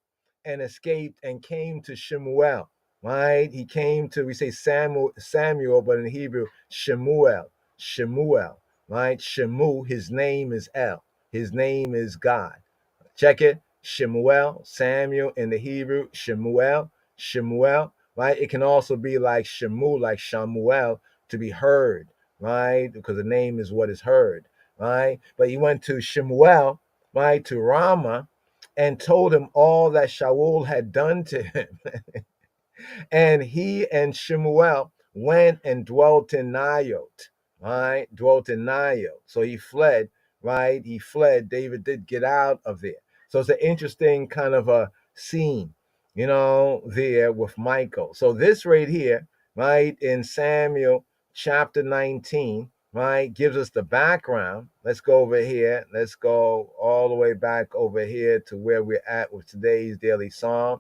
and escaped and came to Shemuel. Right? He came to, we say Samuel, but in Hebrew, Shemuel. Right? Shemu, his name is El. His name is God. Check it. Shemuel, Samuel in the Hebrew, Shemuel, right? It can also be like Shemu, like Shamuel, to be heard, right? Because the name is what is heard, right? But he went to Shemuel, right, to Ramah, and told him all that Shaul had done to him. And he and Shemuel went and dwelt in Nayot, right? Dwelt in Nayot. So he fled, right? He fled. David did get out of there. So it's an interesting kind of a scene, there with Michael. So this right here, right, in Samuel chapter 19, right, gives us the background. Let's go over here. Let's go all the way back over here to where we're at with today's daily psalm,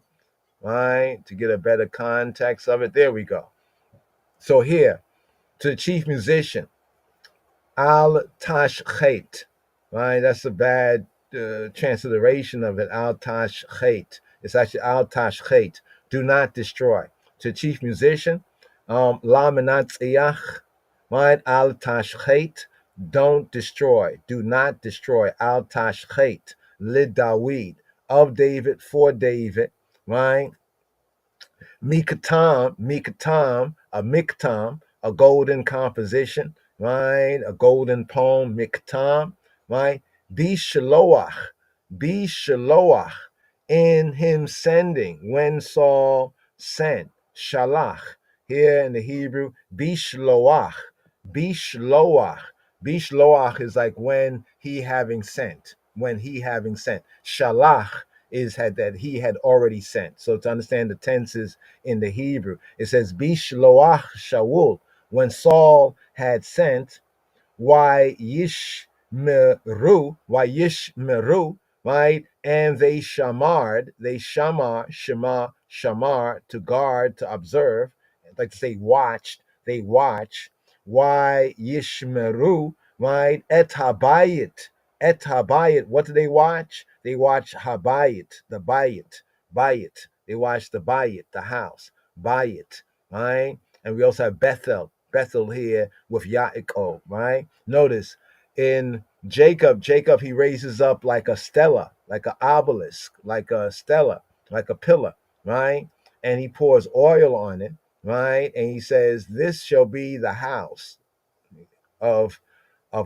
right, to get a better context of it. There we go. So here, to the chief musician, Al Tashchet, right? That's a bad transliteration of it. Al Tashchet. It's actually Al Tashchet. Do not destroy. To the chief musician, La Menatziach, right? Al Tashchet. Don't destroy. Do not destroy. Al Tashchet. Lid Dawid. Of David, for David, right? Mikatam, a golden composition, right? A golden poem, Mikatam, right? Be Shaloach, in him sending, when Saul sent, Shalach, here in the Hebrew, Bishloach, Bishloach. Bishloach is like when he having sent, Shalach is that he had already sent. So to understand the tenses in the Hebrew, it says Bishloach Shaul, when Saul had sent, why yishmeru, right? And they shamar, to guard, to observe. I'd like to say watched, they watch. Why yishmeru, right? Et habayit. What do they watch? They watch habayit, the bayit. They watch the bayit, the house, bayit, right? And we also have Bethel here with Yaakov, right? Notice in Jacob, he raises up like a stela, like an obelisk, like a stela, like a pillar, right? And he pours oil on it, right? And he says, "This shall be the house of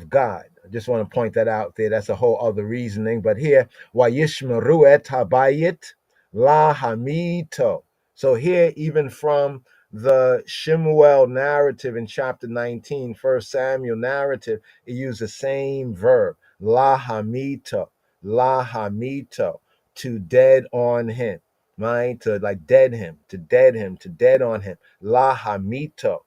God." I just want to point that out there. That's a whole other reasoning. But here, Wayishmeru et habayit la hamito. So here, even from the Shemuel narrative in chapter 19, First Samuel narrative, it used the same verb, la hamito, to dead on him, right? To like dead him, to dead on him. La hamito,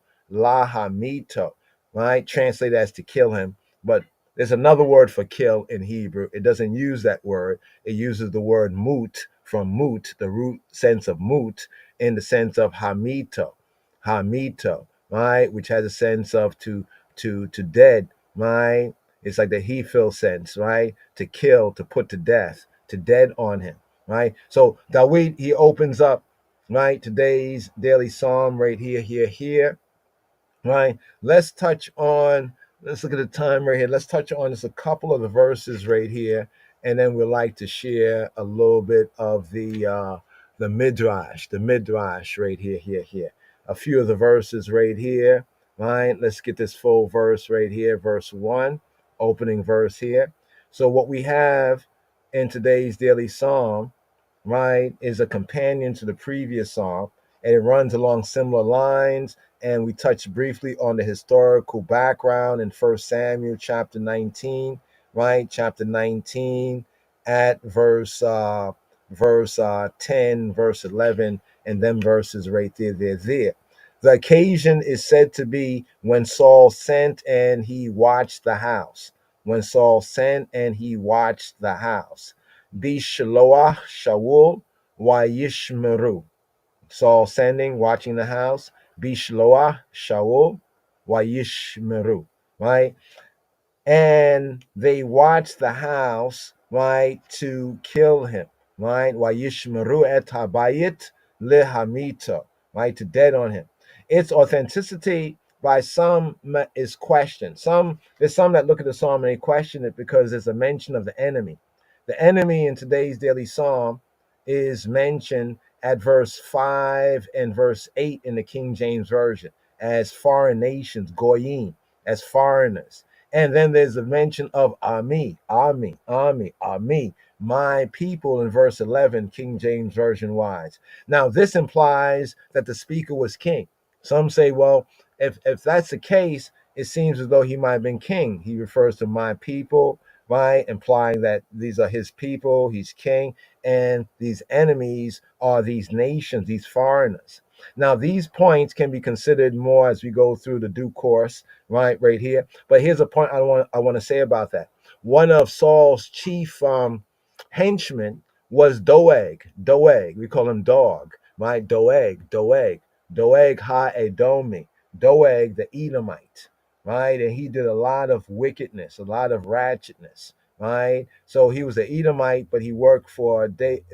right? Translated as to kill him. But there's another word for kill in Hebrew. It doesn't use that word. It uses the word mut, from mut, the root sense of mut, in the sense of hamito, right? Which has a sense of to dead, right? It's like the Hefil sense, right? To kill, to put to death, to dead on him, right? So Dawid, he opens up, right, today's daily psalm right here, right? Let's look at the time right here. Let's touch on just a couple of the verses right here, and then we'd like to share a little bit of the midrash right here. A few of the verses right here, right? Let's get this full verse right here, verse 1, opening verse here. So what we have in today's daily psalm, right, is a companion to the previous psalm, and it runs along similar lines. And we touched briefly on the historical background in First Samuel chapter 19, right? Chapter 19 at verse 10, verse 11, and then verses right there. The occasion is said to be when Saul sent and he watched the house. When Saul sent and he watched the house. Bishloah Shaul Wayishmeru. Saul sending, watching the house. Bishloah Shaul Wayishmeru. Right? And they watched the house, right, to kill him, right? Wayishmeru et habayit lehamito, right, to dead on him. Its authenticity by some is questioned. There's some that look at the psalm and they question it because there's a mention of the enemy. The enemy in today's daily psalm is mentioned at verse 5 and verse 8 in the King James Version as foreign nations, goyim, as foreigners. And then there's a mention of Ami, my people in verse 11, King James Version wise. Now, this implies that the speaker was king. Some say, well, if that's the case, it seems as though he might have been king. He refers to my people, right? Implying that these are his people, he's king, and these enemies are these nations, these foreigners. Now, these points can be considered more as we go through the due course, right here. But here's a point I want to say about that. One of Saul's chief henchmen was Doeg. We call him Dog, right? Doeg Ha-Edomi, Doeg the Edomite, right? And he did a lot of wickedness, a lot of ratchetness, right? So he was an Edomite, but he worked for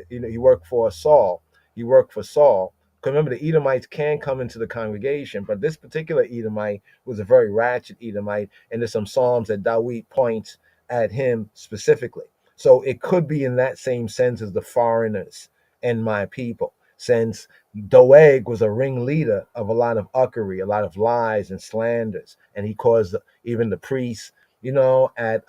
he worked for Saul. Because remember, the Edomites can come into the congregation, but this particular Edomite was a very ratchet Edomite, and there's some Psalms that Dawid points at him specifically. So it could be in that same sense as the foreigners and my people, since Doeg was a ringleader of a lot of uckery, a lot of lies and slanders, and he caused even the priests, at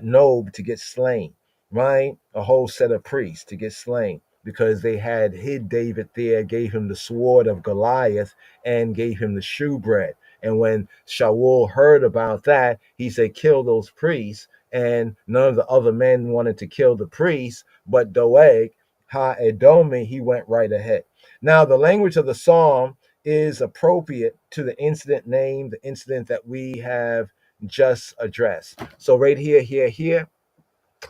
Nob to get slain, right? A whole set of priests to get slain because they had hid David there, gave him the sword of Goliath, and gave him the shewbread. And when Shaul heard about that, he said, kill those priests. And none of the other men wanted to kill the priests, but Doeg, Ha-Edomi, he went right ahead. Now, the language of the psalm is appropriate to the incident name, the incident that we have just addressed. So right here,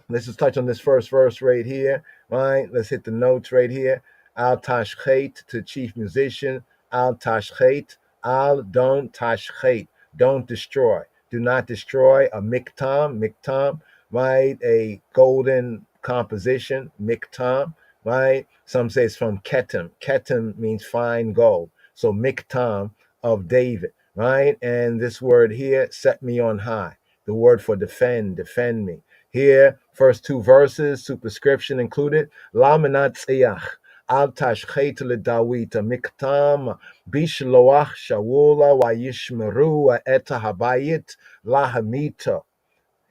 Let's just touch on this first verse right here, right? Let's hit the notes right here. Al tashchet to chief musician. Al tashchet. Al don't tashchet. Don't destroy. Do not destroy a miktam, right? A golden composition, miktam, right? Some say it's from ketem. Ketem means fine gold. So miktam of David, right? And this word here, set me on high. The word for defend me. Here, first two verses, superscription included. La menatziach al tashchet le Dawita miktam bishloach shawula wa yishmeru eta habayit la hamita.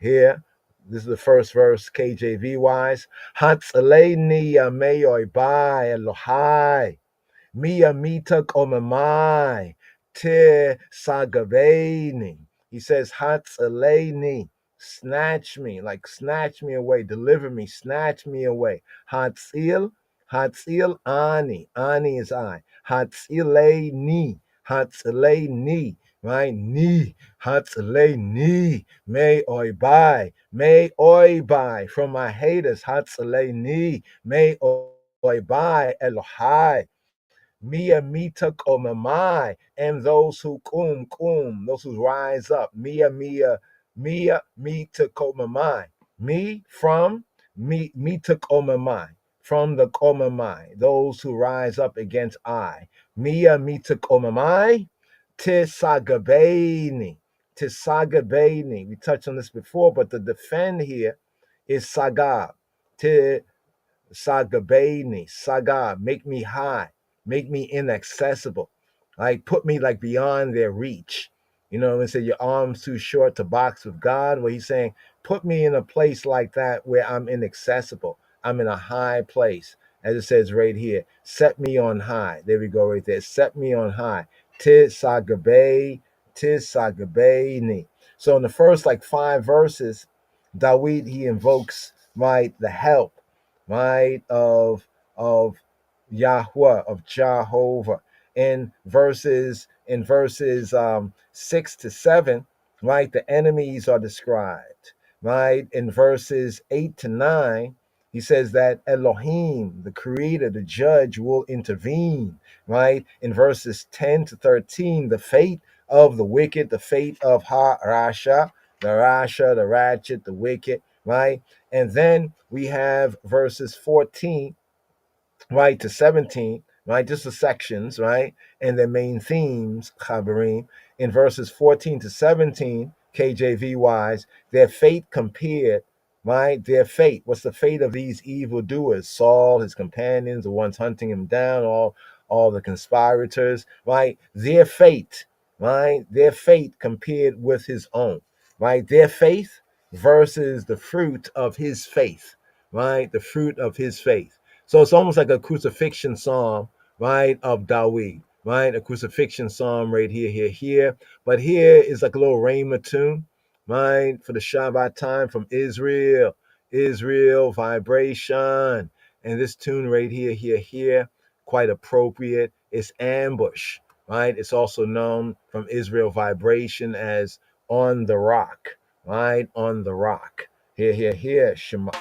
Here, this is the first verse, KJV wise. Hatzaleini yamei bai Elohai. Mia mita komamai te sagaveni. He says, Hatzaleini, snatch me, like snatch me away, deliver me, snatch me away. Hatzil, Hatzil ani is I. Hatzileni, Hatzileni, right? Ni, Hatzileni, may oi bai, from my haters, Hatzileni, may oi bai Elohai. Mia mita komamai, and those who kum, those who rise up. Mia mita komamai. Me from me mita komamai, from the komamai, those who rise up against I. Mia mita komamai, tisagabeni. We touched on this before, but the defend here is sagab. Saga, make me high, make me inaccessible, like put me like beyond their reach. You know, and say your arms too short to box with God. Well, he's saying, put me in a place like that where I'm inaccessible. I'm in a high place, as it says right here. Set me on high. There we go, right there. Set me on high. Tisagabeni. So in the first like 5 verses, Dawid he invokes right the help, right, of Yahweh, of Jehovah. In verses 6 to 7, right, the enemies are described. Right, in verses 8 to 9, he says that Elohim, the creator, the judge, will intervene. Right, in verses 10 to 13, the fate of the wicked, the fate of Ha-Rasha, the Rasha, the ratchet, the wicked. Right, and then we have verses 14, right, to 17, right, just the sections, right, and their main themes, Chabarim, in verses 14 to 17, KJV wise, their fate compared, right, their fate. What's the fate of these evildoers? Saul, his companions, the ones hunting him down, all the conspirators, right, their fate, right, their fate compared with his own, right, their faith versus the fruit of his faith, right, the fruit of his faith. So it's almost like a crucifixion psalm, right, of Dawid, right? A crucifixion psalm right here. But here is like a little Rhema tune, right, for the Shabbat time from Israel vibration. And this tune right here, quite appropriate. It's ambush, right? It's also known from Israel vibration as on the rock, right? On the rock. Here, Shema.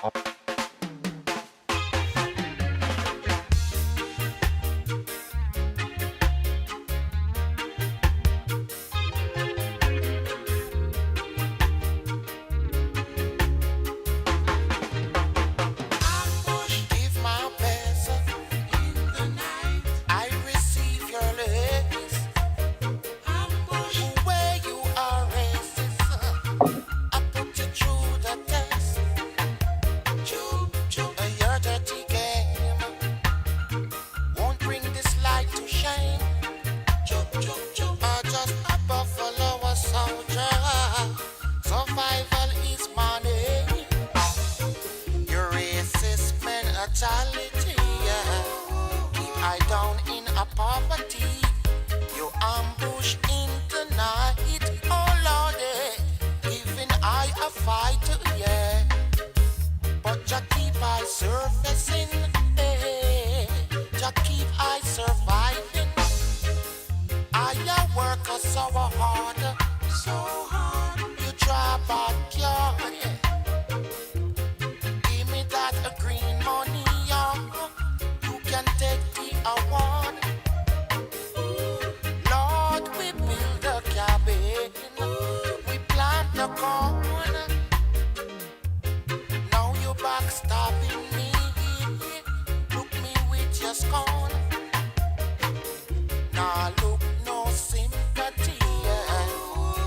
backstabbing me. Look me with your scorn. Nah, look no sympathy.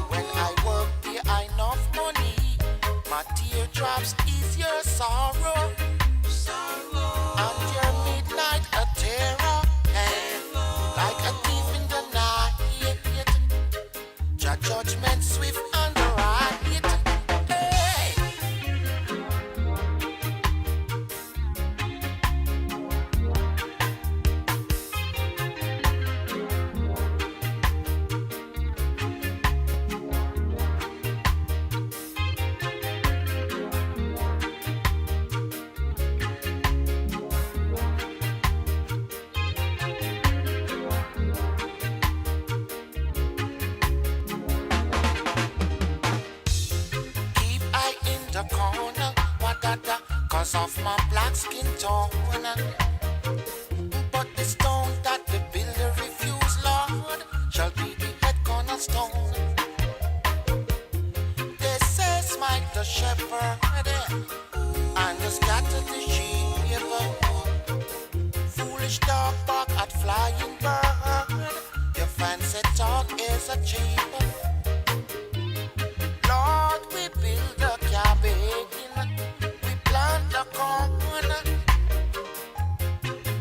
When I work here, I enough money. My teardrops is your sorrow. And your midnight a terror. Like a thief in the night. Your judgment swift and right. Hey. The corner, cause of my black skin tone. But the stone that the builder refused, Lord, shall be the head cornerstone. They say smite the shepherd and scatter the sheep. Foolish dog bark at flying bird. Your fancy talk is a cheap. Lord, we build a cabin, we plant a corn.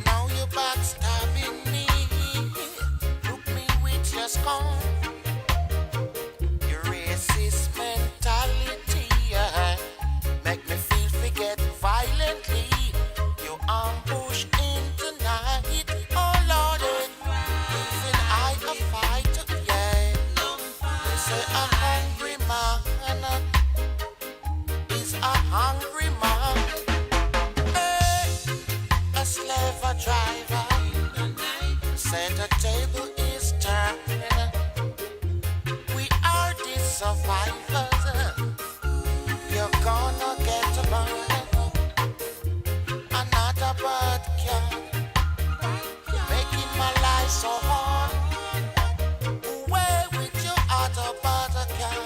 Now you're backstabbing me. Look me with your scorn. Your racist mentality make me feel forget violently. You ambush in tonight. Oh Lord, even I a fight, yeah. They say a hungry man is a hungry man. Hey, a slave, a driver, said the table is turned. We are the survivors. You're gonna get burned. Another bird can making my life so hard. Away with your other bird can.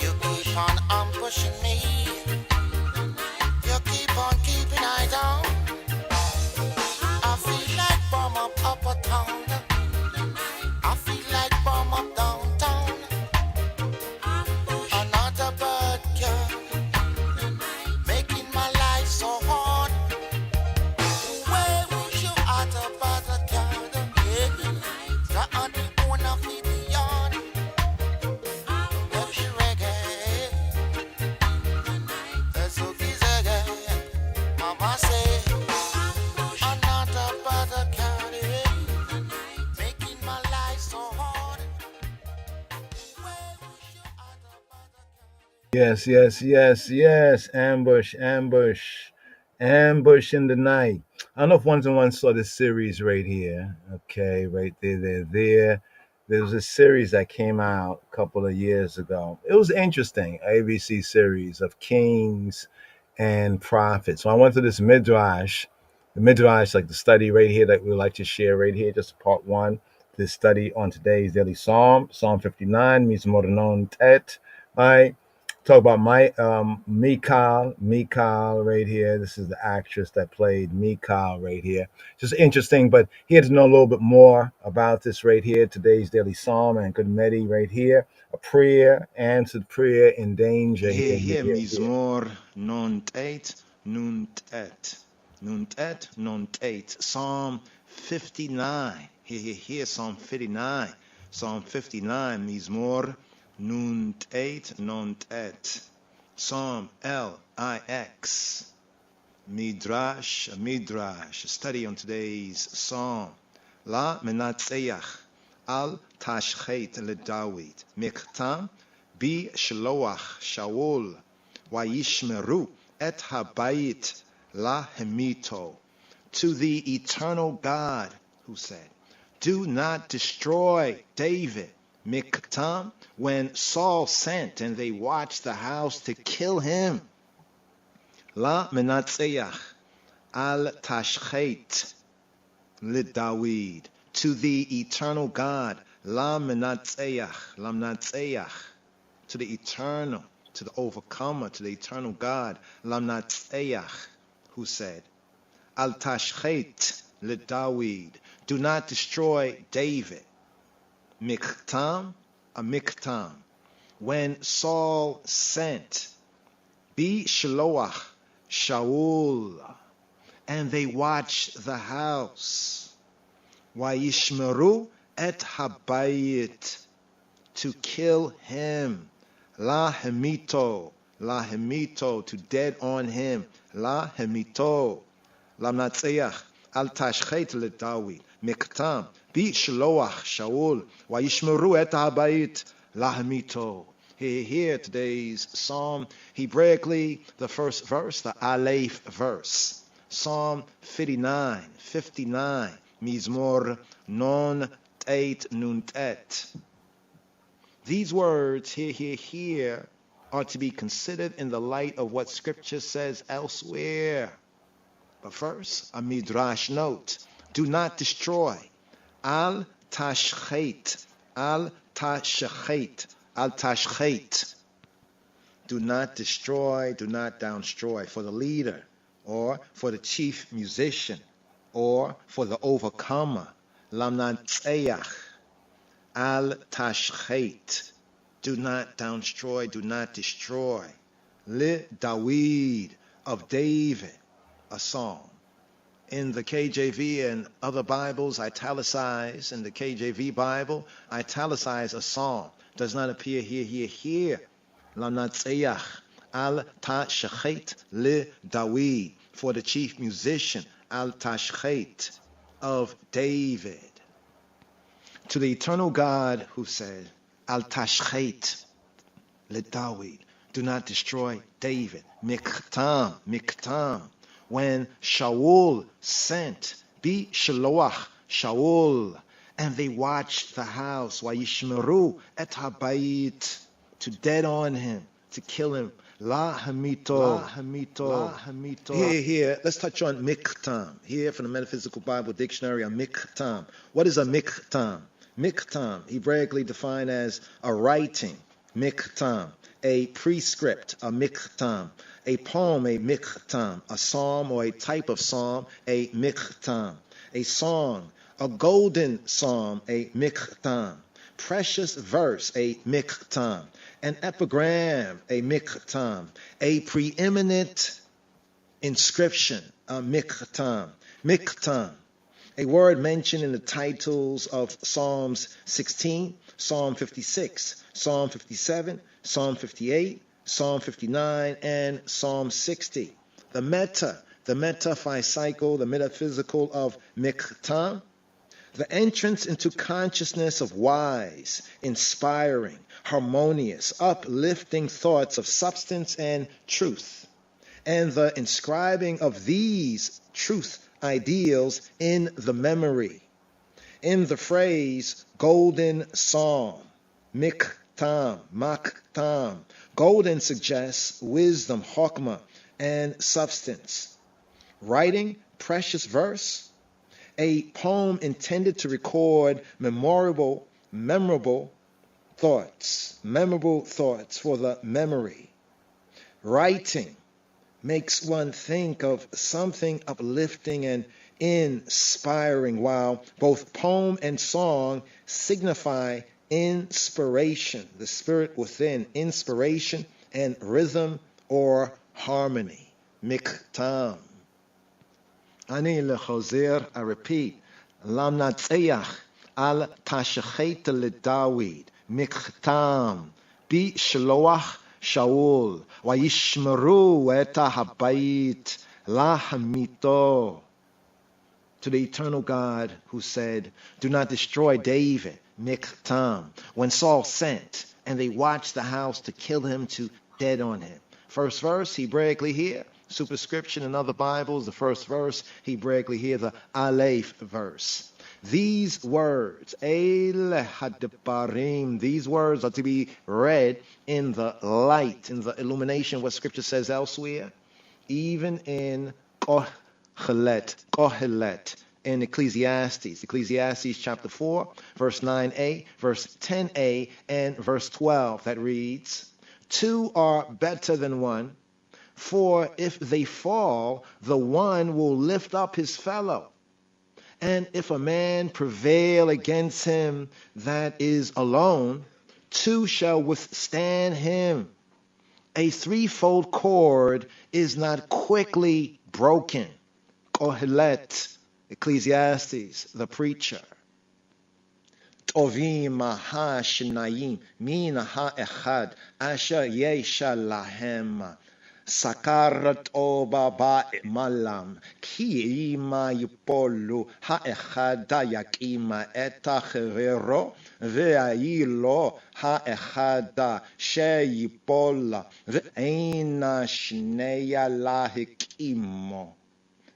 You keep on ambushing me. You keep on keeping I down. I feel like bomb up uptown. I feel like bomb up downtown. Another bird girl making my life so hard. Where would you other bird girl? Yes, yes, yes, yes. Ambush, ambush, ambush in the night. I don't know if ones and ones saw this series right here. Okay, right there. There was a series that came out a couple of years ago. It was interesting, ABC series of kings and prophets. So I went to this midrash, the midrash, like the study right here that we would like to share right here, just part one. This study on today's daily psalm, Psalm 59, Mizmor Tet, right? Talk about Michal right here. This is the actress that played Michal right here. Just interesting, but here to know a little bit more about this right here, today's daily psalm and good Medi right here. A prayer, answered prayer in danger. Here, Mizmor Nunt 8, Psalm 59. Here, Psalm 59. Psalm 59, Mizmor Nunt 8. Psalm Lix. Midrash, study on today's psalm. La menatzeach al tashchet leDavid miktam bi shloach Shaul vayishmeru et habayit la hemito. To the eternal God who said, do not destroy David. Miktam, when Saul sent and they watched the house to kill him. La menatzeach al tashchet lidawid, to the eternal God, lam natzeach, to the eternal, to the overcomer, to the eternal God, lam natzeach, who said, al tashchet lidawid, do not destroy David. Miktam, a miktam, when Saul sent, Bi Shloach Shaul, and they watched the house, Vayishmeru et habayit, to kill him, La hemito, to dead on him, La hemito, Lam natzeach, al tashchet lidawid, miktam, Bi Shloach Shaul, Vayishmeru et habayit, La hemito. Here today's psalm, Hebraically, the first verse, the Aleph verse. Psalm 59, Mizmor non tet nuntet. These words, here, are to be considered in the light of what Scripture says elsewhere. But first, a midrash note. Do not destroy. Al tashchet. Al tashchet. Al tashchet. Do not destroy, do not downstroy. For the leader, or for the chief musician, or for the overcomer. Lam natzeach. Al tashchet. Do not downstroy, do not destroy. Li Dawid, of David, a psalm. In the KJV and other Bibles, italicize. In the KJV Bible, italicize a psalm. Does not appear here. Lam natzeach al tashchet li Dawid, for the chief musician, al tashchet, of David. To the eternal God who said, al tashchet li Dawid, do not destroy David. Miktam, when Shaul sent, Bi Shloach Shaul, and they watched the house, Vayishmeru et habayit, to dead on him, to kill him. La hamito. Here, let's touch on miktam. Here from the Metaphysical Bible Dictionary, a miktam. What is a miktam? Miktam, Hebraically defined as a writing, miktam, a prescript, a miktam, a poem, a miktam, a psalm or a type of psalm, a miktam, a song, a golden psalm, a miktam, precious verse, a miktam, an epigram, a miktam, a preeminent inscription, a miktam, a word mentioned in the titles of Psalms 16, Psalm 56, Psalm 57, Psalm 58, Psalm 59, and Psalm 60. The metaphysical, the metaphysical of miktam, the entrance into consciousness of wise, inspiring, harmonious, uplifting thoughts of substance and truth, and the inscribing of these truth ideals in the memory. In the phrase golden psalm, maktam, golden suggests wisdom, chokmah, and substance. Writing, precious verse, a poem intended to record memorable thoughts for the memory. Writing makes one think of something uplifting and inspiring, while both poem and song signify inspiration, the spirit within, inspiration and rhythm or harmony. Miktam. Ani lechozer, I repeat, lam natzeach al tashchet lidawid, miktam, bi shloach Shaul, Vayishmeru et habayit la hamito. To the eternal God who said, do not destroy David, miktam, when Saul sent, and they watched the house to kill him, to dead on him. First verse, Hebraically here, superscription in other Bibles, the first verse, Hebraically here, the Aleph verse. These words, these words are to be read in the light, in the illumination, what Scripture says elsewhere, even in Kohelet, in Ecclesiastes. Ecclesiastes chapter 4, verse 9a, verse 10a, and verse 12 that reads, 2 are better than 1, for if they fall, the one will lift up his fellow. And if a man prevail against him that is alone, 2 shall withstand him. A threefold cord is not quickly broken. Kohelet, Ecclesiastes, the preacher. Tovim ha-shnayim min ha-echad asher yesha lahem. Sakarat oba ba'malam ki ima yipolu ha-echada yakima eta chevero ve'ayilo ha-echada sheyipola ve'eina shneya lahikimo.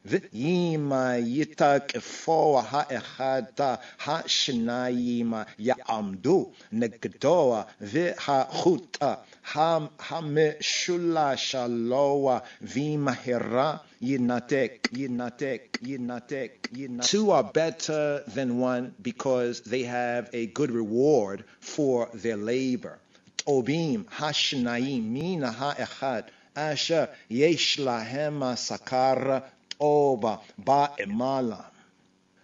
Ve'ima yitakefo ha-echada ha-shnayim ya'amdu negdoa ve'ha-chuta ha-meshula shaloa v'imahera yinatek. 2 are better than 1 because they have a good reward for their labor. Tobim ha-shnayim mina ha-echad asher yesh lahem sakar oba ba'emalam.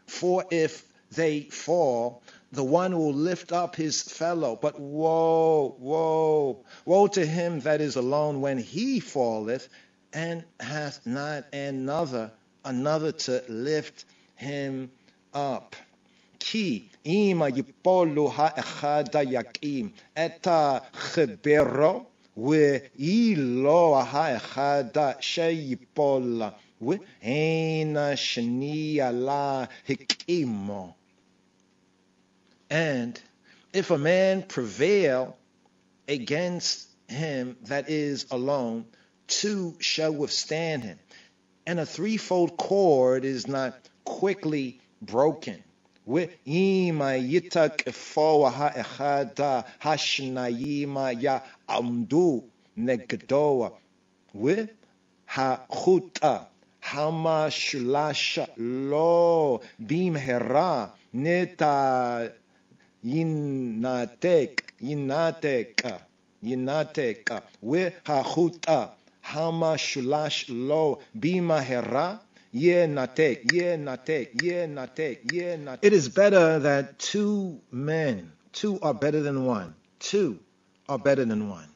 For if they fall, the one will lift up his fellow. But woe to him that is alone when he falleth, and hath not another to lift him up. Ki ima yipolu ha-echada yakim eta chebero ve'ilo ha-echada sheyipola ve'eina shniya la hikimo. And if a man prevail against him that is alone, 2 shall withstand him. And a threefold cord is not quickly broken. Ve'ima yitakefo ha-echada ha-shnayim ya'amdu negdoa ve'ha-chuta hama-shulasha lo bimhera neta yinatek ve'ha-chuta hama-shulash lo bimahera yenatek. It is better that 2 men, 2 are better than 1. 2 are better than 1.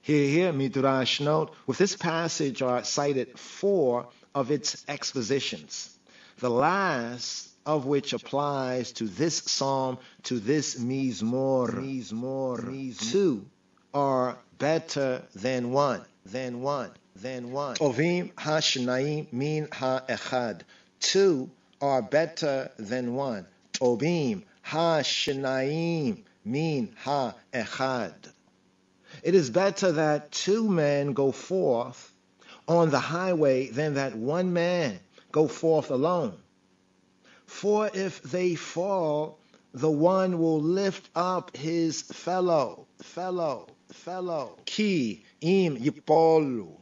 Here, Midrash note, with this passage are cited 4 of its expositions, the last of which applies to this psalm, to this mizmor. 2 are better than 1. Tovim ha-shnayim min ha-echad. 2 are better than 1. Tovim ha-shnayim min ha-echad. It is better that 2 men go forth on the highway than that 1 man go forth alone. For if they fall, the one will lift up his fellow. Ki im yipolu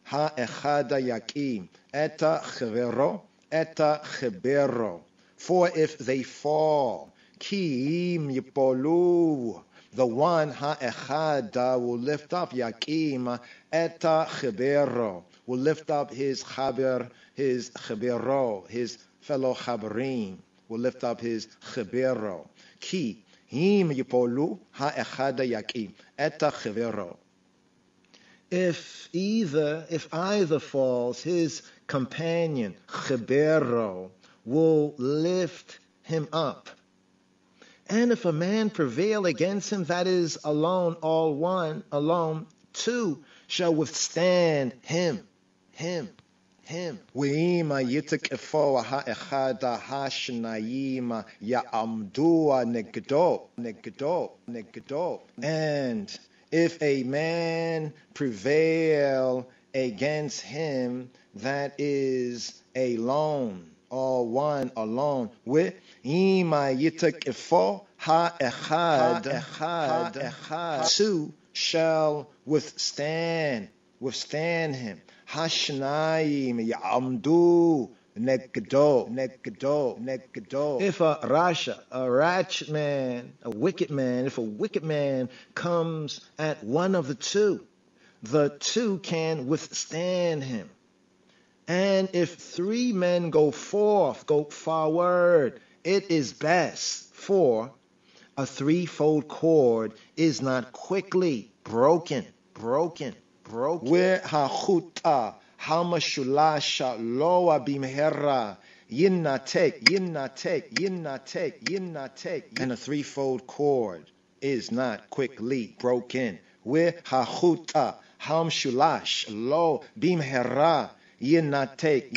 ha-echada yakim eta chevero. For if they fall, ki im yipolu, the one ha-echada will lift up yakim eta chevero, will lift up his chaber, his chevero, his fellow chaberim, will lift up his chevero. Ki him yipolu ha-echada yakim eta chevero. If either falls, his companion chevero will lift him up. And if a man prevail against him that is alone, 2 shall withstand him. Ve'ima yitakefo ha-echada ha-shnayim ya'amdua negdo. And if a man prevail against him that is alone, alone, ve'ima yitakefo ha-echad, 2 shall withstand him. Hashnayim ya'amdu negdo, negdo, negdo. If a rasha, a ratchet man, a wicked man, if a wicked man comes at one of the two can withstand him. And if three men go forward, it is best, for a threefold cord is not quickly broken. Where hachuta hamashulasha loa bimhera yinnatek. And a threefold cord is not quickly broken. Where hachuta hamshulash lo bimhera yinnatek.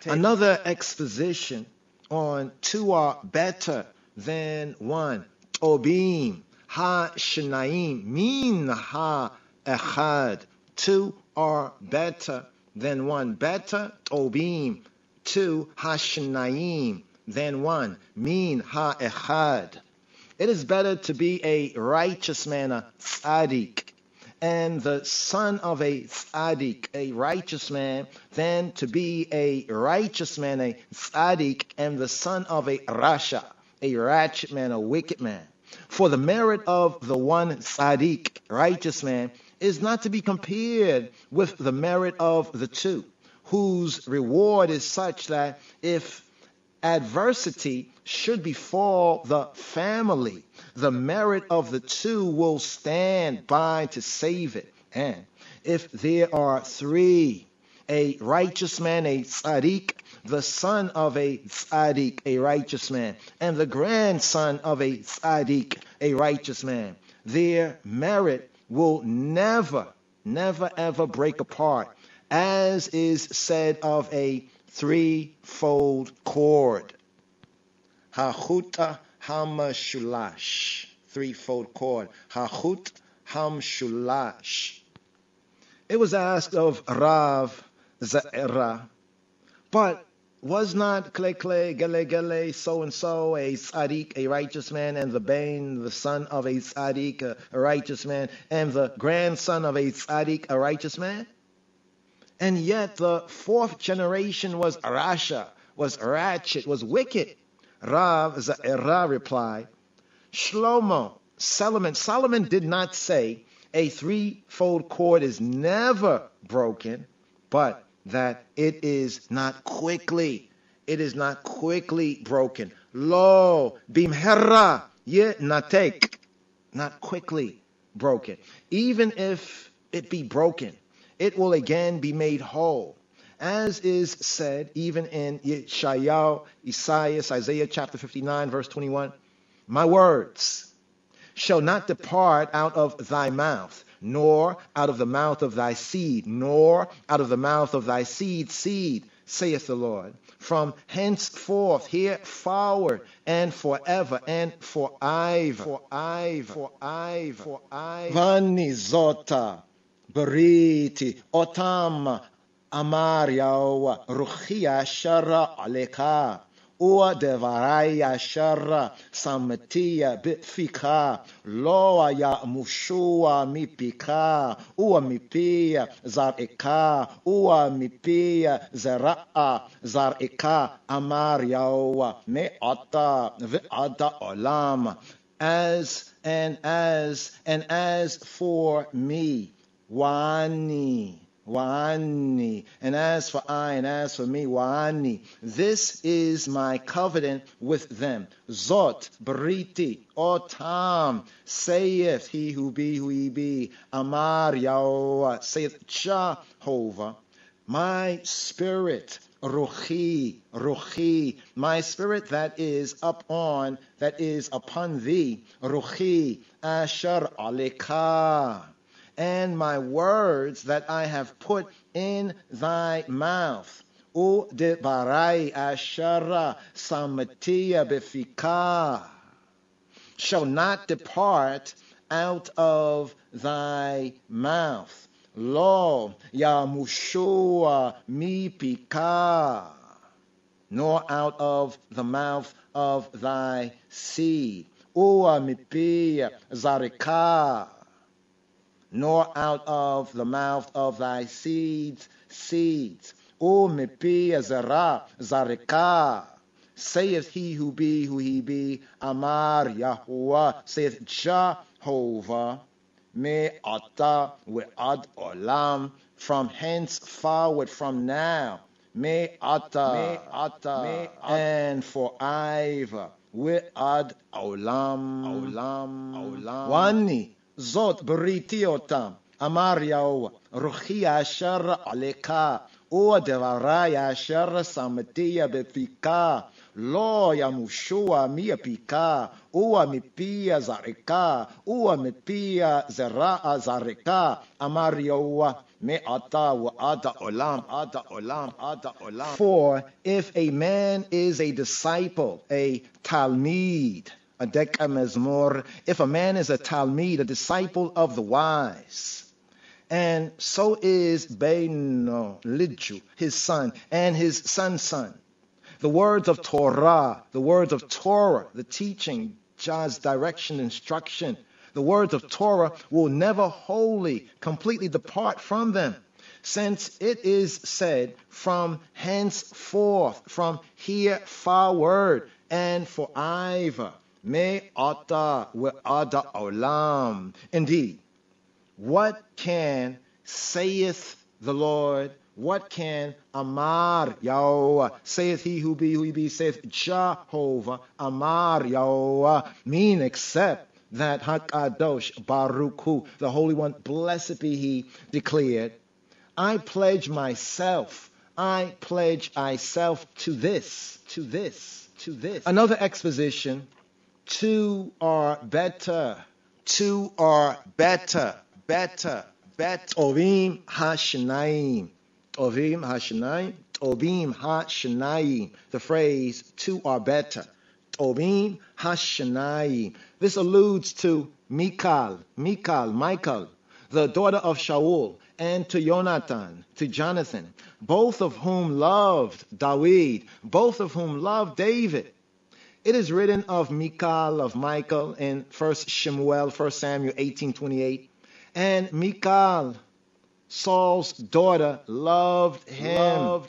Another exposition on two are better than one. Obim ha shnaim min ha echad. Two are better than one. Better obim. Two ha shnaim than one. Min ha echad. It is better to be a righteous man, a tzaddik, and the son of a tzaddik, a righteous man, than to be a righteous man, a tzaddik, and the son of a rasha, a ratchet man, a wicked man. For the merit of the one tzaddik, righteous man, is not to be compared with the merit of the two, whose reward is such that if adversity should befall the family, the merit of the two will stand by to save it. And if there are three, a righteous man, a tzaddik, the son of a tzaddik, a righteous man, and the grandson of a tzaddik, a righteous man, their merit will never ever break apart, as is said of a threefold cord. Hachuta hamashulash. Threefold cord. Hachut hamshulash. It was asked of Rav Za'era, but was not Kle Gele so-and-so a tzaddik, a righteous man, and the Bain, the son of a tzaddik, a righteous man, and the grandson of a tzaddik, a righteous man? And yet the fourth generation was rasha, was ratchet, was wicked. Rav Za'era replied, Shlomo, Solomon did not say a threefold cord is never broken, but that it is not quickly broken. Lo bimhera ye natek, not quickly broken. Even if it be broken, it will again be made whole. As is said even in Isaiah chapter 59, verse 21, my words shall not depart out of thy mouth, nor out of the mouth of thy seed, nor out of the mouth of thy seed, saith the Lord, from henceforth, here forward, and forever, and for ever. Vanizota, Bariti, Otam, Amariao, Ruchia Shara Aleka, Ua Devaraya Shara, Samatia Bitfika, Loaya Mushua Mipika, Ua Mipia, Zareka, Ua Mipia, Zera'a, Zareka, Amariao, Me'ata, Vi'ata Olam, as for me, Wani, and as for I, and as for me, Wani, this is my covenant with them. Zot, Briti, Otam, saith he who be, who he be, Amar Yahuwah, saith Jehovah, my spirit, Ruchi, my spirit that is upon thee, Ruchi, Asher Aleka, and my words that I have put in thy mouth, U de barai ashara samatia befika, shall not depart out of thy mouth. Lo yamushua mipika, nor out of the mouth of thy seed. Ua mipi zarika, nor out of the mouth of thy seeds. O mipi zara zarika. Saith he who be, who he be, Amar Yahuwah, saith Jehovah, me ata we ad olam, from henceforward, from now, me ata, and forever, we ad olam. Wani zot beriti otam, Amar Yahuwah, ruchi asher aleka, o devarai asher samatiya befika, Lo Yamushua mia pika, ua mipia zareka, ua mipia zeraa zareka, amarioa me ata wa ada olam, ada olam, ada olam. For if a man is a disciple, a talmid, a dekamezmor, if a man is a talmid, a disciple of the wise, and so is Beino Lidju, his son, and his son's son, the words of Torah, the words of Torah, the teaching, Jah's direction, instruction, the words of Torah will never wholly, completely depart from them, since it is said, from henceforth, from here forward, and forever, me ata we ada olam. Indeed, what can, saith the Lord, what can Amar Yahweh, saith he who be, saith Jehovah, Amar Yahweh, mean except that Hakadosh Baruch Hu, the Holy One, blessed be he, declared, I pledge myself to this. Another exposition, two are better. Ovim Hashanayim. The phrase, two are better. Ovim Hashanayim. This alludes to Michal, the daughter of Shaul, and to Jonathan, to Jonathan, both of whom loved David, both of whom loved David. It is written of Michal in 1 Samuel 18:28. And Michal, Saul's daughter, loved him.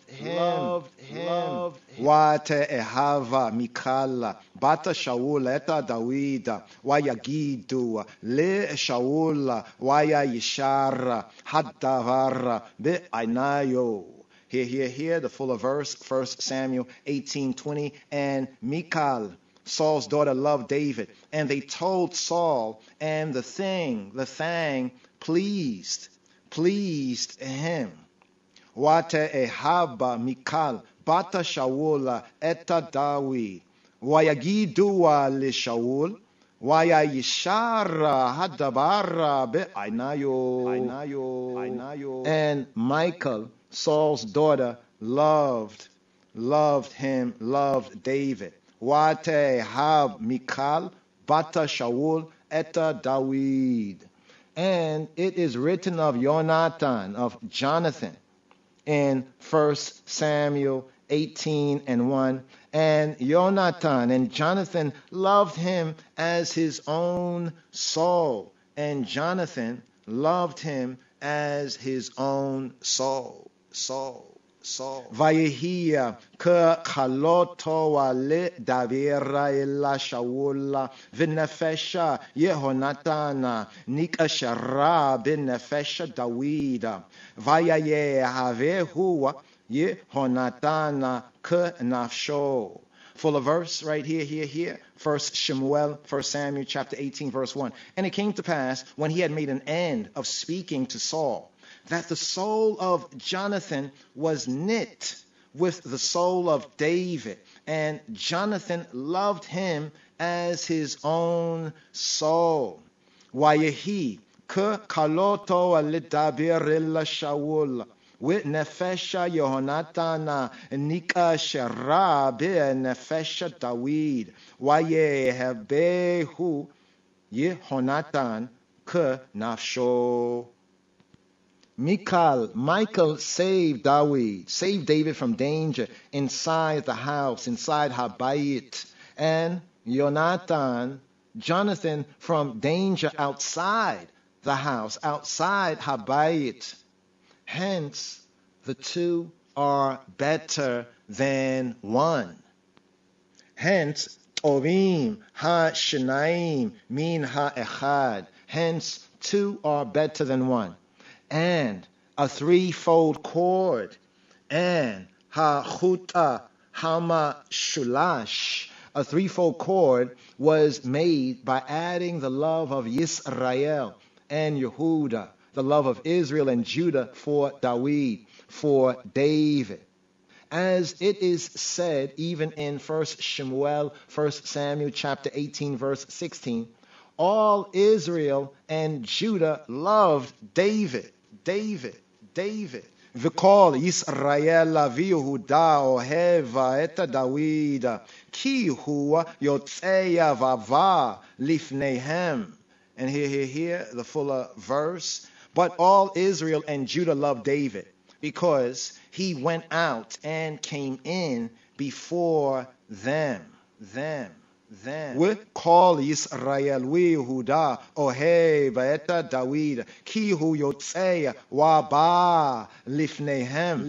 Wate ehava Michal, bata Shaul eta Dawida, wayagidu le Shaul, wayayishar hadavar be'ainayo. Here, the fuller verse, 1 Samuel 18:20. And Michal, Saul's daughter, loved David, and they told Saul, and the thing pleased him. Wate ehaba Michal, bata Shaul eta David, wayagidua le Shaul, wayayishara hadabara be'ainayo. And Michal, Saul's daughter, loved David. Wate hab Michal, bata Shaul eta David. And it is written of Jonathan, in 1 Samuel 18:1. And Jonathan and Jonathan loved him as his own soul. And Jonathan loved him as his own soul. Vayehia ke chaloto ale davira ella Shaula v'nefesha Yehonatana nikashara b'nefesha Dawida vayayehavehu Yehonatana ke nafsho. Full of verse right here. 1 Samuel chapter 18 verse 1. And it came to pass, when he had made an end of speaking to Saul, that the soul of Jonathan was knit with the soul of David, and Jonathan loved him as his own soul. Wayehi ke kaloto alidabir illa Shaul with nefesha Yehonatana nika shera be nefesha David wayehebehu Yehonatan ke nafsho. Michal saved David from danger inside the house, inside Habayit, and Jonathan from danger outside the house, outside Habayit. Hence, the two are better than one. Hence, Tovim ha-shnaim min ha-echad. Hence, two are better than one. And a threefold cord. And ha-chuta hama-shulash. A threefold cord was made by adding the love of Yisrael and Yehuda, the love of Israel and Judah for David, for David. As it is said even in 1 Samuel chapter 18, verse 16, all Israel and Judah loved David. V'kol Yisrael v'Yehuda oheva et David, ki hu yotzei vava lifneihem. And here, the fuller verse. But all Israel and Judah loved David, because he went out and came in before them. We call Yisrael Yehuda Ohev et David ki hu yotzei waba lifneihem.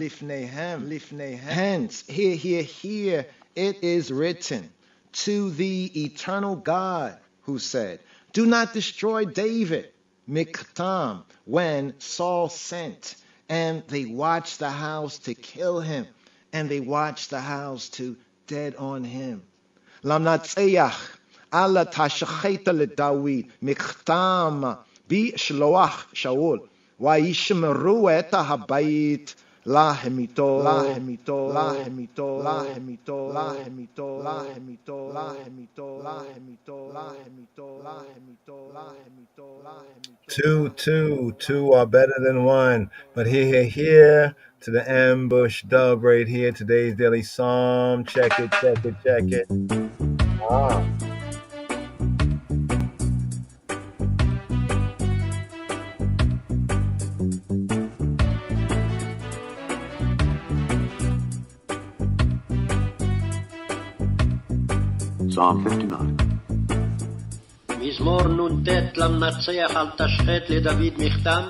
Hence, here it is written, to the eternal God who said, do not destroy David, Miktam, when Saul sent, and they watched the house to kill him, and they watched the house to dead on him. Lamnatzeach ala tashcheta leDavid miktam bi shloach Shaul vayishmeru et habayit lahemito. Two are better than one. But here to the ambush dub right here. Today's daily psalm. Check it. Psalm 59. מזמור נ"ט למנצח אל תשחט לדוד מכתם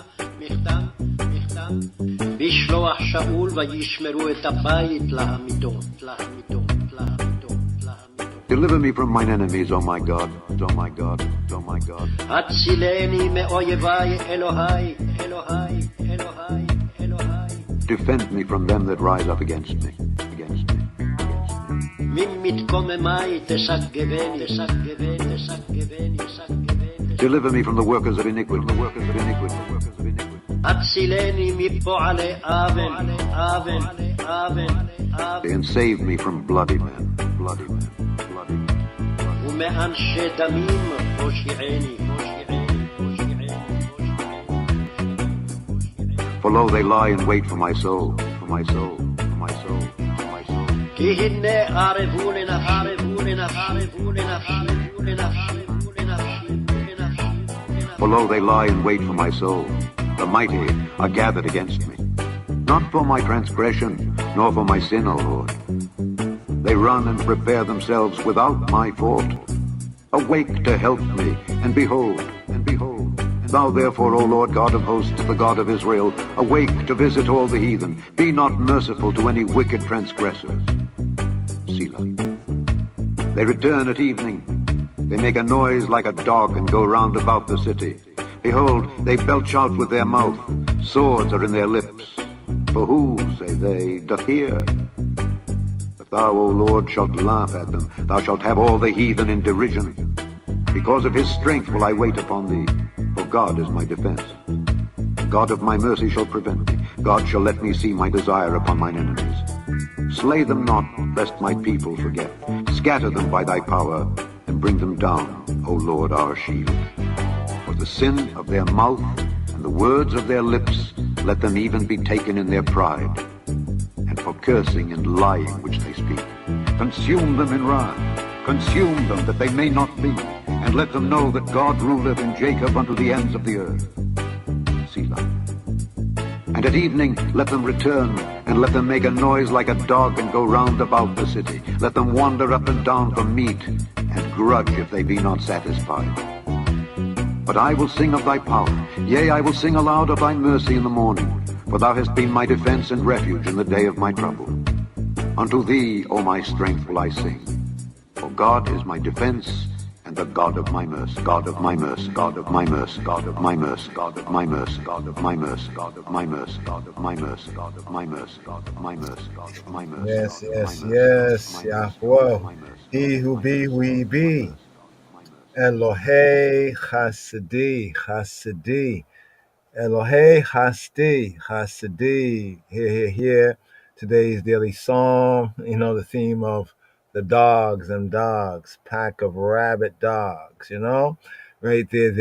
בשלוח שאול וישמרו את הבית להמיתו. Deliver me from mine enemies, O my God. הצילני מאויבי אלוהי. Defend me from them that rise up against me. ממתקוממי תשגבני. Deliver me from the workers of iniquity. הצילני מפועלי אוון. And save me from bloody men. ומאנשי דמים הושיעני. For lo, they lie in wait for my soul. כי הנה ערבו לנפשי. For lo, they lie in wait for my soul. The mighty are gathered against me. Not for my transgression, nor for my sin, O Lord. They run and prepare themselves without my fault. Awake to help me, and behold. Thou therefore, O Lord God of hosts, the God of Israel, awake to visit all the heathen. Be not merciful to any wicked transgressors. Selah. They return at evening. They make a noise like a dog and go round about the city. Behold, they belch out with their mouth. Swords are in their lips. For who, say they, doth hear? If thou, O Lord, shalt laugh at them, thou shalt have all the heathen in derision. Because of his strength will I wait upon thee, for God is my defense. God of my mercy shall prevent me. God shall let me see my desire upon mine enemies. Slay them not, lest my people forget. Scatter them by thy power, and bring them down, O Lord our shield. For the sin of their mouth and the words of their lips, let them even be taken in their pride, and for cursing and lying which they speak. Consume them in wrath, consume them that they may not be, and let them know that God ruleth in Jacob unto the ends of the earth. Selah. And at evening let them return, and let them make a noise like a dog and go round about the city. Let them wander up and down for meat, and grudge if they be not satisfied. But I will sing of thy power, yea, I will sing aloud of thy mercy in the morning. For thou hast been my defense and refuge in the day of my trouble. Unto thee, O my strength, will I sing. For God is my defense and the God of my mercy, God of my mercy, God of my mercy, God of my mercy, God of my mercy, God of my mercy, God of my mercy, God of my mercy, God of my mercy, God of my mercy, God of my mercy. Yes, yes, yes, Yahweh. He who be, we be. Elohe Chasidi, Chasidi. Elohe Hasti, Hasidi. Here. Today's daily psalm, the theme of the dogs and dogs, pack of rabid dogs, right there,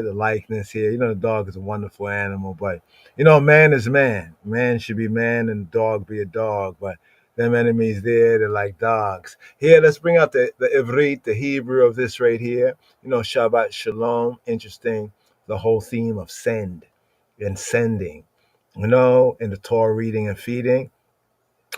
the likeness here. The dog is a wonderful animal, but, man is man. Man should be man and dog be a dog, but them enemies there, they're like dogs. Here, let's bring out the Ivrit, the Hebrew of this right here. Shabbat Shalom, interesting. The whole theme of send and sending, in the Torah reading and feeding.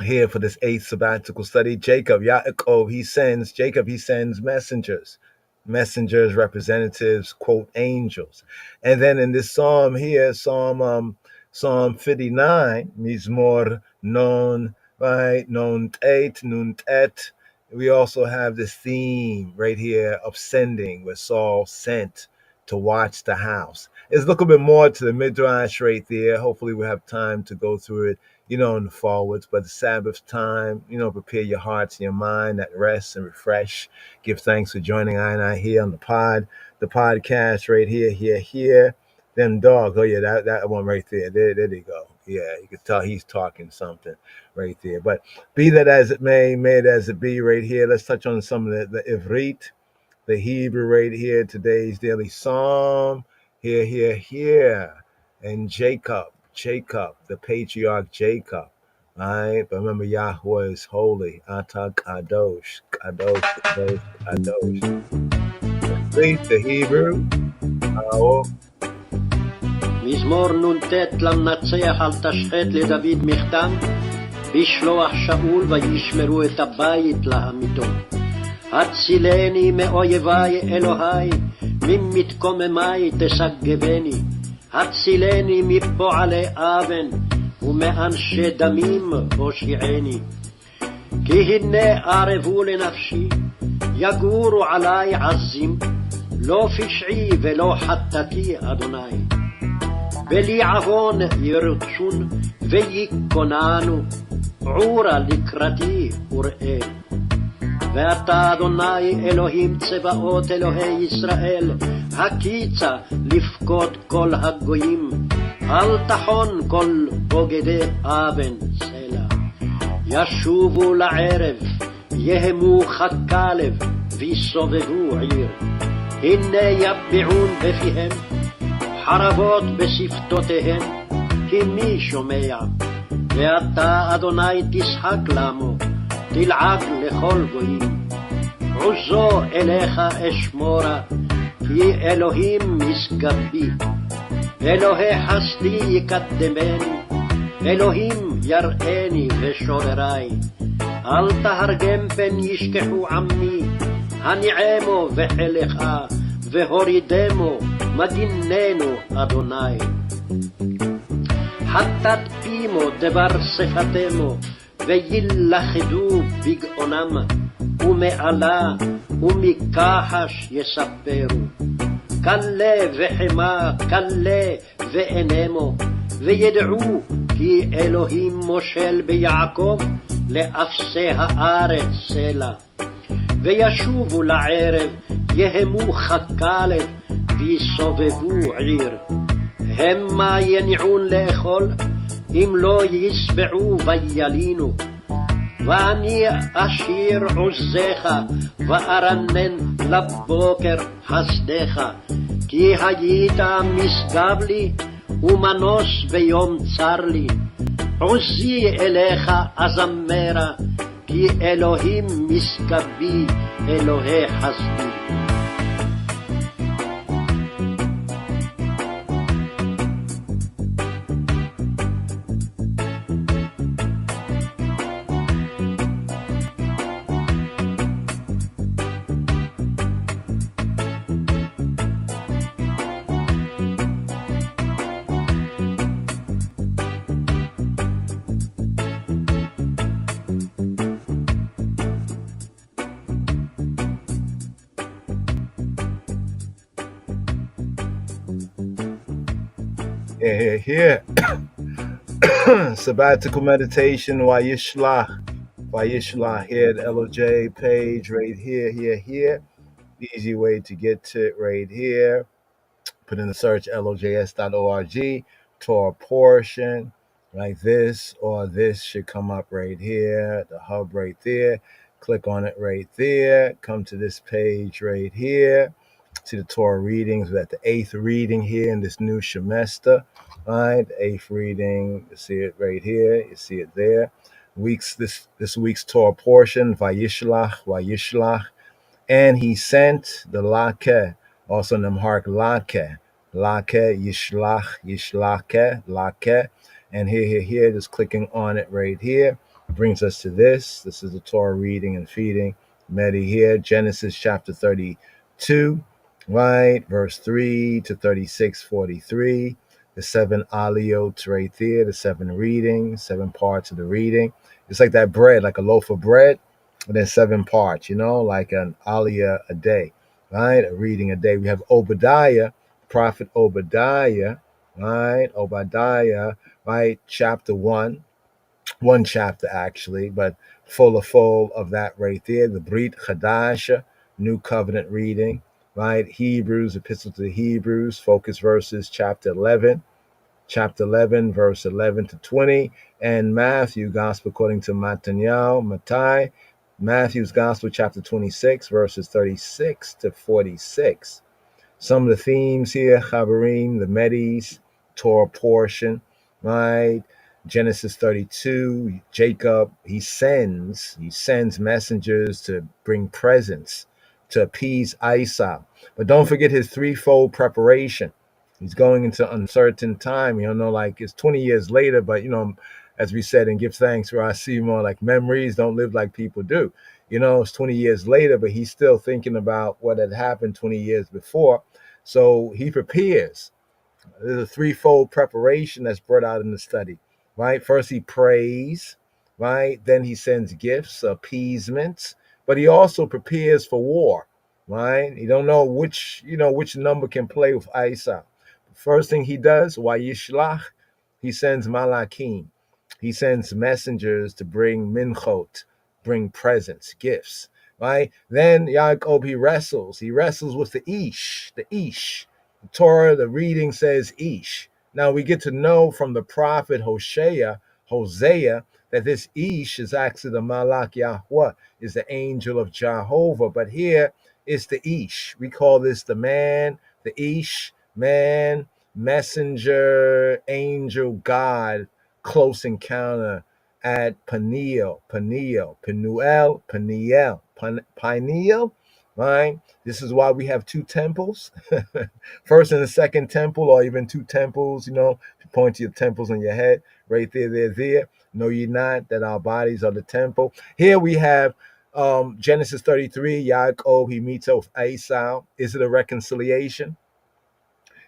Here for this 8th sabbatical study, Yaakov, he sends messengers, representatives, quote, angels. And then in this psalm here, Psalm 59, Mizmor non, right, non tet, we also have this theme right here of sending, where Saul sent to watch the house. There's a little bit more to the Midrash right there. Hopefully we'll have time to go through it, in the forwards. But the Sabbath time, prepare your hearts and your mind, that rest and refresh. Give thanks for joining I here on the podcast right here. Them dogs. Oh yeah, that one right there. There they go. Yeah, you can tell he's talking something right there. But be that as it may it as it be right here. Let's touch on some of the Ivrit, the Hebrew right here, today's daily psalm. Here. And Jacob, the patriarch Jacob. All right, but remember Yahweh is holy. Ata Kadosh. Read the Hebrew. מזמור נ"ט למנצח אל תשחט לדוד מכתם, בשלוח שאול וישמרו את הבית להמיתו. הצילני מאויבי אלוהי, ממתקוממי תשגבני. הצילני מפועלי אבן, ומאנשי דמים הושיעני. כי הנה ערבו לנפשי, יגורו עלי עזים, לא פשעי ולא חטאתי אדוני. בלי עוון ירצון ויקוננו, עורה לקראתי וראה. ואתה אדוני אלוהים צבאות אלוהי ישראל, הקיצה לפקוד כל הגויים, אל תחון כל בוגדי אבן סלע. ישובו לערב, יהמו ככלב, ויסובבו עיר. הנה יביעון בפיהם, חרבות בשפתותיהם, כי מי שומע? ואתה אדוני תשחק למו, תלעג לכל גויים. עוזו אליך אשמורה, כי אלוהים משגבי. אלוהי חסדי יקדמני, אלוהים יראני ושוררי. אל תהרגם פן ישכחו עמי, הניעמו וחילך, והורידמו מדיננו אדוני. חטאת פימו דבר שפתמו, וילכדו בגאונם, ומעלה ומכחש יספרו. קלה וחמה, קלה ואינמו, וידעו כי אלוהים מושל ביעקב, לאפסי הארץ סלע. וישובו לערב, יהמו ככלב, ויסובבו עיר. המה יניעון לאכול, אם לא יסבעו וילינו. ואני אשיר עוזך, וארנן לבוקר חסדך. כי היית משגב לי, ומנוס ביום צר לי. עוזי אליך אזמרה, כי אלוהים משגבי, אלוהי חסדי. Here. Sabbatical meditation, Wayishla here at LOJ page right here. Easy way to get to it right here. Put in the search lojs.org, Torah portion, like this or this should come up right here, the hub right there. Click on it right there. Come to this page right here. See the Torah readings. We're at the 8th reading here in this new semester. All right, the 8th reading. You see it right here. You see it there. This week's Torah portion, Vayishlach. And he sent the Lake, also Namhark Lake, Yishlake, Lake. And here, just clicking on it right here brings us to this. This is the Torah reading and feeding. Medi here, Genesis chapter 32, right? Verse 3 to 36:43. The 7 aliyot right there, the 7 readings, 7 parts of the reading. It's like that bread, like a loaf of bread. And then 7 parts, like an aliyah a day, right? A reading a day. We have Obadiah, Prophet Obadiah, right? Obadiah, right? Chapter 1 chapter actually, but full of that right there. The Brit Chadasha, New Covenant reading, right? Hebrews, Epistle to the Hebrews, focus verses, chapter 11, verse 11 to 20, and Matthew, Gospel according to Mattai, Matthew's Gospel, chapter 26, verses 36 to 46. Some of the themes here, Chabarim, the Medes, Torah portion, right? Genesis 32, Jacob, he sends messengers to bring presents, to appease Esau. But don't forget his threefold preparation. He's going into uncertain time. Like it's 20 years later, but as we said in Give Thanks, where I see more like memories don't live like people do. It's 20 years later, but he's still thinking about what had happened 20 years before. So he prepares. There's a threefold preparation that's brought out in the study, right? First, he prays, right? Then he sends gifts, appeasements, but he also prepares for war, right? You don't know which number can play with Isa. First thing he does, Wayishlach, he sends Malakim. He sends messengers to bring minchot, bring presents, gifts, right? Then Yaakov, he wrestles with the Ish. The Torah, the reading says Ish. Now we get to know from the prophet Hosea, that this Ish is actually the Malach Yahweh, is the angel of Jehovah. But here it's the Ish. We call this the man, the Ish, man, messenger, angel, God, close encounter at Peniel, right? This is why we have 2 temples, first and the second temple, or even 2 temples, to point to your temples on your head, right there. Know ye not that our bodies are the temple? Here we have Genesis 33, Yaakov, he meets up with Esau. Is it a reconciliation?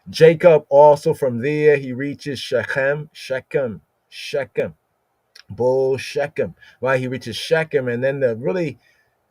Jacob also from there, he reaches Shechem, Bull Shechem, right? He reaches Shechem, and then the really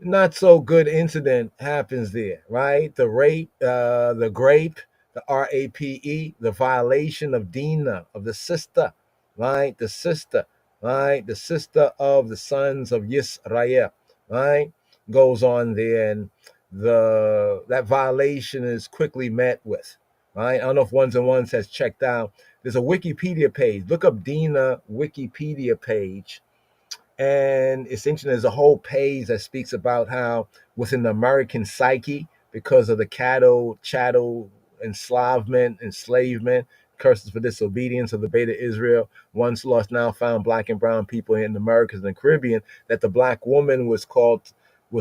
not so good incident happens there, right? The rape, the grape, the RAPE, the violation of Dinah, of the sister, right? The sister, right? The sister of the sons of Yisrael, right? Goes on there, and that violation is quickly met with, right? I don't know if Ones and Ones has checked out. There's a Wikipedia page. Look up Dinah Wikipedia page. And it's interesting, there's a whole page that speaks about how within the American psyche, because of the chattel enslavement, curses for disobedience of the Beta Israel, once lost, now found, black and brown people in the Americas and the Caribbean, that the black woman was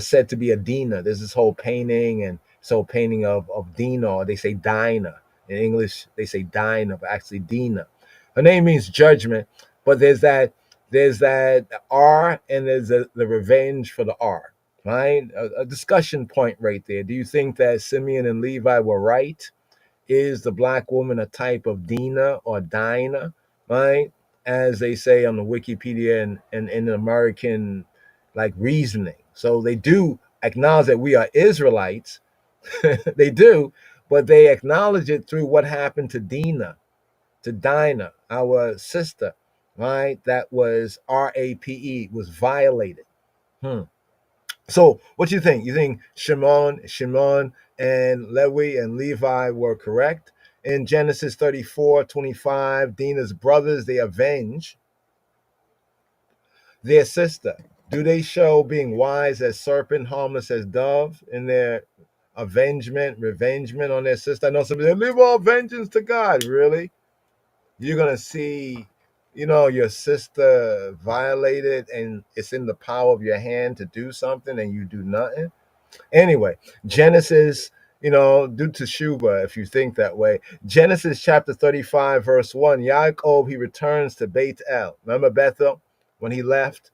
said to be a Dinah. There's this whole painting of Dinah, or they say Dinah. In English, they say Dinah, but actually Dinah. Her name means judgment, but there's that R, and there's the revenge for the R, right? A discussion point right there. Do you think that Simeon and Levi were right? Is the black woman a type of Dinah or Dinah, right? As they say on the Wikipedia and in American reasoning. So they do acknowledge that we are Israelites. They do, but they acknowledge it through what happened to Dinah. to Dinah, our sister, right? That was rape, was violated. So what you think? You think Shimon, and Lewi and Levi were correct? In Genesis 34:25, Dinah's brothers, they avenge their sister. Do they show being wise as serpent, harmless as dove in their revengement on their sister? I know somebody say, leave all vengeance to God. Really? You're gonna see, your sister violated and it's in the power of your hand to do something and you do nothing? Anyway, Genesis, due to Shuba, if you think that way. Genesis chapter 35, verse 1, Yaakov, he returns to Beit El. Remember Bethel when he left?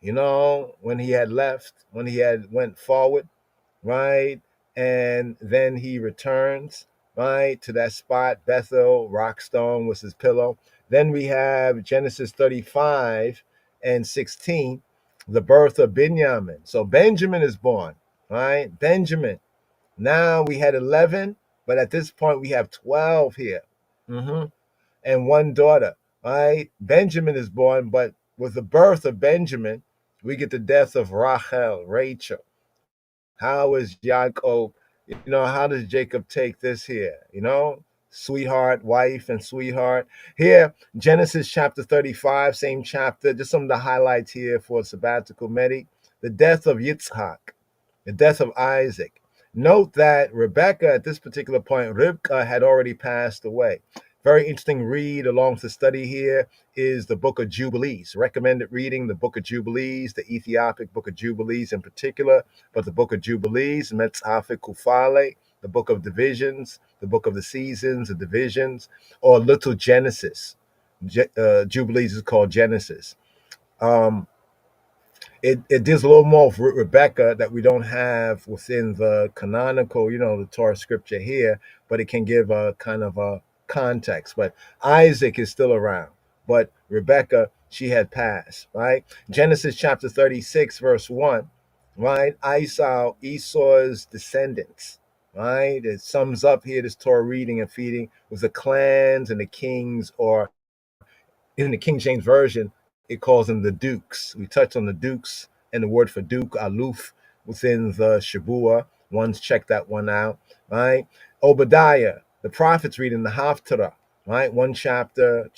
When he had left, when he had went forward, right? And then he returns, right, to that spot. Bethel, Rockstone was his pillow. Then we have Genesis 35 and 16, the birth of Benjamin. So Benjamin is born, right? Benjamin. Now we had 11, but at this point we have 12 here. And one daughter, right? Benjamin is born, but with the birth of Benjamin, we get the death of Rachel. How is Yaakov, how does Jacob take this here? Sweetheart, wife, and sweetheart. Here, Genesis chapter 35, same chapter, just some of the highlights here for sabbatical medic. The death of Yitzhak, the death of Isaac. Note that Rebecca, at this particular point, Rivka had already passed away. Very interesting read along to study here is the book of Jubilees. Recommended reading the book of Jubilees, the Ethiopic book of Jubilees in particular, but the book of Jubilees, Metzafik Kufale, the book of divisions, the book of the seasons, the divisions, or Little Genesis. Jubilees is called Genesis. It deals a little more with Rebecca that we don't have within the canonical, the Torah scripture here, but it can give a kind of a context. But Isaac is still around, but Rebecca, she had passed, right? Genesis chapter 36, verse 1, right? Esau's descendants, right? It sums up here this Torah reading and feeding with the clans and the kings, or in the King James Version, it calls them the dukes. We touched on the dukes and the word for duke, aluf, within the Shabua. One's check that one out, right? Obadiah, the prophets reading the Haftarah, right? One chapter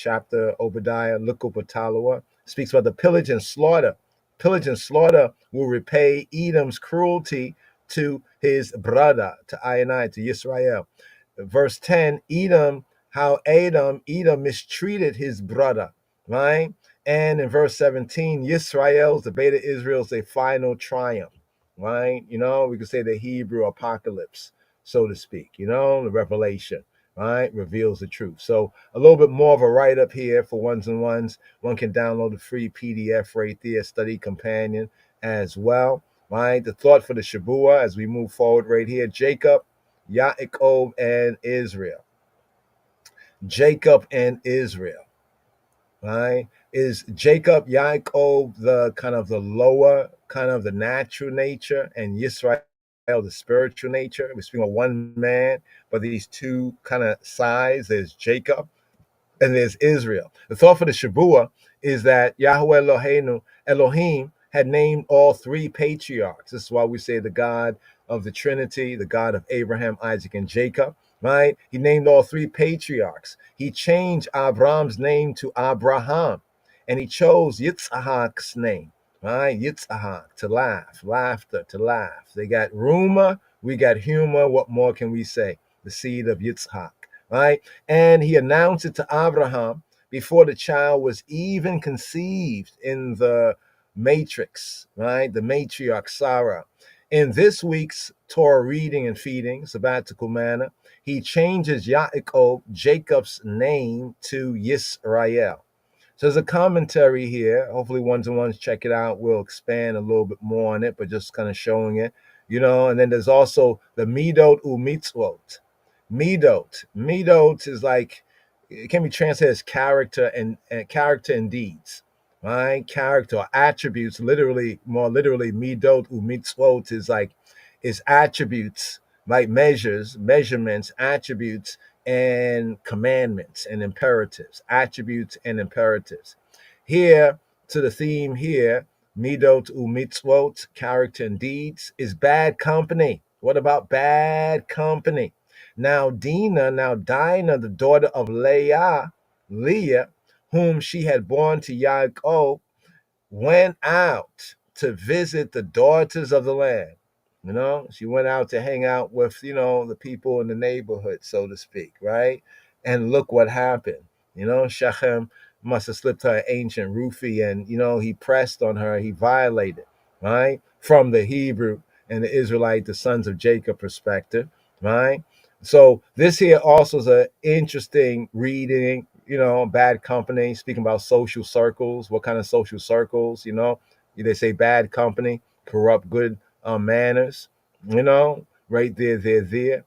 Obadiah, Lukupatalawa, speaks about the pillage and slaughter. Pillage and slaughter will repay Edom's cruelty to his brother, to Ayani, to Yisrael. Verse 10, how Edom mistreated his brother, right? And in verse 17, Yisrael's, the Beta Israel's, a final triumph, right? We could say the Hebrew apocalypse, so to speak, the revelation, right? Reveals the truth. So a little bit more of a write-up here for ones and ones. One can download the free PDF right there, study companion as well, right? The thought for the Shabua as we move forward right here, Jacob, Yaakov, and Israel. Jacob and Israel, right? Is Jacob, Yaakov, the kind of the lower, kind of the natural nature, and Yisrael, the spiritual nature? We're speaking of one man, but these two kind of sides. There's Jacob and there's Israel. The thought for the Shabua is that Yahweh Elohim had named all three patriarchs. This is why we say the God of the Trinity, the God of Abraham, Isaac, and Jacob, right? He named all three patriarchs. He changed Abraham's name to Abraham, and he chose Yitzhak's name, right? Yitzhak, to laugh, laughter, to laugh. They got rumor, we got humor. What more can we say? The seed of Yitzhak, right? And he announced it to Abraham before the child was even conceived in the matrix, right? The matriarch Sarah. In this week's Torah reading and feeding, sabbatical manner, he changes Yaakov, Jacob's name, to Yisrael. So there's a commentary here. Hopefully ones and ones check it out. We'll expand a little bit more on it, but just kind of showing it, and then there's also the Midot Umitzvot. Midot is like, it can be translated as character and character and deeds, right? Character or attributes, more literally, Midot Umitzvot is attributes, like measurements, attributes and commandments and imperatives, attributes and imperatives. Here, to the theme here, midot umitzvot, character and deeds, is bad company. What about bad company? Now Dinah, the daughter of Leah, whom she had born to Yaakov, went out to visit the daughters of the land. You know, she went out to hang out with, the people in the neighborhood, so to speak, right? And look what happened. Shechem must have slipped her an ancient roofie and, he pressed on her, he violated, right? From the Hebrew and the Israelite, the sons of Jacob perspective, right? So this here also is an interesting reading, bad company, speaking about social circles. What kind of social circles, they say bad company, corrupt good manners, right there, the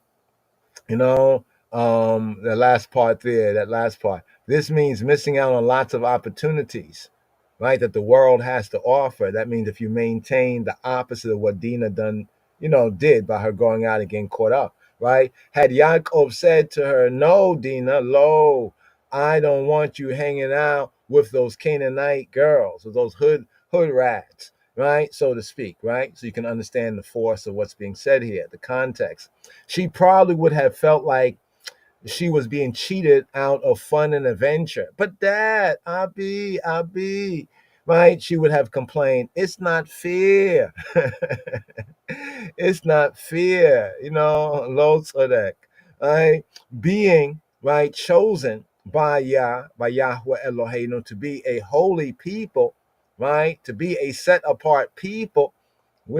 last part there, that last part. This means missing out on lots of opportunities, right, that the world has to offer. That means if you maintain the opposite of what Dinah did by her going out and getting caught up, right? Had Yaakov said to her, no, Dinah, lo, I don't want you hanging out with those Canaanite girls or those hood rats, right, so to speak, right? So you can understand the force of what's being said here, the context. She probably would have felt like she was being cheated out of fun and adventure. But Dad, Abi, right? She would have complained, it's not fair. It's not fair, lo tzedek, right? Being, right, chosen by Yahweh Eloheinu to be a holy people, right? To be a set apart people. He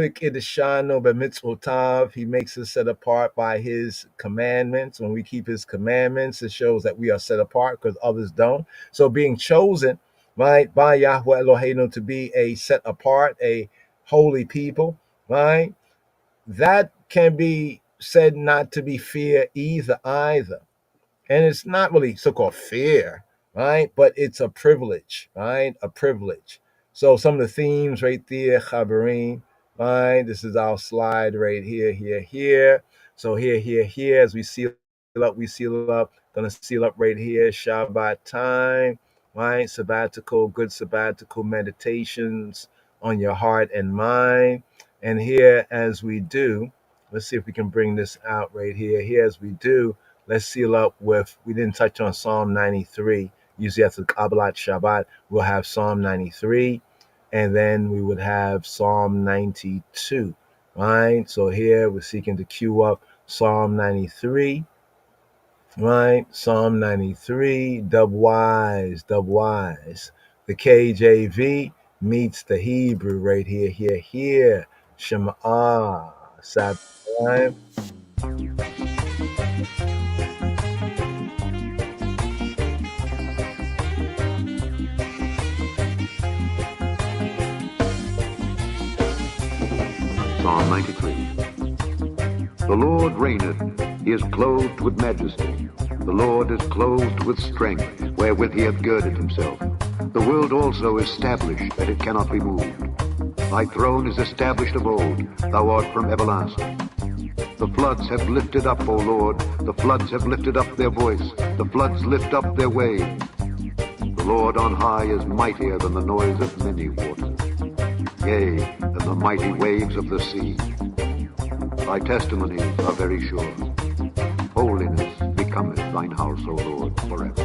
makes us set apart by his commandments. When we keep his commandments, it shows that we are set apart because others don't. So being chosen, right, by Yahweh Eloheinu to be a set apart, a holy people, right? That can be said not to be fear either. And it's not really so-called fear, right? But it's a privilege, right? A privilege. So some of the themes right there, Chabarim, right? This is our slide right here. So here, as we seal up, gonna seal up right here, Shabbat time, right? Sabbatical, good sabbatical meditations on your heart and mind. And here as we do, let's see if we can bring this out right here. Here as we do, let's seal up with, we didn't touch on Psalm 93. Usually after Kabbalat Shabbat, we'll have Psalm 93, and then we would have Psalm 92, right? So here we're seeking to queue up Psalm 93, right? Psalm 93, dubwise. The KJV meets the Hebrew right here. Shema, Sabbath time. Psalm 93. The Lord reigneth, he is clothed with majesty. The Lord is clothed with strength, wherewith he hath girded himself. The world also is established, that it cannot be moved. Thy throne is established of old, thou art from everlasting. The floods have lifted up, O Lord, the floods have lifted up their voice, the floods lift up their wave. The Lord on high is mightier than the noise of many waters, yea, than the mighty waves of the sea. Thy testimonies are very sure. Holiness becometh thine house, O Lord, forever.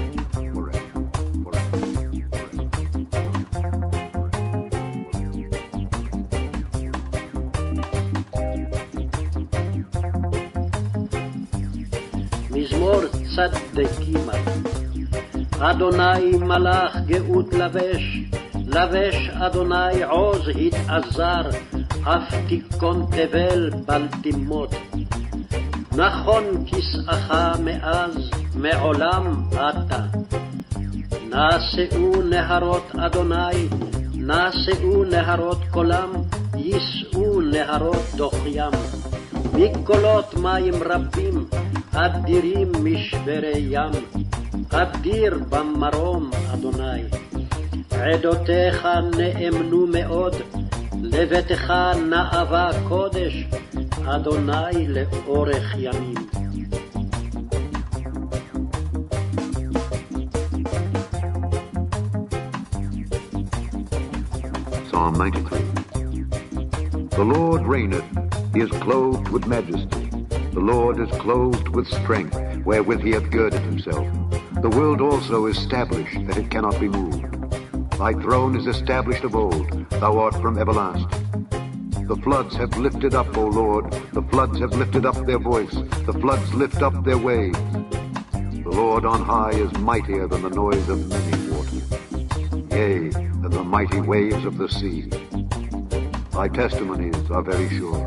מזמור צדקימה. אדוני מלאך גאות לבש אדוני עוז התעזר, אף תיכון תבל בל תימות. נכון כסאך מאז מעולם אתה. נשאו נהרות אדוני, נשאו נהרות קולם, יישאו נהרות דוחיים. מקולות מים רבים, אדירים משברי ים, אדיר במרום אדוני. עדותיך נאמנו מאוד, לביתך נאווה קודש, אדוני לאורך ימים. Psalm 93. The Lord reigneth, he is clothed with majesty. The Lord is clothed with strength, wherewith he hath girded himself. The world also is established, that it cannot be moved. Thy throne is established of old, thou art from everlasting. The floods have lifted up, O Lord, the floods have lifted up their voice, the floods lift up their waves. The Lord on high is mightier than the noise of many waters, yea, than the mighty waves of the sea. Thy testimonies are very sure.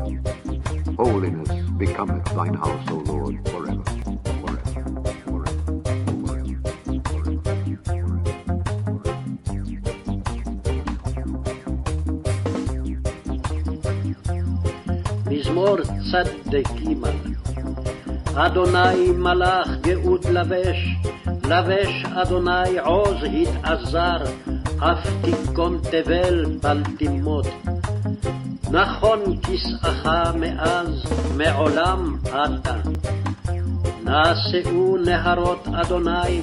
Holiness becometh thine house, O Lord, forever. מזמור צ"ג. אדוני מלאך גאות לבש, לבש אדוני עוז התעזר, אף תיכון תבל בל תימות. נכון כסאך מאז, מעולם אתה. נעשאו נהרות אדוני,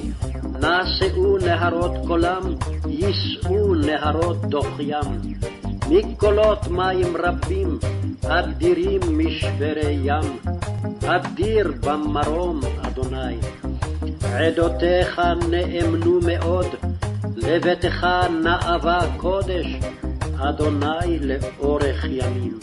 נעשאו נהרות קולם, יישאו נהרות דוחיים. מקולות מים רבים, אדירים משברי ים, אדיר במרום אדוני. עדותיך נאמנו מאוד, לביתך נאווה קודש, אדוני לאורך ימים.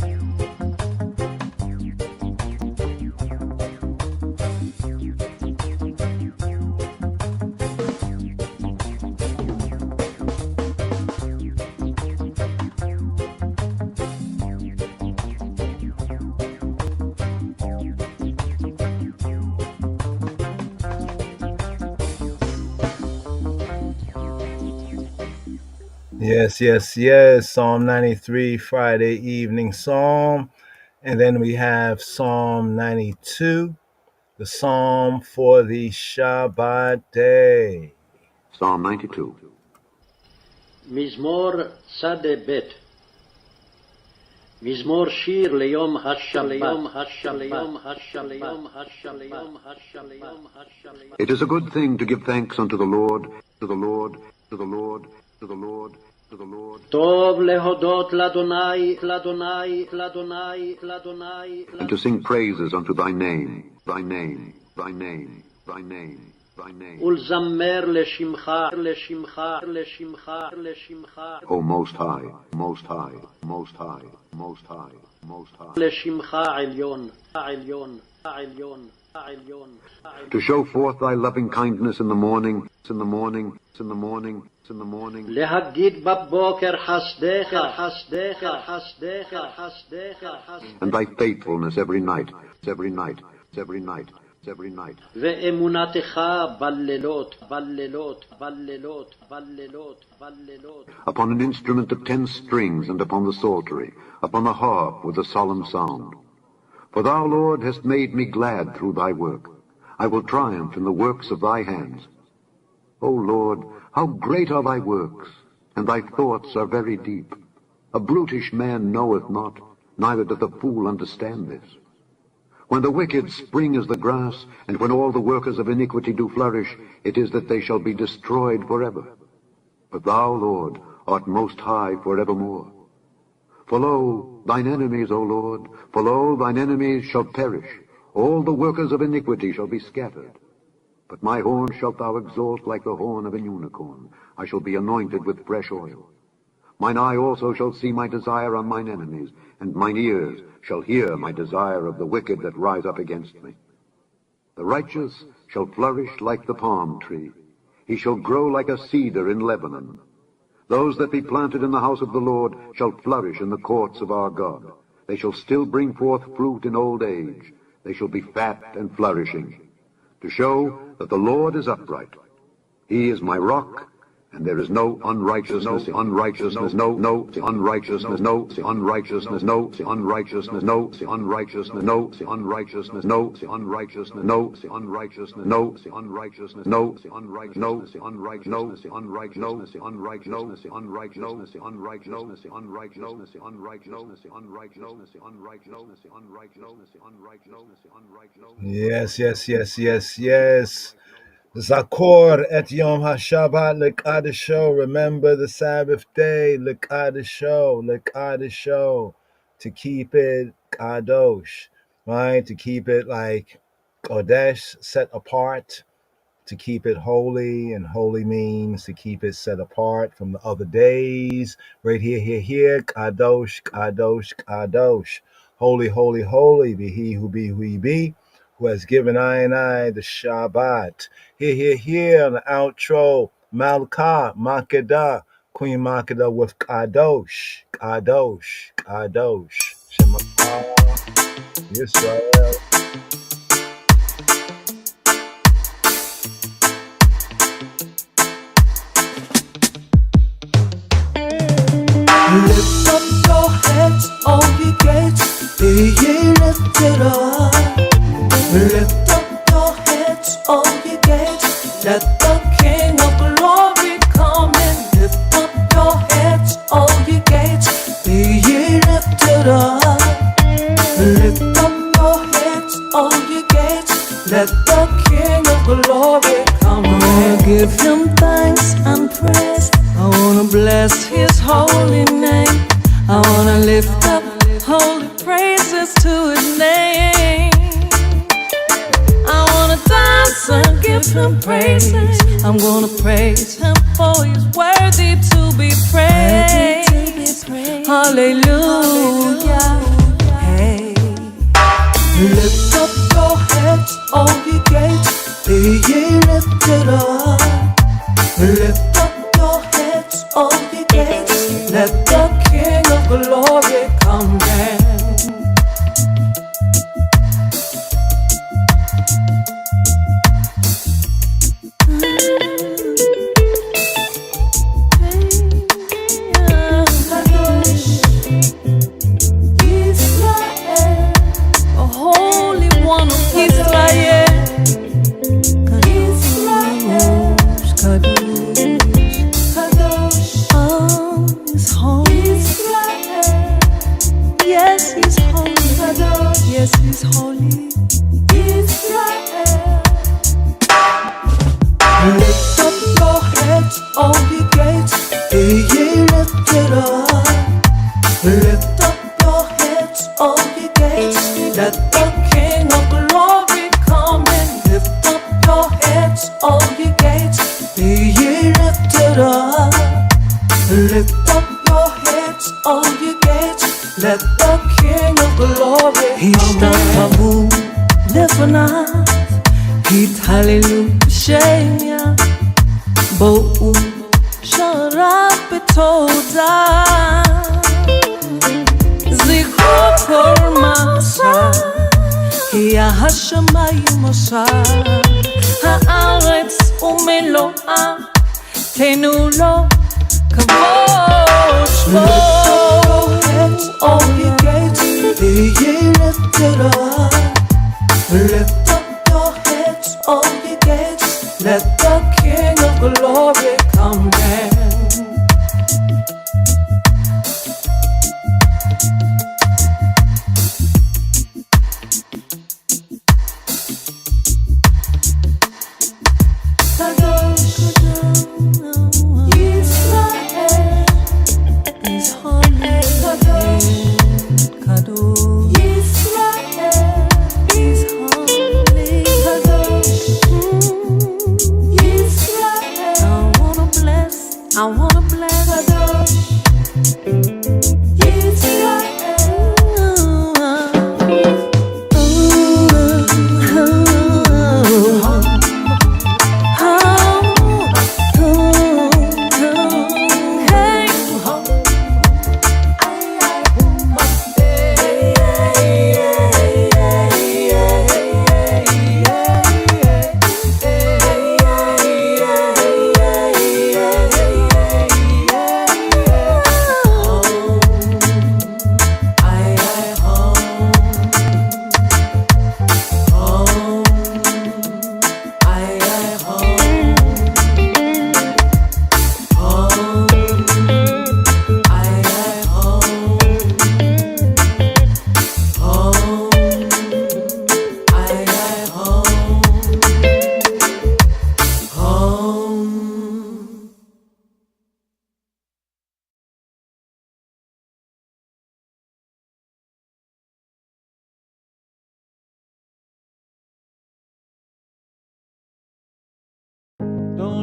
Yes, yes, yes. Psalm 93, Friday evening psalm. And then we have Psalm 92, the psalm for the Shabbat day. Psalm 92. מזמור צ"ב. מזמור שיר ליום השבת. It is a good thing to give thanks unto the Lord, to the Lord, to the Lord, to the Lord, to the Lord. טוב להודות לאדוני, לאדוני, לאדוני, לאדוני, And to sing praises unto thy name, thy name, thy name, thy name, thy name. ולזמר לשמך, לשמך, לשמך, לשמך. O Most High, Most High, Most High, Most High, Most High. לשמך עליון, עליון, עליון, עליון. To show forth thy loving kindness in the morning, in the morning, in the morning, in the morning. להגיד בבוקר חסדך, חסדך, חסדך, חסדך, חסדך. And thy faithfulness every night, every night, every night, every night. ואמונתך בלילות, בלילות, בלילות, בלילות, בלילות. Upon an instrument of 10 strings and upon the psaltery, upon the harp with a solemn sound. For thou, Lord, hast made me glad through thy work. I will triumph in the works of thy hands. O Lord, how great are thy works, and thy thoughts are very deep. A brutish man knoweth not, neither doth a fool understand this. When the wicked spring as the grass, and when all the workers of iniquity do flourish, it is that they shall be destroyed forever. But thou, Lord, art most high forevermore. For lo, thine enemies, O Lord, for lo, thine enemies shall perish. All the workers of iniquity shall be scattered. But my horn shalt thou exalt like the horn of an unicorn. I shall be anointed with fresh oil. Mine eye also shall see my desire on mine enemies, and mine ears shall hear my desire of the wicked that rise up against me. The righteous shall flourish like the palm tree. He shall grow like a cedar in Lebanon. Those that be planted in the house of the Lord shall flourish in the courts of our God. They shall still bring forth fruit in old age. They shall be fat and flourishing, to show that the Lord is upright. He is my rock, and there is no unrighteousness, unrighteousness, no unrighteousness, no unrighteousness, no unrighteousness, no unrighteousness, no unrighteousness, no unrighteousness, no unrighteousness, no unrighteousness, no unrighteousness, no unrighteousness, unrighteousness, unrighteousness, unrighteousness, unrighteousness, unrighteousness, unrighteousness, unrighteousness, unrighteousness, unrighteousness, unrighteousness, unrighteousness. Yes, yes, yes, yes, yes. Zakor et Yom HaShabbat Lekadisho. Remember the Sabbath day, Lekadisho, to keep it Kadosh, right? To keep it like Kodesh, set apart, to keep it holy, and holy means to keep it set apart from the other days. Right here, Kadosh. Holy, holy, holy be he, who be, who has given I and I the Shabbat. Here, on the outro, Malka, Makeda, Queen Makeda with Kadosh. Shema Yisrael. Lift up your heads, all ye gates, be ye lifted up. Lift up your heads, all ye gates, let the King of glory come in. Lift up your heads, all ye gates, be ye lifted up. Lift up your heads, all ye gates, let the King of glory come in. I wanna give him thanks and praise, I wanna bless his holy name, I wanna lift up holy praises to his name. I wanna dance and give him praises, I'm gonna praise him for he's worthy to be praised. Hallelujah. Hey. Lift up your heads, all ye gates, be ye lifted up. Lift up your heads, all ye gates, let the King of glory come down. Yes, he's holy. Israel. Lift up your heads, all ye gates, be ye lifted up. Lift up your heads, all ye gates, let the King of glory come in. Lift up your heads, all ye gates, be ye lifted up. Lift up your heads, all ye gates, let the King of glory Ishtachavu lefanav, Hallelujah Shenya, Bo'u Sharab betoda, Zikru kol masa, Hiya hashamayim osha, Haaretz umeloa, Tenu lo kavod shmo. All ye gates, be ye lifted up. Lift up your heads, all ye gates, let the King of glory come down. Israel is holy.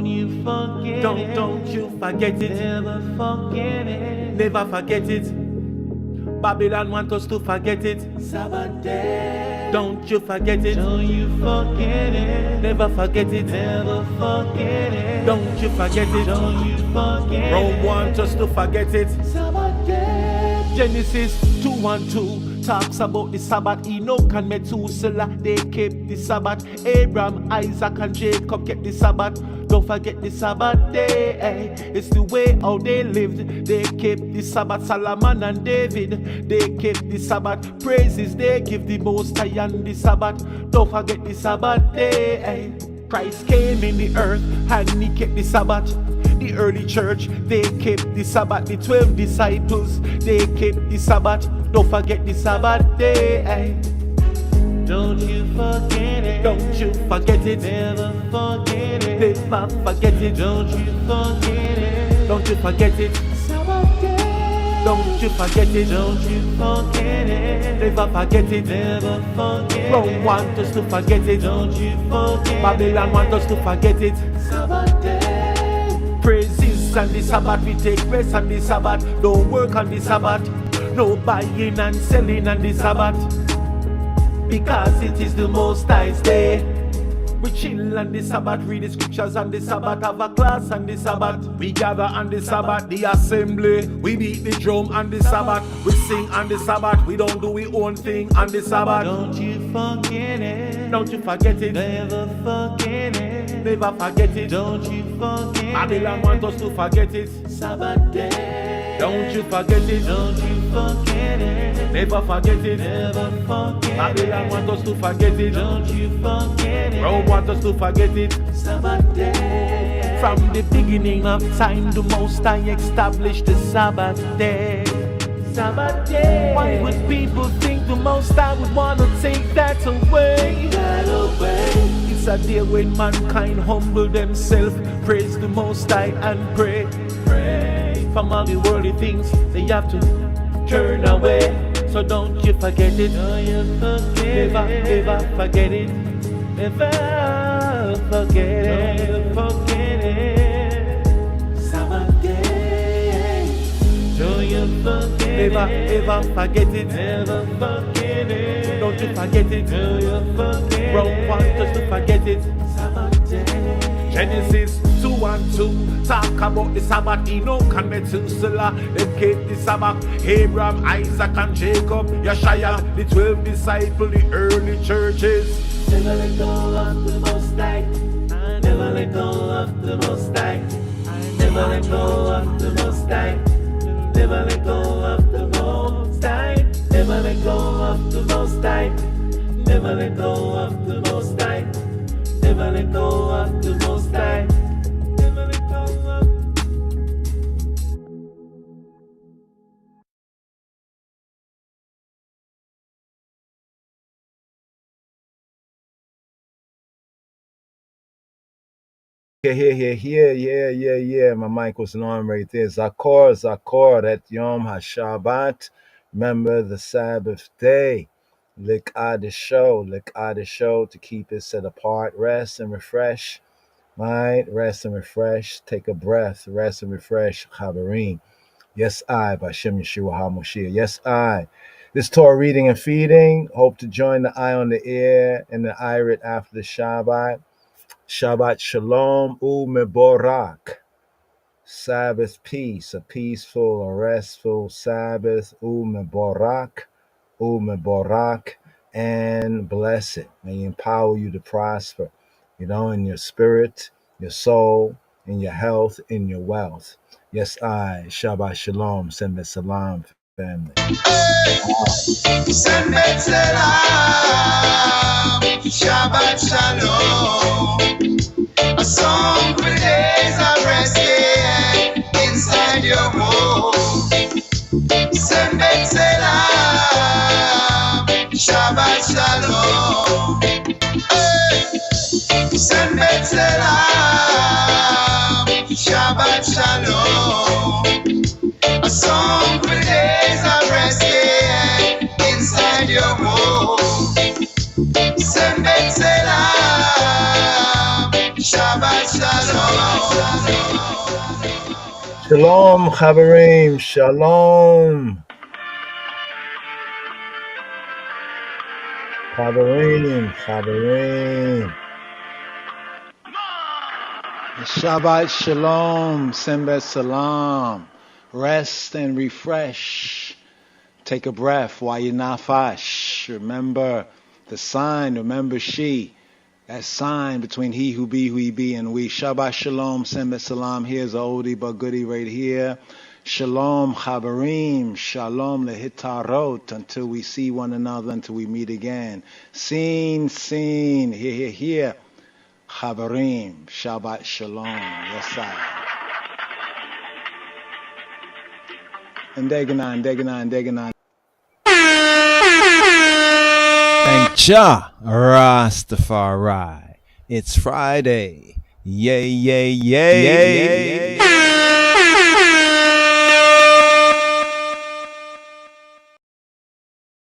Don't you forget don't you forget it. Never forget it. Never forget it. Babylon want us to forget it. Sabbath day. Don't you forget it. Don't you forget it. Never forget it. Never forget it. Don't you forget it. Don't you forget it. Rome want us to forget it. Sabbath day. Genesis 2:1-2 talks about the Sabbath. Enoch and Methuselah, they kept the Sabbath. Abraham, Isaac and Jacob kept the Sabbath. Don't forget the Sabbath day, eh? It's the way how they lived. They kept the Sabbath. Solomon and David, they kept the Sabbath. Praises they give the Most I on the Sabbath. Don't forget the Sabbath day, eh? Christ came in the earth and he kept the Sabbath. The early church, they kept the Sabbath. The 12 disciples, they kept the Sabbath. Don't forget the Sabbath day, eh? Don't you forget it. Don't you forget it. Never forget it. Never forget it. Don't you forget it. Don't you forget it. Sabbath day. Don't you forget it. Don't you forget it. Never forget it. Never forget it. Rome want us to forget it. Don't you forget. Babylon want us to forget it. Sabbath day. Praises on the Sabbath. We take rest on the Sabbath. Don't work on the Sabbath. No buying and selling on the Sabbath. Because it is the Most High's day. We chill on the Sabbath, read the scriptures on the Sabbath, have a class on the Sabbath. We gather on the Sabbath, the assembly. We beat the drum on the Sabbath. We sing on the Sabbath. We don't do our own thing on the Sabbath. Don't you forget it. Don't you forget it. Never forget it. Never forget it. Don't you forget it. Babylon want us to forget it. Sabbath day. Don't you forget it. Don't you forget it. Never forget it. Never forget it. Babylon want us to forget it. Don't you forget it. Rome want us to forget it. Sabbath day. From the beginning of time, the Most I established the Sabbath day. Sabbath day. Why would people think the Most I would want to take that away? That away. It's a day when mankind humble themselves, praise the Most I and pray. Pray from all the worldly things they have to turn away. So don't you forget it. Don't you forget never, it. Never forget it. Never forget it. Don't you forget it. Sabbath day. Don't you forget never, it. Never forget it. Never forget it. Don't you forget it. Don't you forget it. Rome want us to forget it. Sabbath day. Genesis 2:1-2 talk about the Sabbath. Enoch and Methuselah, they kept the Sabbath. Abraham, Isaac and Jacob, Yeshua, the 12 disciples, the early churches. Never let go of the Most High. I never let go of the Most High. I never let go of the Most High. Never let go of the Most High. Never let go of the Most High. Never let go of the Most High. Never let go of the Most High. Never let go of. Yeah. My mic wasn't on right there. Zakor, at Yom HaShabbat. Remember the Sabbath day. Lick out the show to keep it set apart. Rest and refresh. Right? Rest and refresh. Take a breath. Rest and refresh. Chaverim. Yes, I. B'Shem Yeshua HaMoshiach. Yes, I. This Torah reading and feeding. Hope to join the eye on the ear and the irit after the Shabbat. Shabbat Shalom U'Meborak. Sabbath peace, a peaceful, a restful Sabbath U'Meborak, and blessed. May He empower you to prosper, in your spirit, your soul, in your health, in your wealth. Yes, I. Shabbat Shalom. Send me salam, family. Send me salam. Shabbat Shalom. A song for the days of rest, yeah, inside your home. Send me salam. Shabbat Shalom. Hey. Send me salam. Shabbat Shalom. A song for the days of rest, yeah, inside your home. Send me salam. Shabbat Shalom. Shalom, Chaverim. Shalom. Chaverim. Shabbat Shalom, Sembet Salam. Rest and refresh. Take a breath while you're nafash. Remember the sign, remember she. That sign between he who be, and we. Shabbat Shalom, Sembet Salam. Here's a oldie but goodie right here. Shalom, Chaverim. Shalom, lehitarot. Until we see one another, until we meet again. Seen. Here. Chaverim. Shabbat Shalom. Yes, sir. And Deganan. Thank Jah Rastafari. It's Friday. Yay.